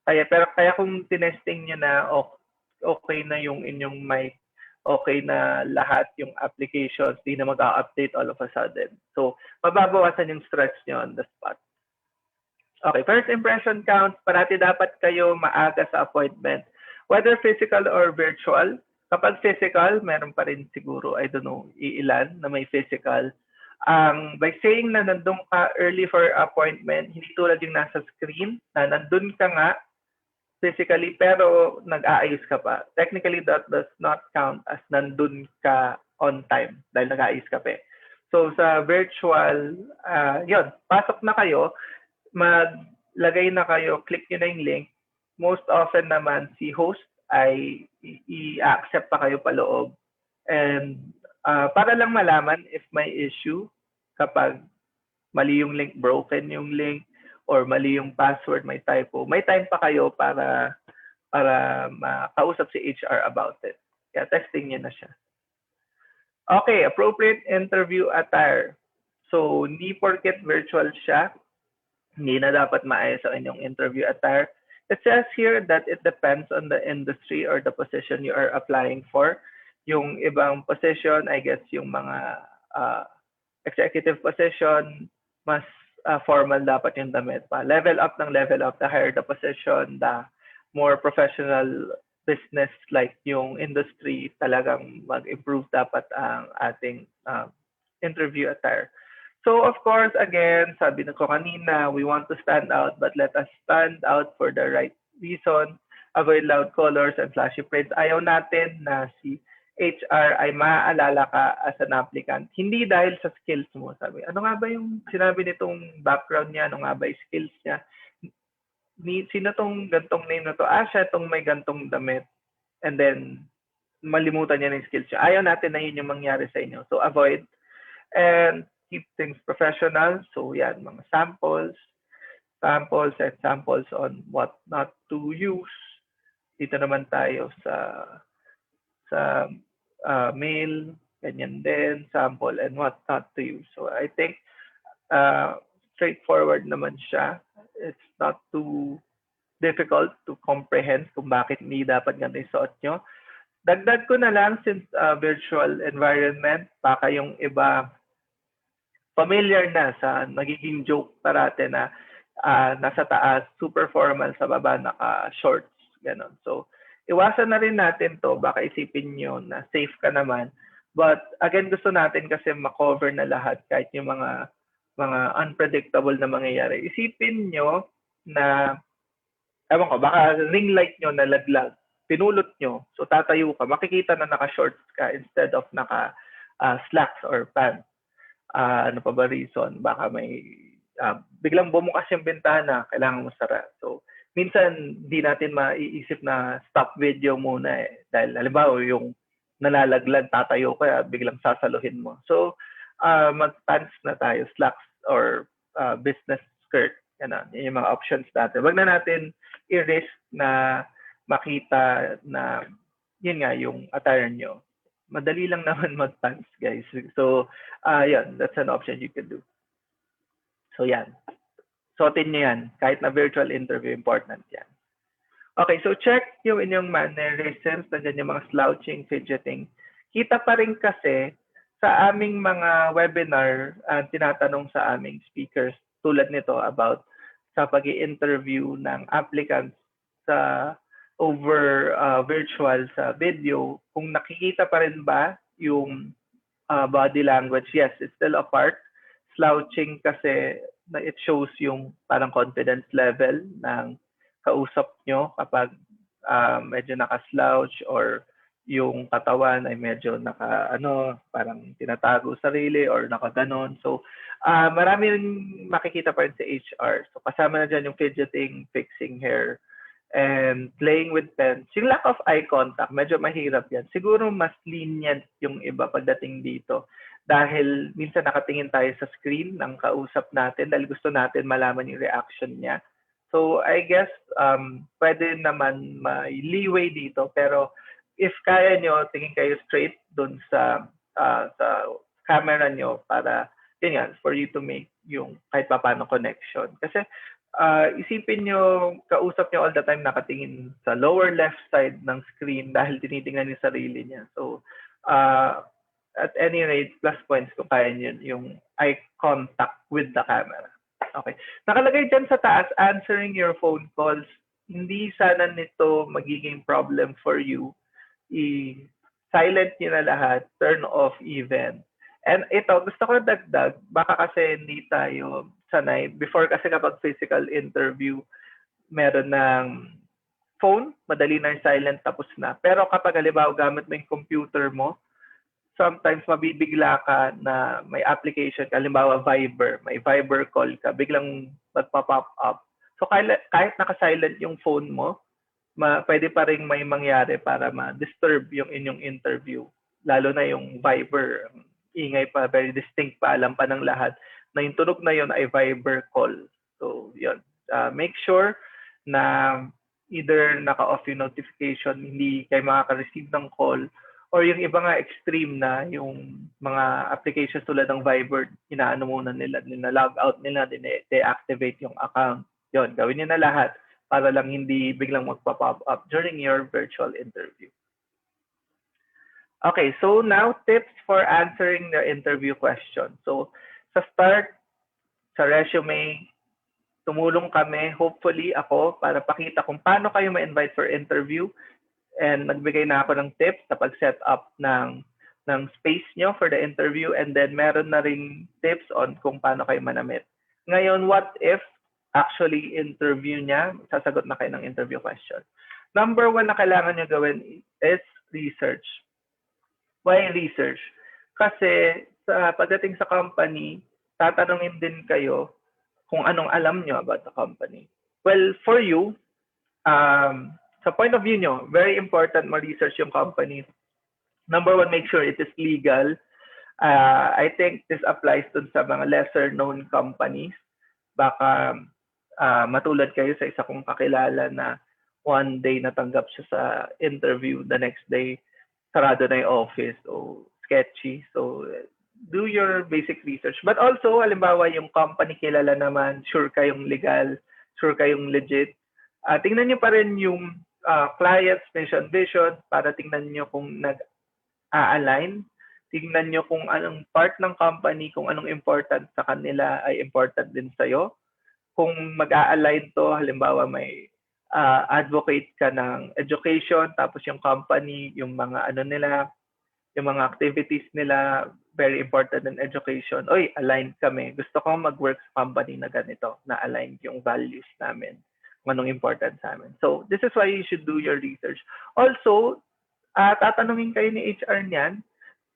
Kaya kung tinesting nyo na okay na yung inyong mic, okay na lahat yung applications, di na mag-update all of a sudden. So, mababawasan yung stress nyo on the spot. Okay, first impression counts. Parati dapat kayo maaga sa appointment. Whether physical or virtual. Kapag physical, meron pa rin siguro, I don't know, iilan na may physical. By saying na nandun ka early for appointment, hindi tulad yung nasa screen, na nandun ka nga physically, pero nag-aayos ka pa. Technically, that does not count as nandun ka on time dahil nag-aayos ka pa. So, sa virtual, yun, pasok na kayo, maglagay na kayo, click nyo na yung link. Most often naman, si host ay i-accept pa kayo paloob. And para lang malaman if may issue, kapag mali yung link, broken yung link, or mali yung password, may typo, may time pa kayo para makausap si HR about it. Kaya testing niyo na siya. Okay, appropriate interview attire. So, hindi porket virtual siya, hindi na dapat maayos sa inyong interview attire. It says here that it depends on the industry or the position you are applying for. Yung ibang position, I guess yung mga executive position, mas formal dapat yung damit pa. Level up, the higher the position, the more professional business like yung industry, talagang mag-improve dapat ang ating interview attire. So of course, again, sabi na ko kanina, we want to stand out, but let us stand out for the right reason. Avoid loud colors and flashy prints. Ayaw natin na si HR ay maaalala ka as an applicant. Hindi dahil sa skills mo. Sabi, ano nga ba yung sinabi nitong background niya? Ano nga ba yung skills niya? Sino tong gantong name na to? Siya tong may gantong damit. And then, malimutan niya ng skills niya. Ayaw natin na yun yung mangyari sa inyo. So, avoid. And keep things professional. So, yan, mga samples and samples on what not to use. Dito naman tayo sa mail, ganyan din, sample, and what not to use. So I think straightforward naman siya. It's not too difficult to comprehend kung bakit hindi dapat ganito yung suot nyo. Dagdag ko na lang, since virtual environment, baka yung iba familiar na sa nagiging joke parate na nasa taas, super formal, sa baba, naka-shorts, gano'n. So, iwasan na rin natin to, baka isipin nyo na safe ka naman. But again, gusto natin kasi makover na lahat kahit yung mga unpredictable na mangyayari. Isipin nyo na, ewan ko, baka ring light nyo nalaglag, pinulot nyo, so tatayo ka, makikita na naka-shorts ka instead of naka-slacks or pants. Ano pa ba reason? Baka may biglang bumukas yung bintana, kailangan mo sara. So, minsan di natin maiisip na stop video muna dahil halimbawa yung nalalaglag, tatayo ka, biglang sasaluhin mo. So mag-pants na tayo, slacks or business skirt. Yan yung mga options natin. Wag na natin i-risk na makita na yun nga yung attire nyo. Madali lang naman mag-pants, guys. So yan, that's an option you can do. So yan. Suotin nyo yan. Kahit na virtual interview, important yan. Okay, so check yung inyong mannerisms. Nandiyan yung mga slouching, fidgeting. Kita pa rin kasi sa aming mga webinar, tinatanong sa aming speakers tulad nito about sa pag-i-interview ng applicants sa over virtual sa video, kung nakikita pa rin ba yung body language? Yes, it's still a part. Slouching kasi it shows yung parang confidence level ng kausap nyo kapag medyo naka-slouch or yung katawan ay medyo parang tinatago sarili or nakaganon. So, marami rin makikita pa rin sa HR. So, kasama na dyan yung fidgeting, fixing hair, and playing with pens. Yung lack of eye contact, medyo mahirap yan. Siguro mas lenient yung iba pagdating dito. Dahil minsan nakatingin tayo sa screen ng kausap natin dahil gusto natin malaman yung reaction niya. So, I guess, pwede naman may leeway dito. Pero, if kaya nyo, tingin kayo straight dun sa camera nyo para, yun yan, for you to make yung kahit paano connection. Kasi, isipin nyo, kausap nyo all the time nakatingin sa lower left side ng screen dahil tinitingnan yung sarili niya. So, at any rate, plus points kung kaya nyo yung eye contact with the camera. Okay. Nakalagay dyan sa taas, answering your phone calls. Hindi sana nito magiging problem for you. I-silent nyo na lahat, turn off even. And ito, gusto ko dagdag, baka kasi hindi tayo sanay. Before kasi kapag physical interview, meron ng phone, madali na yung silent, tapos na. Pero kapag halimbawa gamit mo yung computer mo, sometimes mabibigla ka na may application, halimbawa Viber, may Viber call ka, biglang magpa-pop up. So kahit naka-silent yung phone mo, pwede pa rin may mangyari para ma-disturb yung inyong interview. Lalo na yung Viber, ingay pa, very distinct pa, alam pa ng lahat na yung tunog na yun ay Viber call. So yun, make sure na either naka-off yung notification, hindi kayo makaka-receive ng call, or yung iba nga extreme na yung mga applications tulad ng Viber, inaano muna nila, log out nila, deactivate yung account. Yun, gawin nyo na lahat para lang hindi biglang magpa-pop up during your virtual interview. Okay, so now tips for answering the interview question. So sa start, sa resume, tumulong kami, hopefully ako, para pakita kung paano kayo ma-invite for interview. And nagbigay na ako ng tips sa pag-set up ng space nyo for the interview, and then meron na rin tips on kung paano kayo manamit. Ngayon, what if actually interview niya, sasagot na kayo ng interview question. Number 1 na kailangan nyo gawin is research. Why research? Kasi sa pagdating sa company, tatanungin din kayo kung anong alam nyo about the company. Well, for you, sa point of view nyo, very important ma-research yung company. Number 1, make sure it is legal. I think this applies to sa mga lesser-known companies. Baka matulad kayo sa isa kong kakilala na one day natanggap siya sa interview, the next day sarado na yung office. So, sketchy. So, do your basic research. But also, halimbawa, yung company kilala naman, sure kayong legal, sure kayong legit. Tingnan nyo pa rin yung client's mission, vision, para tingnan nyo kung nag-align. Tingnan nyo kung anong part ng company, kung anong important sa kanila ay important din sa'yo. Kung mag-a-align to, halimbawa may advocate ka ng education, tapos yung company, yung mga nila, yung mga activities nila, very important in education. Oy, aligned kami. Gusto ko mag-work sa company na ganito, na aligned yung values namin, kung anong important sa amin. So, this is why you should do your research. Also, tatanungin kayo ni HR niyan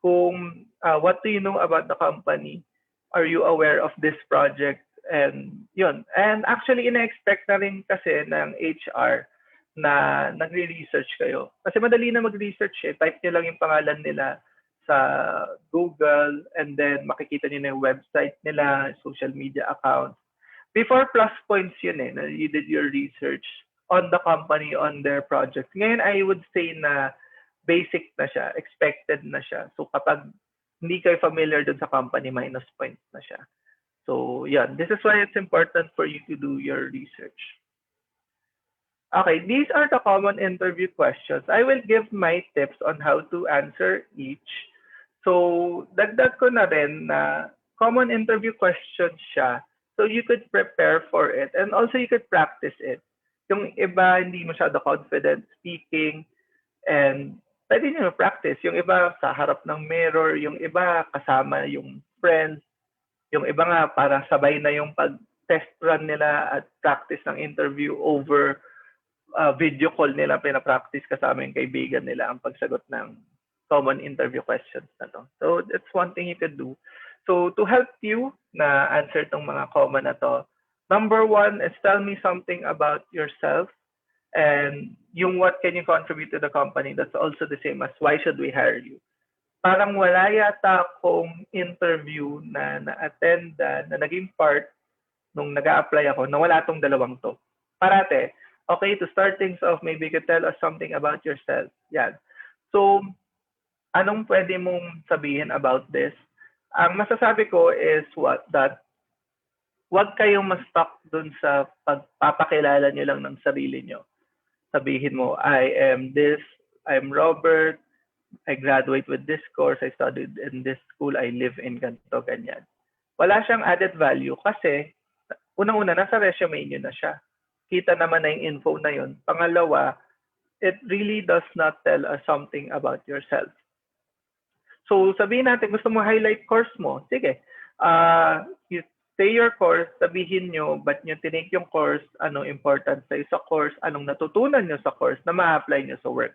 kung what do you know about the company? Are you aware of this project? And yun. And actually, ina-expect na rin kasi ng HR na nagre-research kayo. Kasi madali na mag-research eh. Type nyo lang yung pangalan nila sa Google, and then makikita nyo na yung website nila, social media accounts. Before, plus points yun eh, na you did your research on the company, on their project. Ngayon, I would say na basic na siya, expected na siya. So kapag hindi kayo familiar dun sa company, minus points na siya. So yeah, this is why it's important for you to do your research. Okay, these are the common interview questions. I will give my tips on how to answer each. So dagdag ko na rin na common interview questions siya. So you could prepare for it and also you could practice it. Yung iba hindi masyado confident speaking and pwede nyo practice. Yung iba sa harap ng mirror, yung iba kasama yung friends, yung iba nga parang sabay na yung pag-test run nila at practice ng interview over video call nila, pinapractice kasama yung kaibigan nila ang pagsagot ng common interview questions na to. So that's one thing you could do. So to help you na answer tong mga common na to, number one is tell me something about yourself and yung what can you contribute to the company. That's also the same as why should we hire you. Parang wala yata akong interview na na-attend na naging part nung nag-a-apply ako na wala tong dalawang to. Parate, okay, to start things off, maybe you could tell us something about yourself. Yan. So, anong pwede mong sabihin about this? Ang masasabi ko is that wag kayong ma-stuck dun sa pagpapakilala nyo lang ng sarili nyo. Sabihin mo, I am this, I'm Robert, I graduate with this course, I studied in this school, I live in ganito, ganyan. Wala siyang added value kasi unang-una, nasa resume nyo na siya. Kita naman na yung info na yun. Pangalawa, it really does not tell us something about yourself. So sabihin natin, gusto mo highlight course mo. Sige, you say your course, sabihin nyo, ba't nyo tinake yung course, anong important sa'yo sa course, anong natutunan nyo sa course na ma-apply nyo sa work.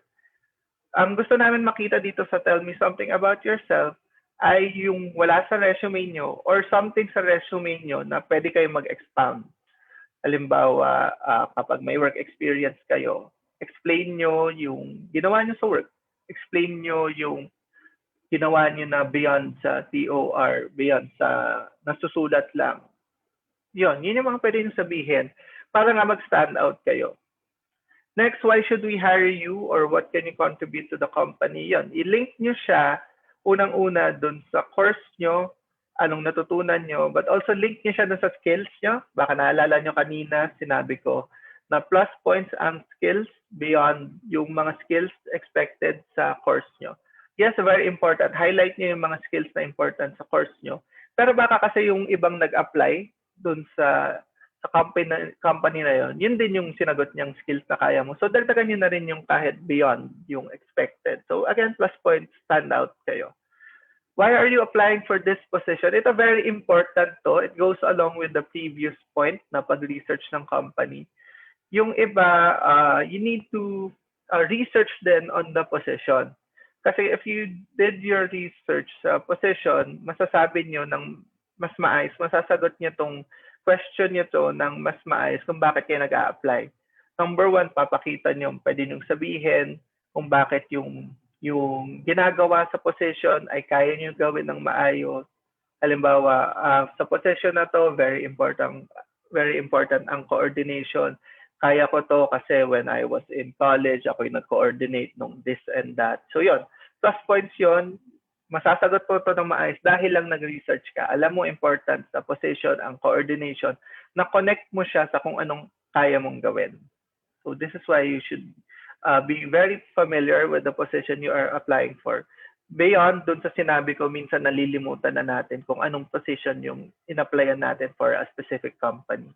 Ang gusto namin makita dito sa tell me something about yourself ay yung wala sa resume nyo or something sa resume nyo na pwede kayo mag-expound. Halimbawa, kapag may work experience kayo, explain nyo yung ginawa nyo sa work. Explain nyo yung ginawa nyo na beyond sa TOR, beyond sa nasusulat lang. Yun yung mga pwede nyo sabihin para nga mag-stand out kayo. Next, why should we hire you or what can you contribute to the company? Yun, i-link nyo siya unang-una dun sa course nyo, anong natutunan nyo, but also link nyo siya dun sa skills nyo. Baka naalala nyo kanina, sinabi ko na plus points ang skills beyond yung mga skills expected sa course nyo. Yes, very important. Highlight nyo yung mga skills na important sa course nyo. Pero baka kasi yung ibang nag-apply dun sa company na yun din yung sinagot niyang skills na kaya mo. So, dagdagan nyo na rin yung kahit beyond yung expected. So, again, plus points, stand out kayo. Why are you applying for this position? Ito very important to. It goes along with the previous point na pag-research ng company. Yung iba, you need to research then on the position. Kasi if you did your research sa position, masasabi nyo ng mas maayos, masasagot nyo tong question nyo to ng mas maayos kung bakit kayo nag-a-apply. Number one, papakita nyo, pwede nyo sabihin kung bakit yung ginagawa sa position ay kaya nyo gawin ng maayos. Halimbawa, sa position na to, very important ang coordination. Kaya ko to kasi when I was in college, ako yung nag-coordinate nung this and that. So yun, plus points yun. Masasagot po ito ng maayos dahil lang nag-research ka. Alam mo important sa position, ang coordination, na connect mo siya sa kung anong kaya mong gawin. So this is why you should be very familiar with the position you are applying for. Beyond dun sa sinabi ko, minsan nalilimutan na natin kung anong position yung in-applyan natin for a specific company.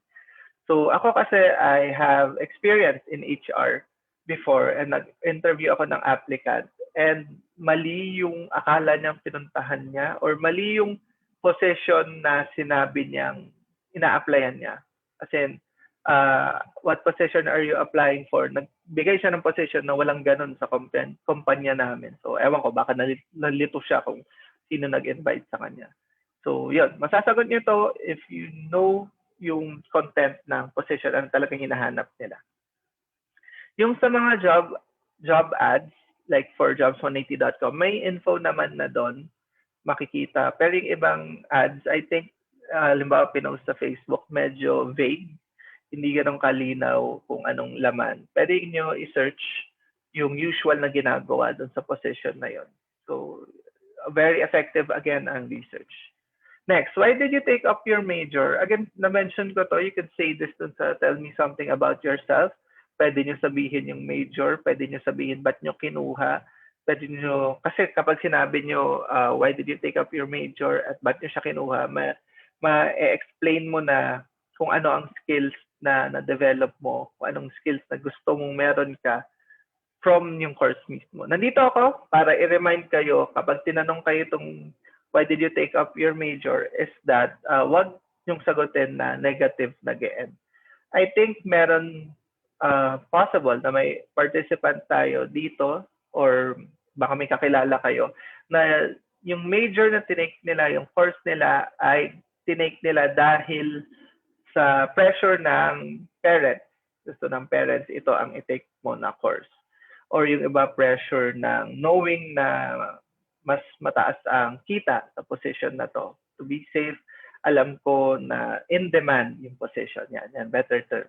So ako kasi I have experience in HR before and nag-interview ako ng applicant and mali yung akala niyang pinuntahan niya or mali yung position na sinabi niyang ina-applyan niya. As in, what position are you applying for? Nagbigay siya ng position na walang ganun sa kumpanya namin. So, ewan ko, baka nalito siya kung sino nag-invite sa kanya. So, yun. Masasagot niyo to if you know yung content ng position ang talagang hinahanap nila. Yung sa mga job ads, like for jobs180.com, may info naman na doon makikita. Pero yung ibang ads, I think, halimbawa pinost sa Facebook, medyo vague. Hindi ganun kalinaw kung anong laman. Pwede nyo i-search yung usual na ginagawa doon sa position na yon. So, very effective again ang research. Next, why did you take up your major? Again, na-mention ko to, you can say this dun sa tell me something about yourself. Pwede nyo sabihin yung major, pwede nyo sabihin ba't nyo kinuha, pwede nyo, kasi kapag sinabi nyo, why did you take up your major at ba't nyo siya kinuha, ma-explain mo na kung ano ang skills na na-develop mo, kung anong skills na gusto mong meron ka from yung course mismo. Nandito ako para i-remind kayo kapag tinanong kayo itong why did you take up your major is that wag yung sagutin na negative na end. I think meron possible na may participant tayo dito or baka may kakilala kayo na yung major na tinake nila, yung course nila ay tinake nila dahil sa pressure ng parents. Gusto ng parents, ito ang i-take mo na course. Or yung iba pressure ng knowing na mas mataas ang kita sa position na to. To be safe, alam ko na in demand yung position. Yan, better term.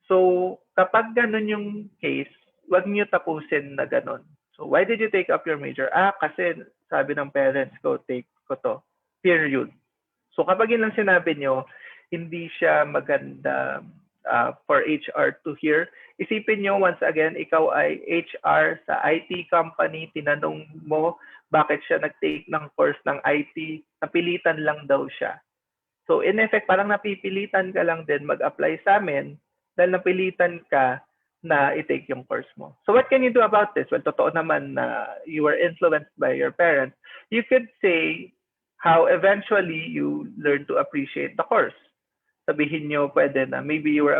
So, kapag ganun yung case, wag niyo tapusin na ganun. So, why did you take up your major? Kasi sabi ng parents ko, take ko to. Period. So, kapag yun lang sinabi nyo, hindi siya maganda for HR to hear. Isipin nyo, once again, ikaw ay HR sa IT company, tinanong mo bakit siya nag-take ng course ng IT, napilitan lang daw siya. So, in effect, parang napipilitan ka lang din mag-apply sa amin dahil napilitan ka na i-take yung course mo. So, what can you do about this? Well, totoo naman na you were influenced by your parents. You could say how eventually you learn to appreciate the course. Sabihin nyo pwede na maybe you were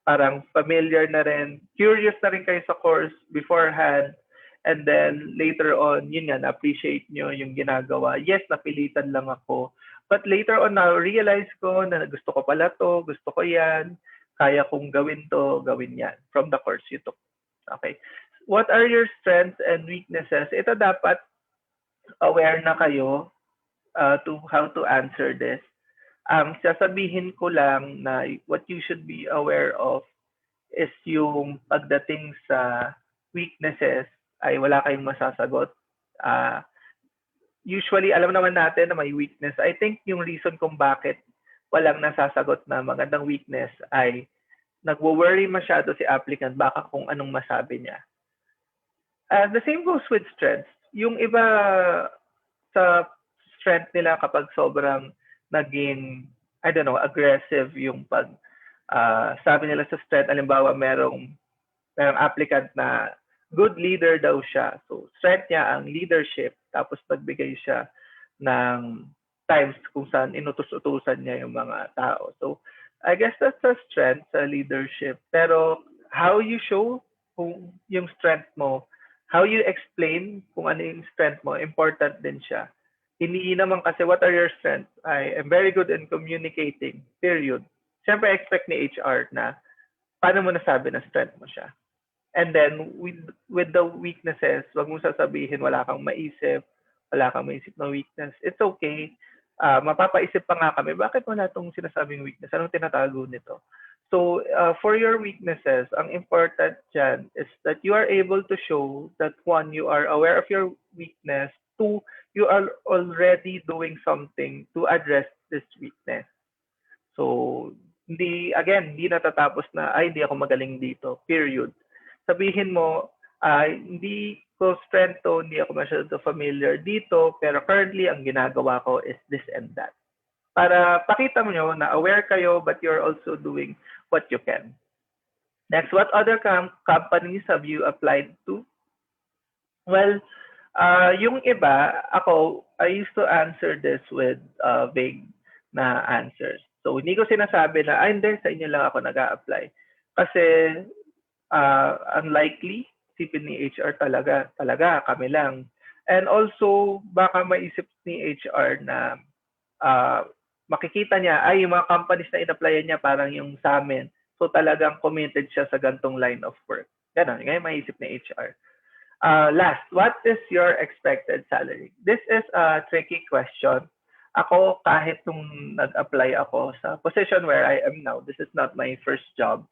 parang familiar na rin, curious na rin kayo sa course beforehand, and then later on, yun nga, na-appreciate nyo yung ginagawa. Yes, napilitan lang ako. But later on, na-realize ko na gusto ko pala to, gusto ko yan, kaya kong gawin to, gawin yan from the course you took. Okay. What are your strengths and weaknesses? Ito dapat aware na kayo to how to answer this. Sasabihin ko lang na what you should be aware of is yung pagdating sa weaknesses ay wala kayong masasagot. Usually, alam naman natin na may weakness. I think yung reason kung bakit walang nasasagot na magandang weakness ay nagwo-worry masyado si applicant baka kung anong masabi niya. The same goes with strengths. Yung iba sa strength nila kapag sobrang naging, I don't know, aggressive yung pag sabi nila sa strength, alimbawa merong applicant na good leader daw siya. So, strength niya ang leadership, tapos nagbigay siya ng times kung saan inutos-utusan niya yung mga tao. So, I guess that's a strength sa leadership. Pero, how you show kung yung strength mo, how you explain kung ano yung strength mo, important din siya. Hindi naman kasi, what are your strengths? I am very good in communicating, period. Siyempre, expect ni HR na paano mo nasabi na strength mo siya. And then, with the weaknesses, wag mo sasabihin wala kang maisip na weakness. It's okay. Mapapaisip pa nga kami, bakit wala itong sinasabing weakness? Anong tinatago nito? So, for your weaknesses, ang important dyan is that you are able to show that one, you are aware of your weakness. Two, you are already doing something to address this weakness. So, hindi natatapos na, hindi ako magaling dito, period. Sabihin mo, hindi ko strength to, hindi ako masyado familiar dito, pero currently, ang ginagawa ko is this and that. Para pakita mo nyo na aware kayo, but you're also doing what you can. Next, what other companies have you applied to? Well, yung iba, I used to answer this with vague na answers. So, hindi ko sinasabi na, hindi, sa inyo lang ako nag-a-apply. Kasi, unlikely, sipin ni HR talaga, kami lang. And also, baka maisip ni HR na makikita niya, yung mga companies na in-applyan niya parang yung sa amin. So, talagang committed siya sa gantong line of work. Ganon, ngayon maisip ni HR. Last, what is your expected salary? This is a tricky question. Ako, kahit nung nag-apply ako sa position where I am now, this is not my first job,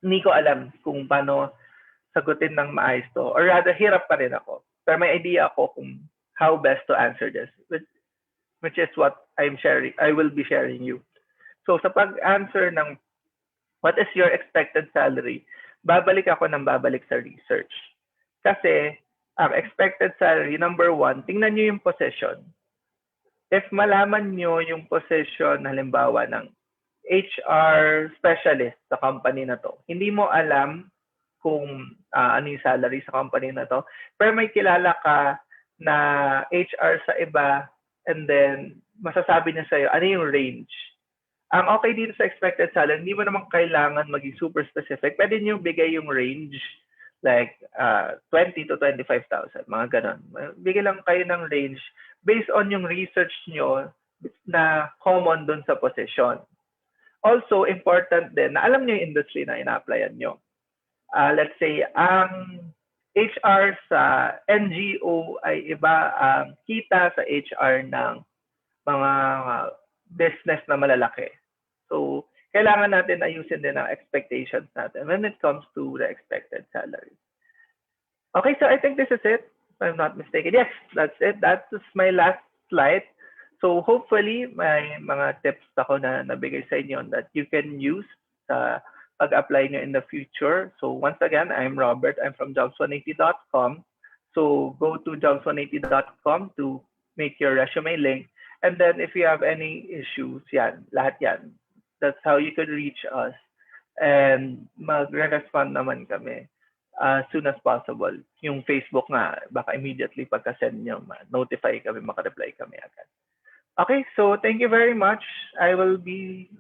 hindi ko alam kung paano sagutin ng maayos to. Or rather, hirap pa rin ako. Pero may idea ako kung how best to answer this, which is what I will be sharing you. So, sa pag-answer ng what is your expected salary, babalik sa research. Kasi, ang expected salary, number one, tingnan nyo yung position. if malaman nyo yung position, halimbawa, ng HR specialist sa company na to, hindi mo alam kung ano yung salary sa company na to, pero may kilala ka na HR sa iba, and then masasabi niya sa'yo, ano yung range. Ang okay dito sa expected salary, hindi mo naman kailangan maging super specific. Pwede niyo bigay yung range, like 20 to 25,000, mga ganon. Bigay lang kayo ng range based on yung research nyo na common dun sa position. Also, important din na alam nyo yung industry na ina-applyan nyo. Let's say, ang HR sa NGO ay iba ang kita sa HR ng mga business na malalaki. So, kailangan natin ayusin din ang expectations natin when it comes to the expected salary. Okay, so I think this is it, if I'm not mistaken. Yes, that's it. That's my last slide. So hopefully, may mga tips ako na nabigay sa inyo that you can use sa pag-apply nyo in the future. So once again, I'm Robert. I'm from jobs180.com. So go to jobs180.com to make your resume link. And then if you have any issues, yan, lahat yan. That's how you could reach us. And magre-respond naman kami as soon as possible. Yung Facebook nga, baka immediately pagka-send nyo, notify kami, makareply kami agad. Okay, so thank you very much. I will be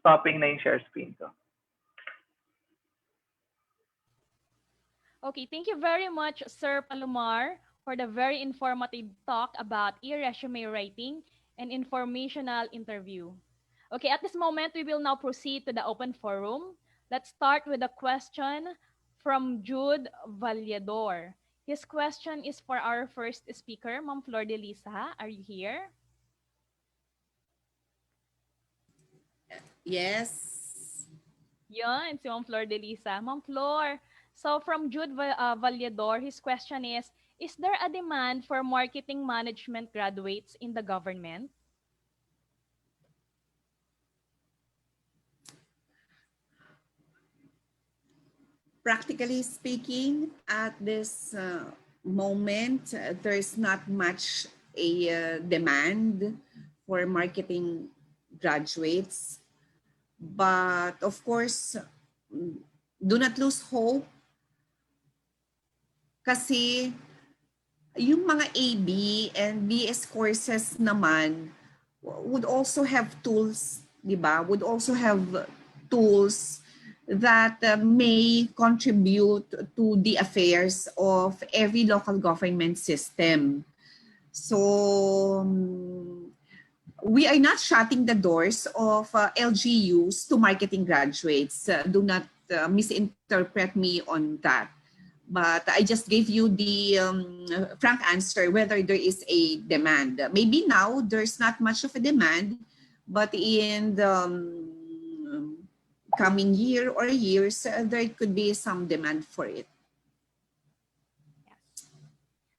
stopping na yung share screen ko. Okay, thank you very much, Sir Palomar, for the very informative talk about e-resume writing and informational interview. Okay, at this moment, we will now proceed to the open forum. Let's start with a question from Jude Vallador. His question is for our first speaker, Ma'am Flor de Lisa. Are you here? Yes. Yan, si Ma'am Flor de Lisa. Ma'am Flor, so from Jude Vallador, his question is there a demand for marketing management graduates in the government? Practically speaking, at this moment, there's not much a demand for marketing graduates. But of course, do not lose hope kasi yung mga AB and BS courses naman would also have tools, di ba? Would also have tools that may contribute to the affairs of every local government system. So we are not shutting the doors of LGUs to marketing graduates. Do not misinterpret me on that. But I just gave you the frank answer whether there is a demand. Maybe now there's not much of a demand, but in the coming year or years, there could be some demand for it. Yes.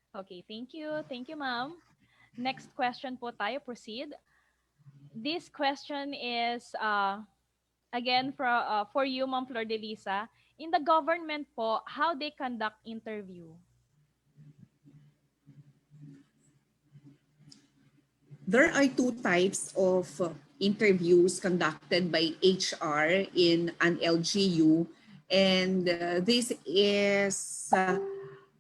Okay, thank you. Thank you, ma'am. Next question po tayo, proceed. This question is, again, for you, Ma'am Flor de Lisa. In the government po, how they conduct interview? There are two types of interviews conducted by HR in an LGU, and this is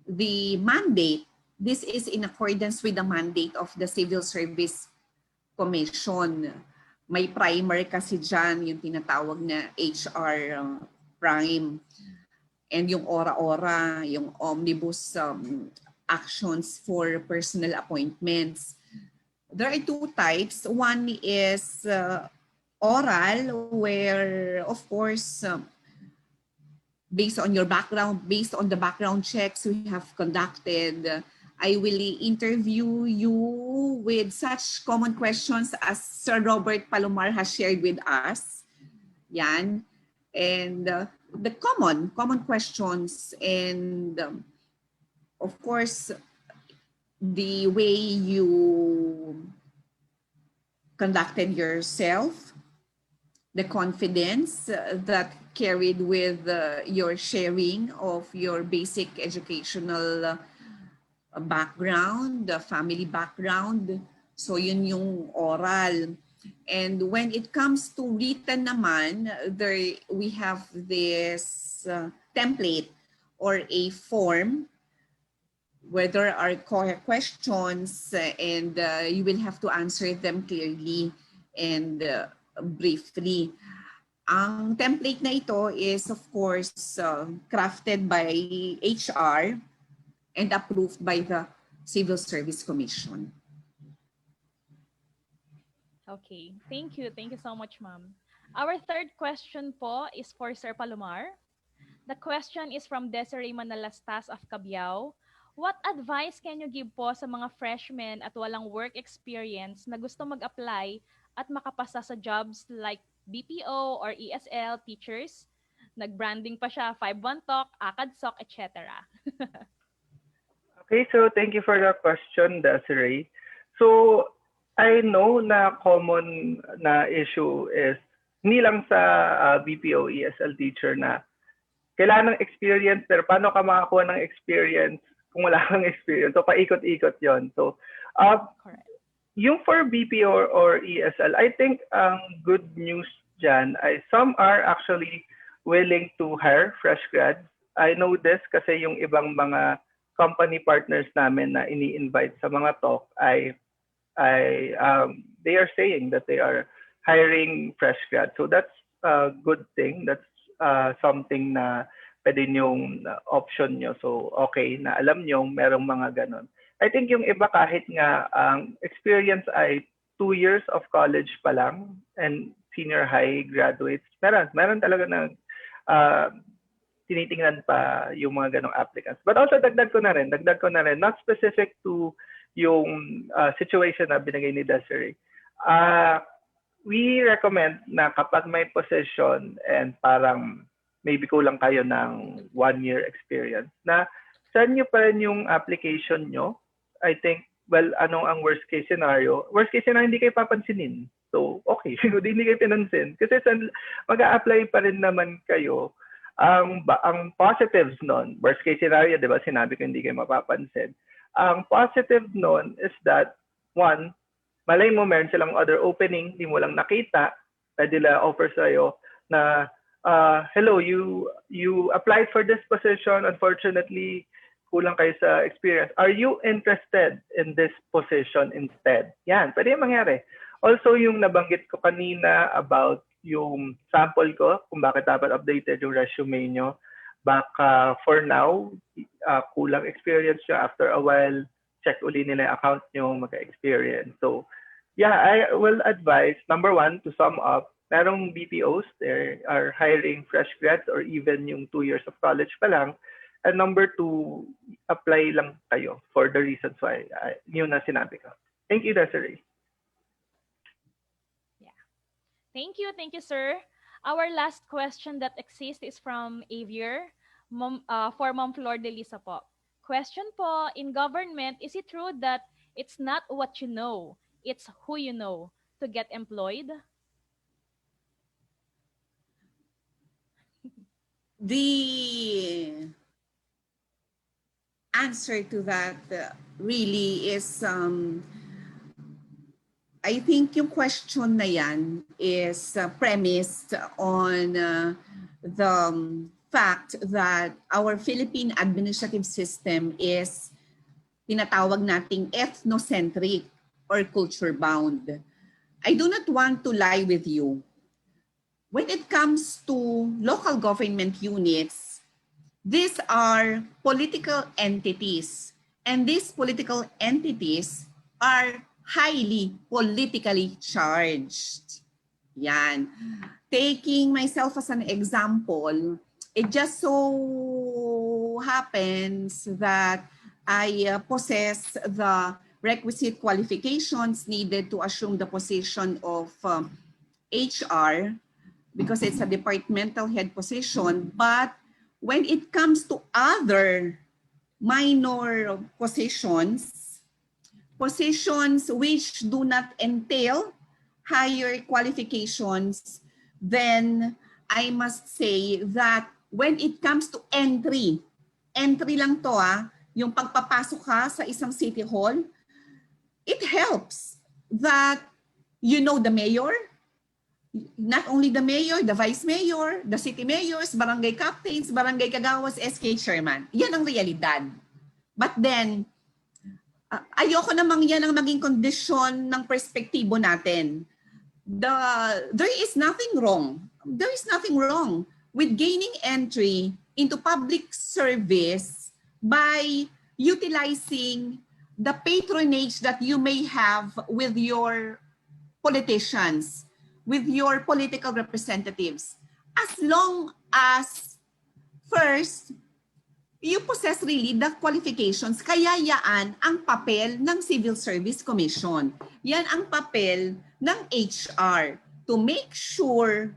the mandate. This is in accordance with the mandate of the Civil Service Commission. May primer kasi dyan, yung tinatawag na HR prime, and yung ora-ora, yung omnibus actions for personal appointments. There are two types. One is oral, where, of course, based on your background, based on the background checks we have conducted, I will interview you with such common questions as Sir Robert Palomar has shared with us. Yan. And the common questions, and of course, the way you conducted yourself, the confidence that carried with your sharing of your basic educational background, the family background, So yun yung oral. And when it comes to written naman, we have this template or a form where there are questions and you will have to answer them clearly and briefly. Ang template na ito is of course crafted by HR and approved by the Civil Service Commission. Okay, thank you. Thank you so much, ma'am. Our third question po is for Sir Palomar. The question is from Desiree Manalastas of Cabiao. What advice can you give po sa mga freshmen at walang work experience na gusto mag-apply at makapasa sa jobs like BPO or ESL teachers? Nag-branding pa siya, 5-1 Talk, ACADSOC, etc. Okay, so thank you for the question, Desiree. So I know na common na issue is hindi lang sa BPO ESL teacher na kailangan ng experience, pero paano ka makakuha ng experience kung wala kang experience? So paikot-ikot yon. So yung for BPO or ESL, I think good news dyan ay some are actually willing to hire fresh grads. I know this kasi yung ibang mga company partners namin na ini-invite sa mga talk ay they are saying that they are hiring fresh grads. So that's a good thing. That's something na pwede nyong option nyo. So okay, na alam nyo merong mga ganon. I think yung iba kahit nga ang experience ay 2 years of college pa lang and senior high graduates, meron talaga na tinitingnan pa yung mga ganong applicants. But also dagdag ko na rin, not specific to yung situation na binigay ni Desiree. We recommend na kapag may position and parang maybe kulang kayo ng 1 year experience, na send nyo pa rin yung application nyo. I think, well, anong ang worst case scenario? Worst case scenario, hindi kayo papansinin. So, okay, hindi kayo pinansin. Kasi mag-a-apply pa rin naman kayo. Ang positives nun, worst case scenario, di ba, sinabi ko hindi kayo mapapansin. Ang positive nun is that, one, malay mo meron silang other opening, hindi mo lang nakita, pwede nila offer sa'yo na, hello, you applied for this position, unfortunately, kulang kayo sa experience. Are you interested in this position instead? Yan, pwede yung mangyari. Also, yung nabanggit ko kanina about yung sample ko, kung bakit dapat updated yung resume nyo, baka for now, kulang experience nyo. After a while, check uli nila yung account nyo, magka-experience. So, yeah, I will advise, number one, to sum up, merong BPOs, they are hiring fresh grads or even yung 2 years of college pa lang. And number two, apply lang kayo for the reasons why yun na sinabi ko. Thank you, Desiree. Yeah. Thank you, sir. Our last question that exists is from Avier, for Ma'am Flor de Lisa po. Question po, in government, is it true that it's not what you know, it's who you know to get employed? The answer to that really is, I think yung question na yan is premised on the fact that our Philippine administrative system is tinatawag nating ethnocentric or culture-bound. I do not want to lie with you. When it comes to local government units, these are political entities, and these political entities are highly politically charged. Yan. Taking myself as an example, it just so happens that I possess the requisite qualifications needed to assume the position of HR because it's a departmental head position. But when it comes to other minor positions which do not entail higher qualifications, then I must say that when it comes to entry lang to yung pagpapasok ka sa isang city hall, it helps that you know the mayor, not only the mayor, the vice mayor, the city mayors, barangay captains, barangay kagawas, SK chairman. Yan ang realidad. But then, ayoko namang yan ang maging kondisyon ng perspektibo natin. There is nothing wrong. There is nothing wrong with gaining entry into public service by utilizing the patronage that you may have with your politicians, with your political representatives, as long as first, you possess really the qualifications. Kaya yan ang papel ng Civil Service Commission. Yan ang papel ng HR to make sure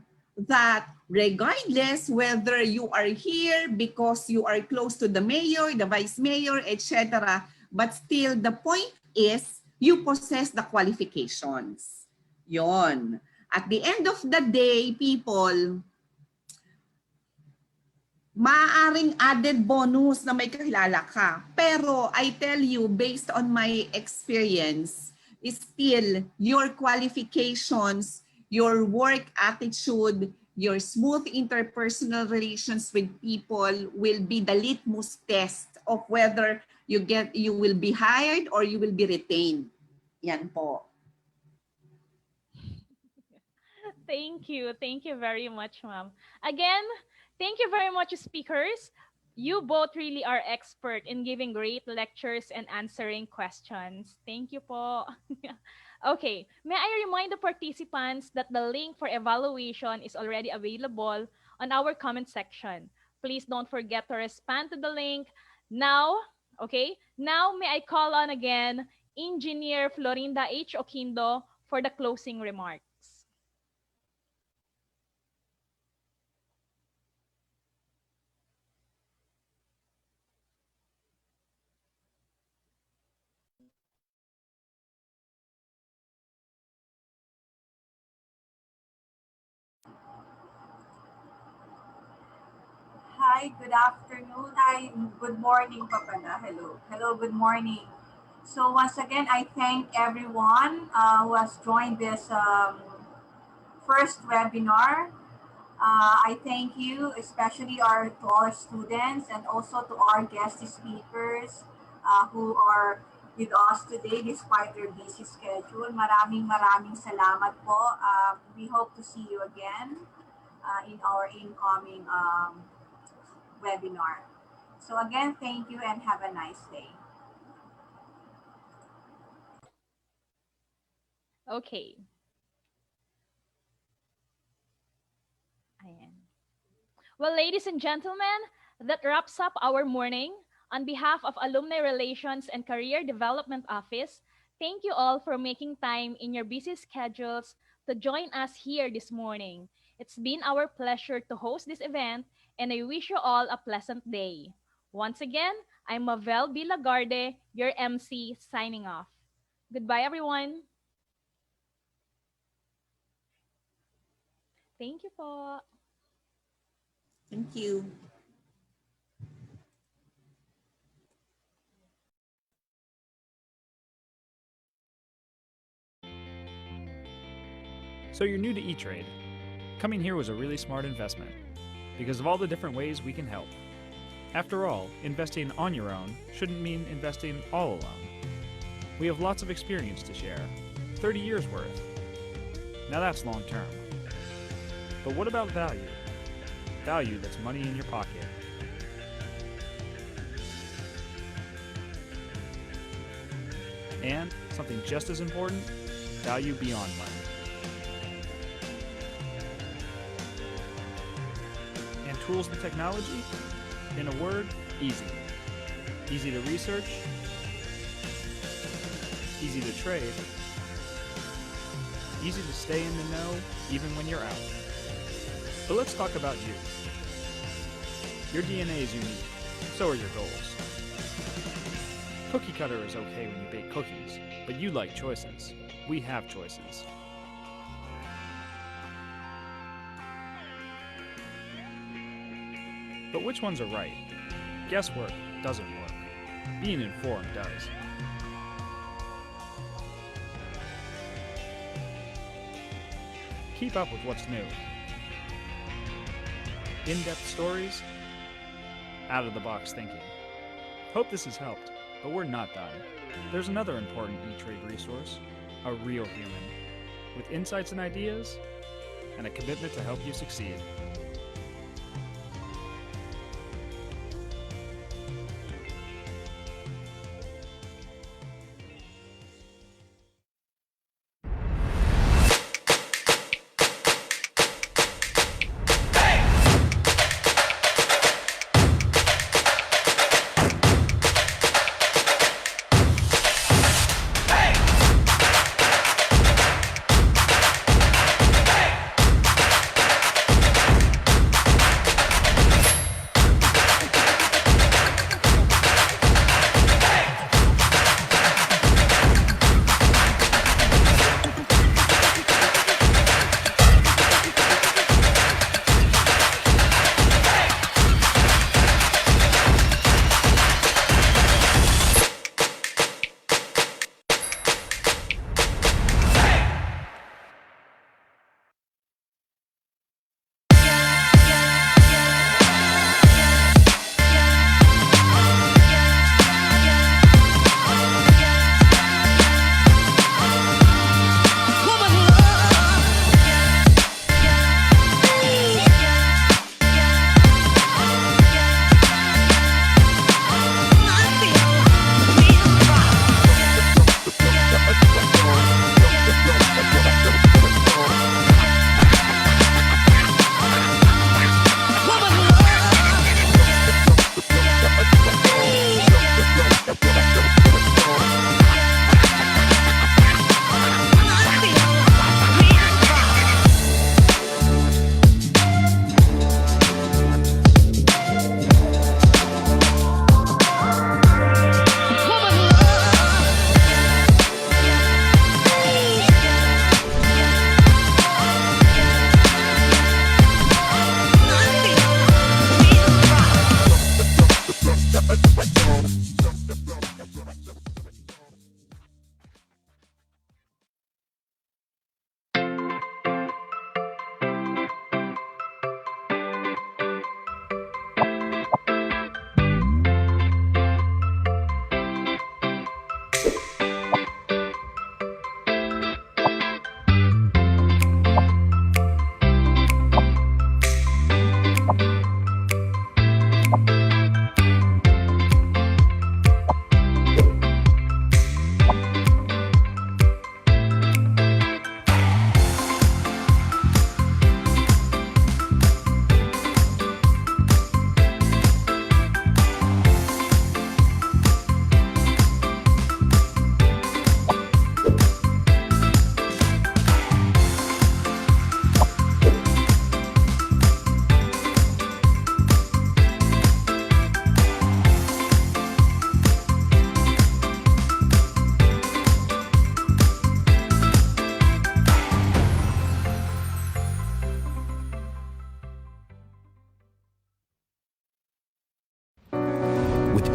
that regardless whether you are here because you are close to the mayor, the vice mayor, etc., but still the point is you possess the qualifications. Yon. At the end of the day, people, maaaring added bonus na may kakilala ka. Pero I tell you, based on my experience, still your qualifications, your work attitude, your smooth interpersonal relations with people will be the litmus test of whether you will be hired or you will be retained. Yan po. Thank you. Thank you very much, ma'am. Again, thank you very much, speakers. You both really are expert in giving great lectures and answering questions. Thank you po. Okay, may I remind the participants that the link for evaluation is already available on our comment section. Please don't forget to respond to the link. Now, okay, now may I call on again Engineer Florinda H. Oquindo for the closing remarks. Hi, good afternoon. Hi, good morning pa pala. Hello. Hello, good morning. So once again, I thank everyone who has joined this first webinar. I thank you, especially to our students and also to our guest speakers who are with us today despite their busy schedule. Maraming salamat po. We hope to see you again in our incoming webinar. So again, thank you and have a nice day. Okay. Ayan. Well, ladies and gentlemen, that wraps up our morning. On behalf of Alumni Relations and Career Development Office, thank you all for making time in your busy schedules to join us here this morning. It's been our pleasure to host this event, and I wish you all a pleasant day. Once again, I'm Mavel B. Lagarde, your MC, signing off. Goodbye, everyone. Thank you po. Thank you. So you're new to E-Trade. Coming here was a really smart investment because of all the different ways we can help. After all, investing on your own shouldn't mean investing all alone. We have lots of experience to share, 30 years worth. Now that's long term. But what about value? Value that's money in your pocket. And, something just as important, value beyond money. And tools and technology? In a word, easy. Easy to research, easy to trade, easy to stay in the know even when you're out. But let's talk about you. Your DNA is unique, so are your goals. Cookie cutter is okay when you bake cookies, but you like choices. We have choices. But which ones are right? Guesswork doesn't work. Being informed does. keep up with what's new. In-depth stories, out-of-the-box thinking. Hope this has helped, but we're not done. There's another important E-Trade resource, a real human, with insights and ideas, and a commitment to help you succeed.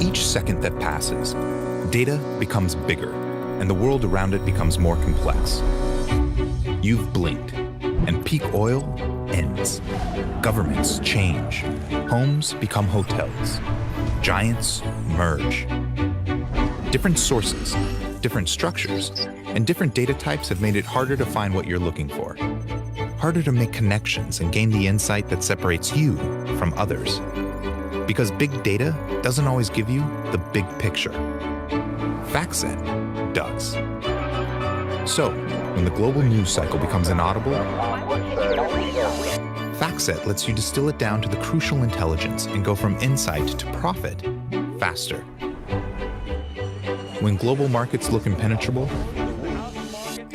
Each second that passes, data becomes bigger, and the world around it becomes more complex. You've blinked, and peak oil ends. Governments change. Homes become hotels. Giants merge. Different sources, different structures, and different data types have made it harder to find what you're looking for. Harder to make connections and gain the insight that separates you from others. Because big data doesn't always give you the big picture. FactSet does. So, when the global news cycle becomes inaudible, FactSet lets you distill it down to the crucial intelligence and go from insight to profit faster. When global markets look impenetrable,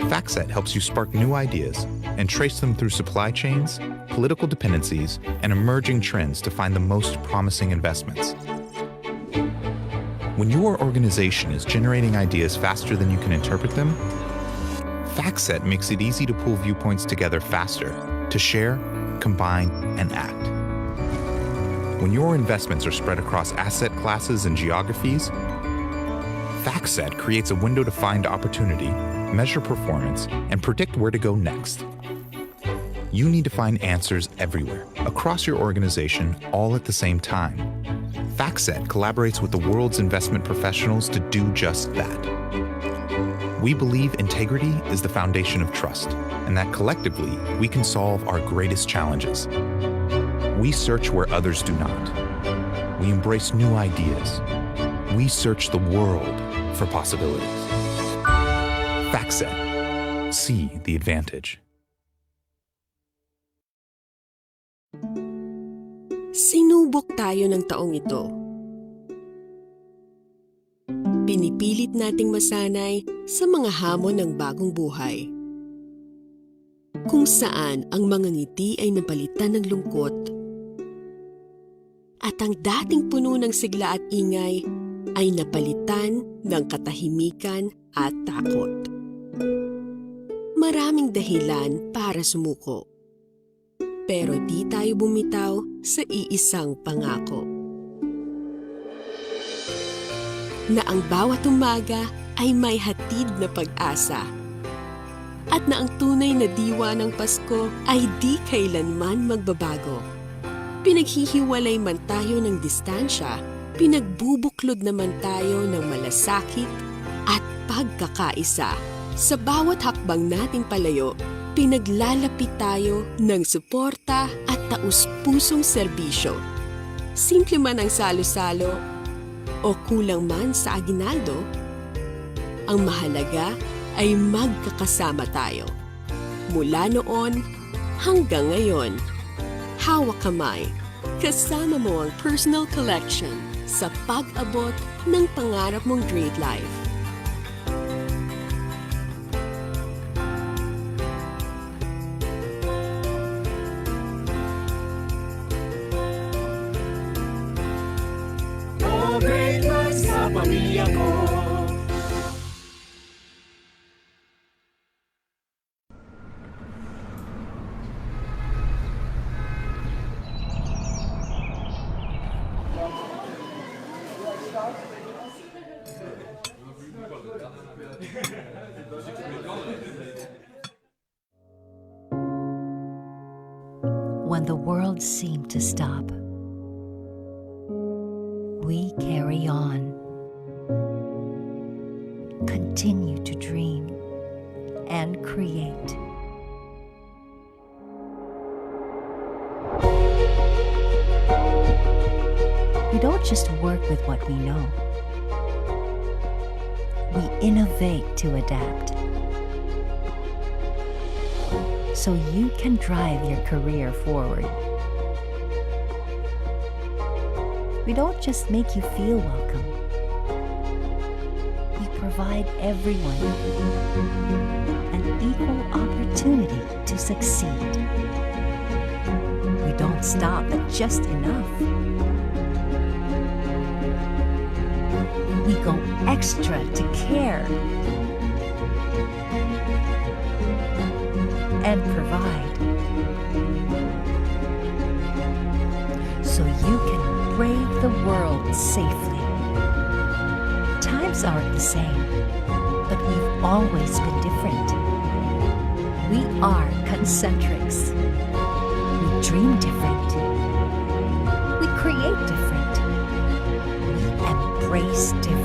FactSet helps you spark new ideas and trace them through supply chains, political dependencies, and emerging trends to find the most promising investments. When your organization is generating ideas faster than you can interpret them, FactSet makes it easy to pull viewpoints together faster, to share, combine, and act. When your investments are spread across asset classes and geographies, FactSet creates a window to find opportunity, measure performance, and predict where to go next. You need to find answers everywhere, across your organization, all at the same time. FactSet collaborates with the world's investment professionals to do just that. We believe integrity is the foundation of trust, and that collectively, we can solve our greatest challenges. We search where others do not. We embrace new ideas. We search the world for possibilities. FactSet. See the advantage. Sinubok tayo ng taong ito. Pinipilit nating masanay sa mga hamon ng bagong buhay. Kung saan ang mga ngiti ay napalitan ng lungkot at ang dating puno ng sigla at ingay ay napalitan ng katahimikan at takot. Maraming dahilan para sumuko. Pero di tayo bumitaw sa iisang pangako. Na ang bawat umaga ay may hatid na pag-asa. At na ang tunay na diwa ng Pasko ay di kailanman magbabago. Pinaghihiwalay man tayo ng distansya, pinagbubuklod naman tayo ng malasakit at pagkakaisa. Sa bawat hakbang nating palayo, pinaglalapit tayo ng suporta at taus-pusong serbisyo. Simple man ang salo-salo o kulang man sa aginaldo, ang mahalaga ay magkakasama tayo. Mula noon hanggang ngayon, hawak kamay, kasama mo ang personal collection sa pag-abot ng pangarap mong great life. When the world seemed to stop, we carry on. Continue to dream and create. We don't just work with what we know. We innovate to adapt. So you can drive your career forward. We don't just make you feel welcome. We provide everyone an equal opportunity to succeed. We don't stop at just enough. We go extra to care and provide, so you can brave the world safely. Times aren't the same, but we've always been different. We are concentrics. We dream different. We create different. We embrace different.